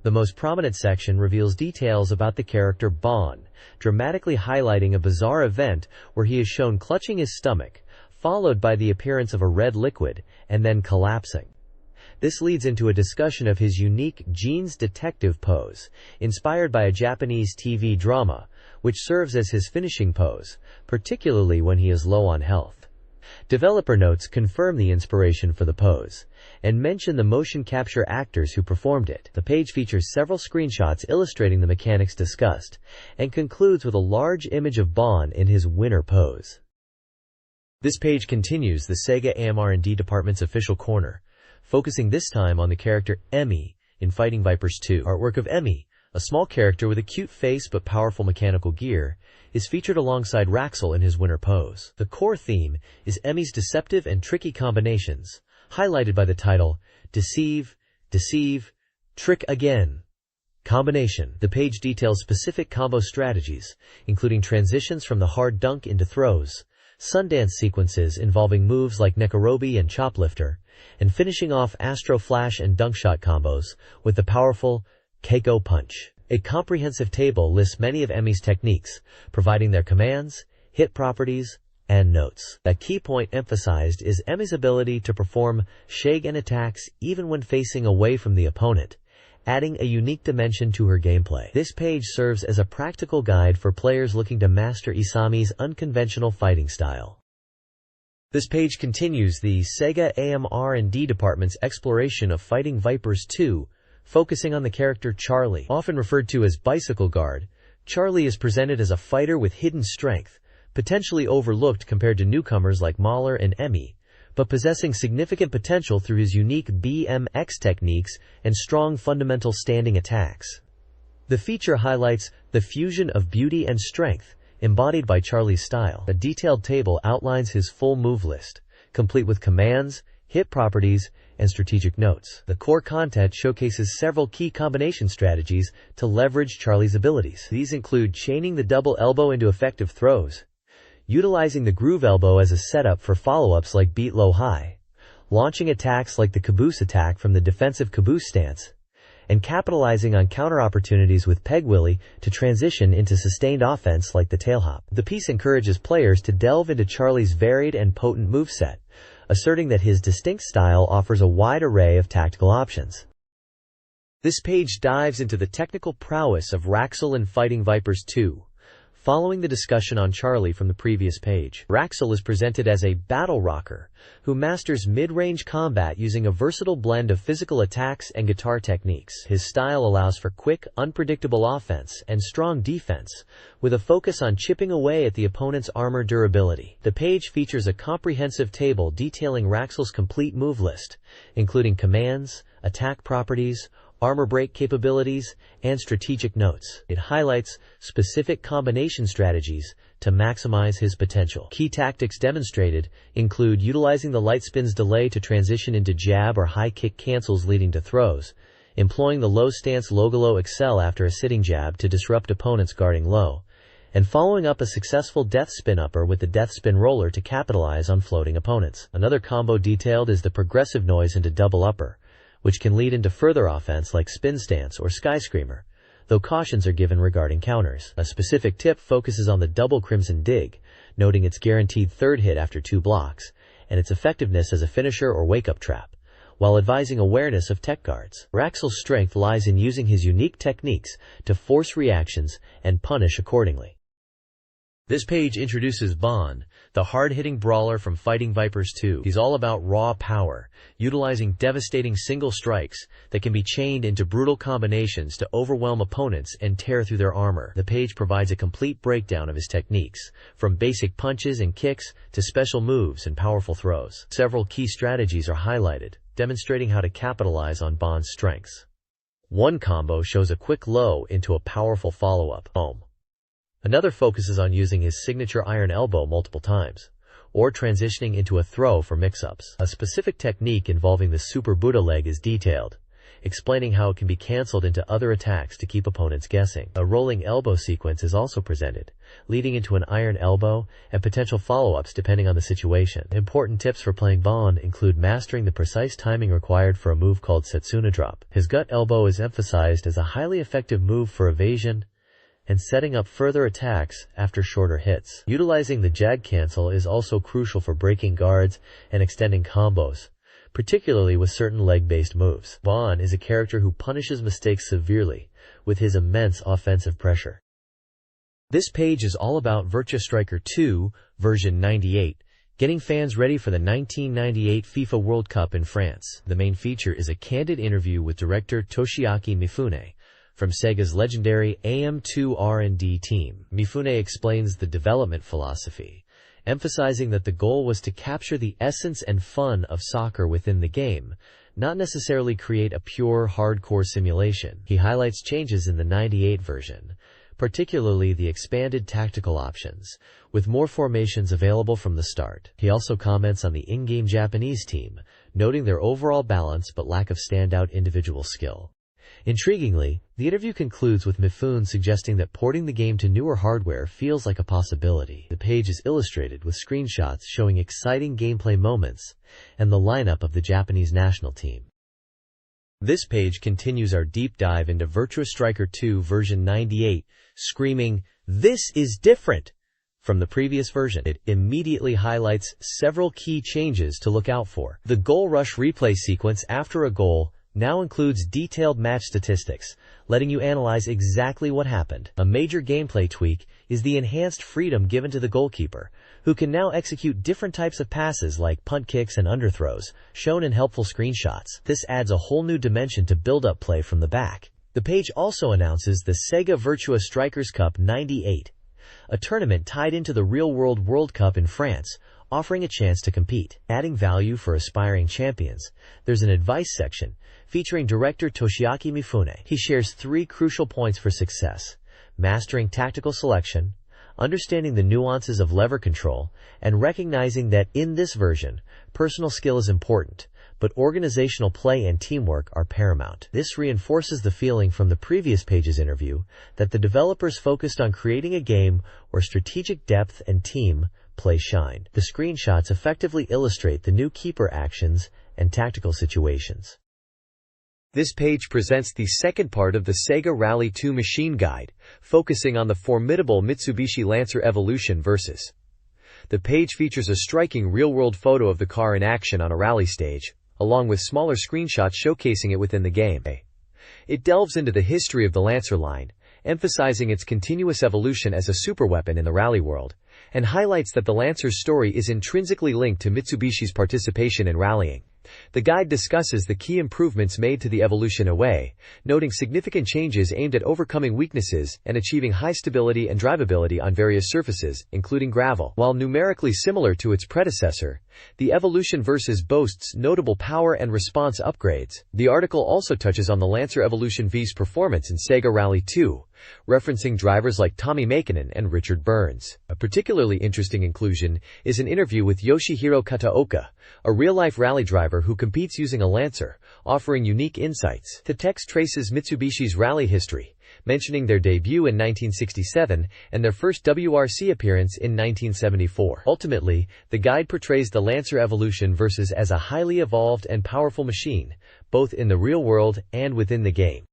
The most prominent section reveals details about the character Bon, dramatically highlighting a bizarre event where he is shown clutching his stomach, followed by the appearance of a red liquid, and then collapsing. This leads into a discussion of his unique Jeans detective pose, inspired by a Japanese TV drama, which serves as his finishing pose, particularly when he is low on health. Developer notes confirm the inspiration for the pose, and mention the motion capture actors who performed it. The page features several screenshots illustrating the mechanics discussed, and concludes with a large image of Bon in his winner pose. This page continues the Sega AM&D department's official corner, focusing this time on the character Emmy in Fighting Vipers 2. Artwork of Emmy, a small character with a cute face but powerful mechanical gear, is featured alongside Raxel in his winner pose. The core theme is Emmy's deceptive and tricky combinations, highlighted by the title, Deceive, Deceive, Trick Again. Combination. The page details specific combo strategies, including transitions from the hard dunk into throws, Sundance sequences involving moves like Nekorobi and Choplifter, and finishing off Astro Flash and dunk shot combos with the powerful Keiko Punch. A comprehensive table lists many of Emmy's techniques, providing their commands, hit properties, and notes. A key point emphasized is Emmy's ability to perform Shagen attacks even when facing away from the opponent, adding a unique dimension to her gameplay. This page serves as a practical guide for players looking to master Isami's unconventional fighting style. This page continues the SEGA AMR&D department's exploration of Fighting Vipers 2, focusing on the character Charlie. Often referred to as Bicycle Guard, Charlie is presented as a fighter with hidden strength, potentially overlooked compared to newcomers like Mahler and Emmy, but possessing significant potential through his unique BMX techniques and strong fundamental standing attacks. The feature highlights the fusion of beauty and strength, embodied by Charlie's style. A detailed table outlines his full move list, complete with commands, hit properties, and strategic notes. The core content showcases several key combination strategies to leverage Charlie's abilities. These include chaining the double elbow into effective throws, utilizing the groove elbow as a setup for follow-ups like beat low high, launching attacks like the caboose attack from the defensive caboose stance, and capitalizing on counter opportunities with peg willy to transition into sustained offense like the tailhop. The piece encourages players to delve into Charlie's varied and potent moveset, asserting that his distinct style offers a wide array of tactical options. This page dives into the technical prowess of Raxel in Fighting Vipers 2. Following the discussion on Charlie from the previous page, Raxel is presented as a battle rocker who masters mid-range combat using a versatile blend of physical attacks and guitar techniques. His style allows for quick, unpredictable offense and strong defense, with a focus on chipping away at the opponent's armor durability. The page features a comprehensive table detailing Raxel's complete move list, including commands, attack properties, armor break capabilities, and strategic notes. It highlights specific combination strategies to maximize his potential. Key tactics demonstrated include utilizing the light spin's delay to transition into jab or high kick cancels leading to throws, employing the low stance low excel after a sitting jab to disrupt opponents guarding low, and following up a successful death spin upper with the death spin roller to capitalize on floating opponents. Another combo detailed is the progressive noise into double upper, which can lead into further offense like spin stance or sky screamer, though cautions are given regarding counters. A specific tip focuses on the double crimson dig, noting its guaranteed third hit after 2 blocks, and its effectiveness as a finisher or wake-up trap, while advising awareness of tech guards. Raxel's strength lies in using his unique techniques to force reactions and punish accordingly. This page introduces Bon, the hard-hitting brawler from Fighting Vipers 2. He's all about raw power, utilizing devastating single strikes that can be chained into brutal combinations to overwhelm opponents and tear through their armor. The page provides a complete breakdown of his techniques, from basic punches and kicks to special moves and powerful throws. Several key strategies are highlighted, demonstrating how to capitalize on Bon's strengths. One combo shows a quick low into a powerful follow-up. Boom. Another focuses on using his signature iron elbow multiple times, or transitioning into a throw for mix-ups. A specific technique involving the Super Buddha leg is detailed, explaining how it can be cancelled into other attacks to keep opponents guessing. A rolling elbow sequence is also presented, leading into an iron elbow and potential follow-ups depending on the situation. Important tips for playing Bon include mastering the precise timing required for a move called Setsuna Drop. His gut elbow is emphasized as a highly effective move for evasion and setting up further attacks after shorter hits. Utilizing the jag cancel is also crucial for breaking guards and extending combos, particularly with certain leg-based moves. Bon is a character who punishes mistakes severely with his immense offensive pressure. This page is all about Virtua Striker 2, version 98, getting fans ready for the 1998 FIFA World Cup in France. The main feature is a candid interview with director Toshiaki Mifune from Sega's legendary AM2 R&D team. Mifune explains the development philosophy, emphasizing that the goal was to capture the essence and fun of soccer within the game, not necessarily create a pure, hardcore simulation. He highlights changes in the 98 version, particularly the expanded tactical options, with more formations available from the start. He also comments on the in-game Japanese team, noting their overall balance but lack of standout individual skill. Intriguingly, the interview concludes with Mifune suggesting that porting the game to newer hardware feels like a possibility. The page is illustrated with screenshots showing exciting gameplay moments and the lineup of the Japanese national team. This page continues our deep dive into Virtua Striker 2 version 98, screaming, "This is different!" from the previous version. It immediately highlights several key changes to look out for. The goal rush replay sequence after a goal now includes detailed match statistics, letting you analyze exactly what happened. A major gameplay tweak is the enhanced freedom given to the goalkeeper, who can now execute different types of passes like punt kicks and underthrows, shown in helpful screenshots. This adds a whole new dimension to build-up play from the back. The page also announces the SEGA Virtua Strikers Cup 98, a tournament tied into the real-world World Cup in France, offering a chance to compete. Adding value for aspiring champions, there's an advice section featuring director Toshiaki Mifune. He shares 3 crucial points for success: mastering tactical selection, understanding the nuances of lever control, and recognizing that in this version, personal skill is important, but organizational play and teamwork are paramount. This reinforces the feeling from the previous page's interview that the developers focused on creating a game where strategic depth and team play shine. The screenshots effectively illustrate the new keeper actions and tactical situations. This page presents the second part of the SEGA Rally 2 Machine Guide, focusing on the formidable Mitsubishi Lancer Evolution Versus. The page features a striking real-world photo of the car in action on a rally stage, along with smaller screenshots showcasing it within the game. It delves into the history of the Lancer line, emphasizing its continuous evolution as a superweapon in the rally world, and highlights that the Lancer's story is intrinsically linked to Mitsubishi's participation in rallying. The guide discusses the key improvements made to the Evolution away, noting significant changes aimed at overcoming weaknesses and achieving high stability and drivability on various surfaces, including gravel. While numerically similar to its predecessor, the Evolution Versus boasts notable power and response upgrades. The article also touches on the Lancer Evolution V's performance in SEGA Rally 2, referencing drivers like Tommy Makinen and Richard Burns. A particularly interesting inclusion is an interview with Yoshihiro Kataoka, a real-life rally driver who competes using a Lancer, offering unique insights. The text traces Mitsubishi's rally history, mentioning their debut in 1967 and their first WRC appearance in 1974. Ultimately, the guide portrays the Lancer Evolution Versus as a highly evolved and powerful machine, both in the real world and within the game.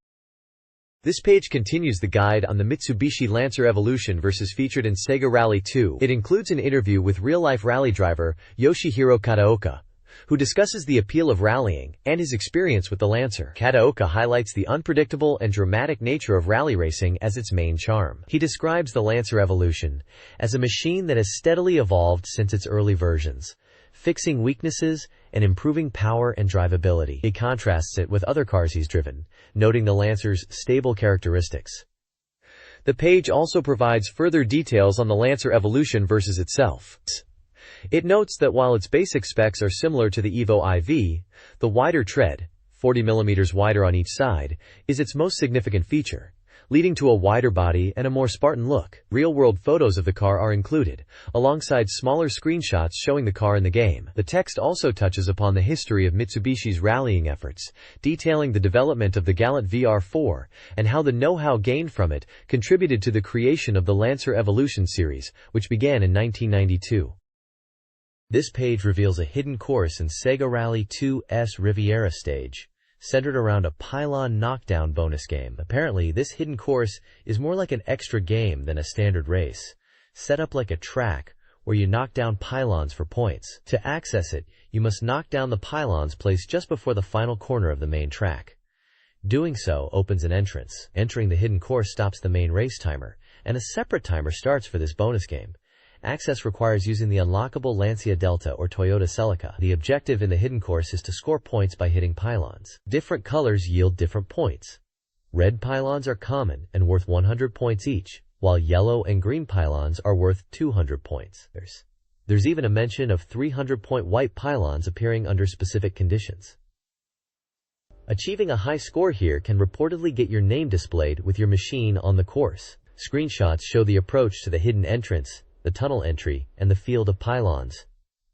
This page continues the guide on the Mitsubishi Lancer Evolution Versus featured in SEGA Rally 2. It includes an interview with real-life rally driver Yoshihiro Kataoka, who discusses the appeal of rallying and his experience with the Lancer. Kataoka highlights the unpredictable and dramatic nature of rally racing as its main charm. He describes the Lancer Evolution as a machine that has steadily evolved since its early versions, fixing weaknesses and improving power and drivability. He contrasts it with other cars he's driven, noting the Lancer's stable characteristics. The page also provides further details on the Lancer Evolution Versus itself. It notes that while its basic specs are similar to the Evo IV, the wider tread, 40 mm wider on each side, is its most significant feature, leading to a wider body and a more Spartan look. Real-world photos of the car are included, alongside smaller screenshots showing the car in the game. The text also touches upon the history of Mitsubishi's rallying efforts, detailing the development of the Gallant VR4 and how the know-how gained from it contributed to the creation of the Lancer Evolution series, which began in 1992. This page reveals a hidden course in SEGA Rally 2's Riviera stage, centered around a pylon knockdown bonus game. Apparently, this hidden course is more like an extra game than a standard race, set up like a track where you knock down pylons for points. To access it, you must knock down the pylons placed just before the final corner of the main track. Doing so opens an entrance. Entering the hidden course stops the main race timer, and a separate timer starts for this bonus game. Access requires using the unlockable Lancia Delta or Toyota Celica. The objective in the hidden course is to score points by hitting pylons. Different colors yield different points. Red pylons are common and worth 100 points each, while yellow and green pylons are worth 200 points. There's even a mention of 300-point white pylons appearing under specific conditions. Achieving a high score here can reportedly get your name displayed with your machine on the course. Screenshots show the approach to the hidden entrance, the tunnel entry, and the field of pylons.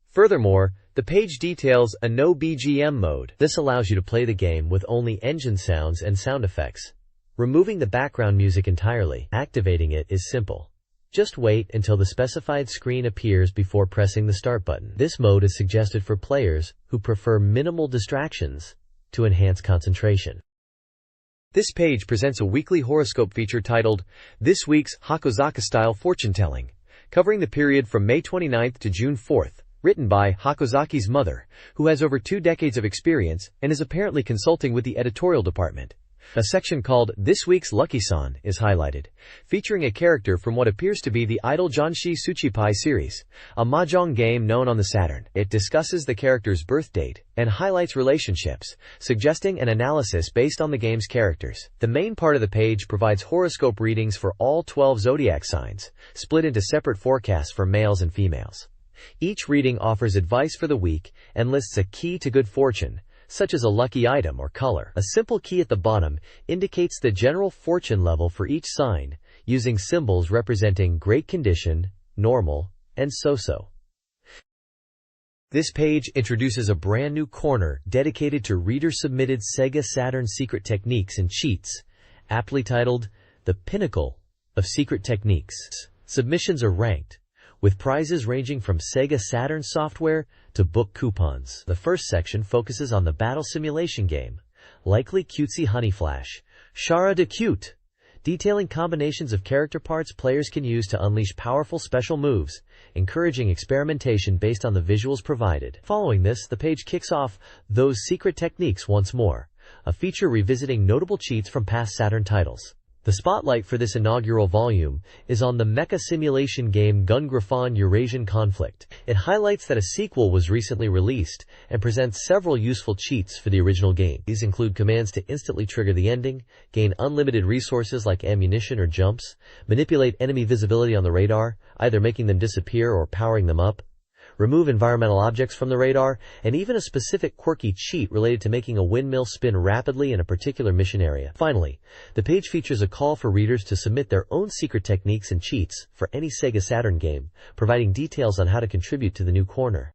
Furthermore, the page details a no BGM mode. This allows you to play the game with only engine sounds and sound effects, removing the background music entirely. Activating it is simple. Just wait until the specified screen appears before pressing the start button. This mode is suggested for players who prefer minimal distractions to enhance concentration. This page presents a weekly horoscope feature titled, This Week's Hakozaka Style Fortune Telling, covering the period from May 29th to June 4th, written by Hakozaki's mother, who has over 2 decades of experience and is apparently consulting with the editorial department. A section called This Week's Lucky-san is highlighted, featuring a character from what appears to be the Idol Janshi Tsuchipai series, a mahjong game known on the Saturn. It discusses the character's birth date and highlights relationships, suggesting an analysis based on the game's characters. The main part of the page provides horoscope readings for all 12 zodiac signs, split into separate forecasts for males and females. Each reading offers advice for the week and lists a key to good fortune, such as a lucky item or color. A simple key at the bottom indicates the general fortune level for each sign, using symbols representing great condition, normal, and so-so. This page introduces a brand new corner dedicated to reader-submitted SEGA Saturn secret techniques and cheats, aptly titled, The Pinnacle of Secret Techniques. Submissions are ranked, with prizes ranging from SEGA Saturn software to book coupons. The first section focuses on the battle simulation game, likely cutesy Honey Flash, Shara de Cute, detailing combinations of character parts players can use to unleash powerful special moves, encouraging experimentation based on the visuals provided. Following this, the page kicks off Those Secret Techniques once more, a feature revisiting notable cheats from past Saturn titles. The spotlight for this inaugural volume is on the mecha simulation game Gungrafon Eurasian Conflict. It highlights that a sequel was recently released and presents several useful cheats for the original game. These include commands to instantly trigger the ending, gain unlimited resources like ammunition or jumps, manipulate enemy visibility on the radar, either making them disappear or powering them up, remove environmental objects from the radar, and even a specific quirky cheat related to making a windmill spin rapidly in a particular mission area. Finally, the page features a call for readers to submit their own secret techniques and cheats for any SEGA Saturn game, providing details on how to contribute to the new corner.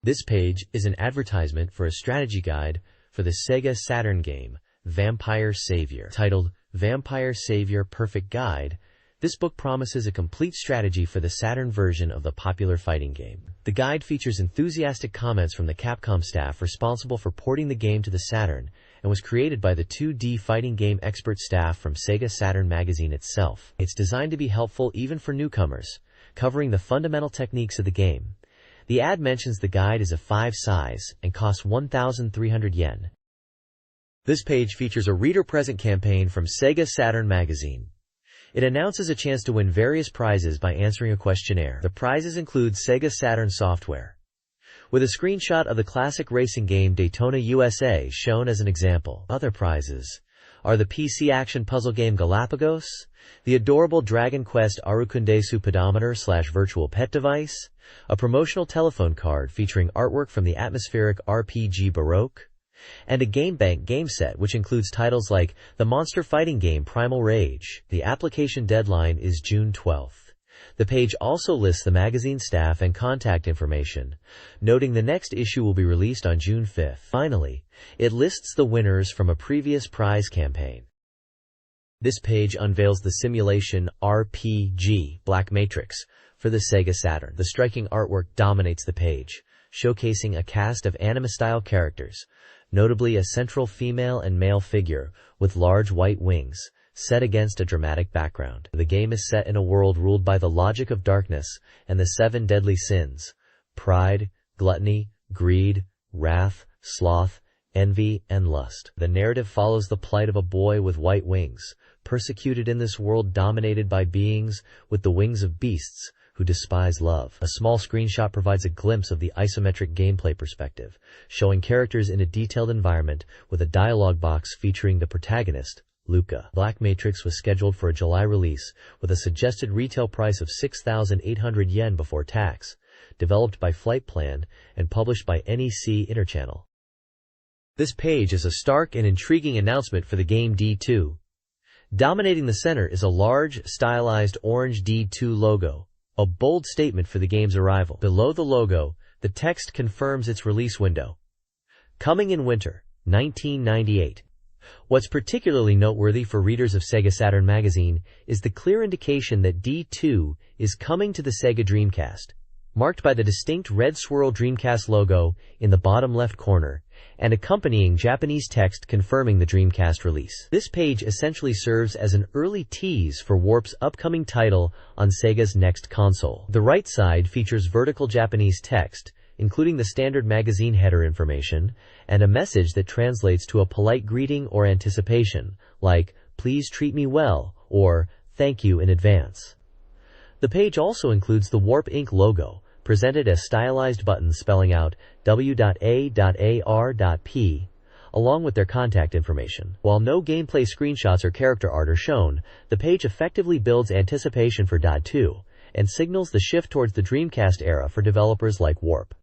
This page is an advertisement for a strategy guide for the SEGA Saturn game, Vampire Savior. Titled Vampire Savior Perfect Guide, this book promises a complete strategy for the Saturn version of the popular fighting game. The guide features enthusiastic comments from the Capcom staff responsible for porting the game to the Saturn and was created by the 2D fighting game expert staff from SEGA Saturn Magazine itself. It's designed to be helpful even for newcomers, covering the fundamental techniques of the game. The ad mentions the guide is a 5 size and costs 1,300 yen. This page features a reader present campaign from SEGA Saturn Magazine. It announces a chance to win various prizes by answering a questionnaire. The prizes include SEGA Saturn software, with a screenshot of the classic racing game Daytona USA shown as an example. Other prizes are the PC action puzzle game Galapagos, the adorable Dragon Quest Arukundesu pedometer/virtual pet device, a promotional telephone card featuring artwork from the atmospheric RPG Baroque, and a GameBank game set which includes titles like the monster fighting game Primal Rage. The application deadline is June 12th. The page also lists the magazine staff and contact information, noting the next issue will be released on June 5th. Finally, it lists the winners from a previous prize campaign. This page unveils the simulation RPG Black Matrix for the SEGA Saturn. The striking artwork dominates the page, showcasing a cast of anime-style characters, notably a central female and male figure with large white wings, set against a dramatic background. The game is set in a world ruled by the logic of darkness and the 7 deadly sins: pride, gluttony, greed, wrath, sloth, envy, and lust. The narrative follows the plight of a boy with white wings, persecuted in this world dominated by beings with the wings of beasts, who despise love. A small screenshot provides a glimpse of the isometric gameplay perspective, showing characters in a detailed environment with a dialogue box featuring the protagonist, Luca. Black Matrix was scheduled for a July release with a suggested retail price of 6,800 yen before tax, developed by Flight Plan and published by NEC Interchannel. This page is a stark and intriguing announcement for the game D2. Dominating the center is a large, stylized orange D2 logo, a bold statement for the game's arrival. Below the logo, the text confirms its release window: coming in winter, 1998. What's particularly noteworthy for readers of SEGA Saturn Magazine is the clear indication that D2 is coming to the Sega Dreamcast, marked by the distinct red swirl Dreamcast logo in the bottom left corner and accompanying Japanese text confirming the Dreamcast release. This page essentially serves as an early tease for Warp's upcoming title on Sega's next console. The right side features vertical Japanese text, including the standard magazine header information, and a message that translates to a polite greeting or anticipation, like, "Please treat me well," or "Thank you in advance." The page also includes the Warp Inc. logo, presented as stylized buttons spelling out W.A.A.R.P, along with their contact information. While no gameplay screenshots or character art are shown, the page effectively builds anticipation for .2 and signals the shift towards the Dreamcast era for developers like Warp.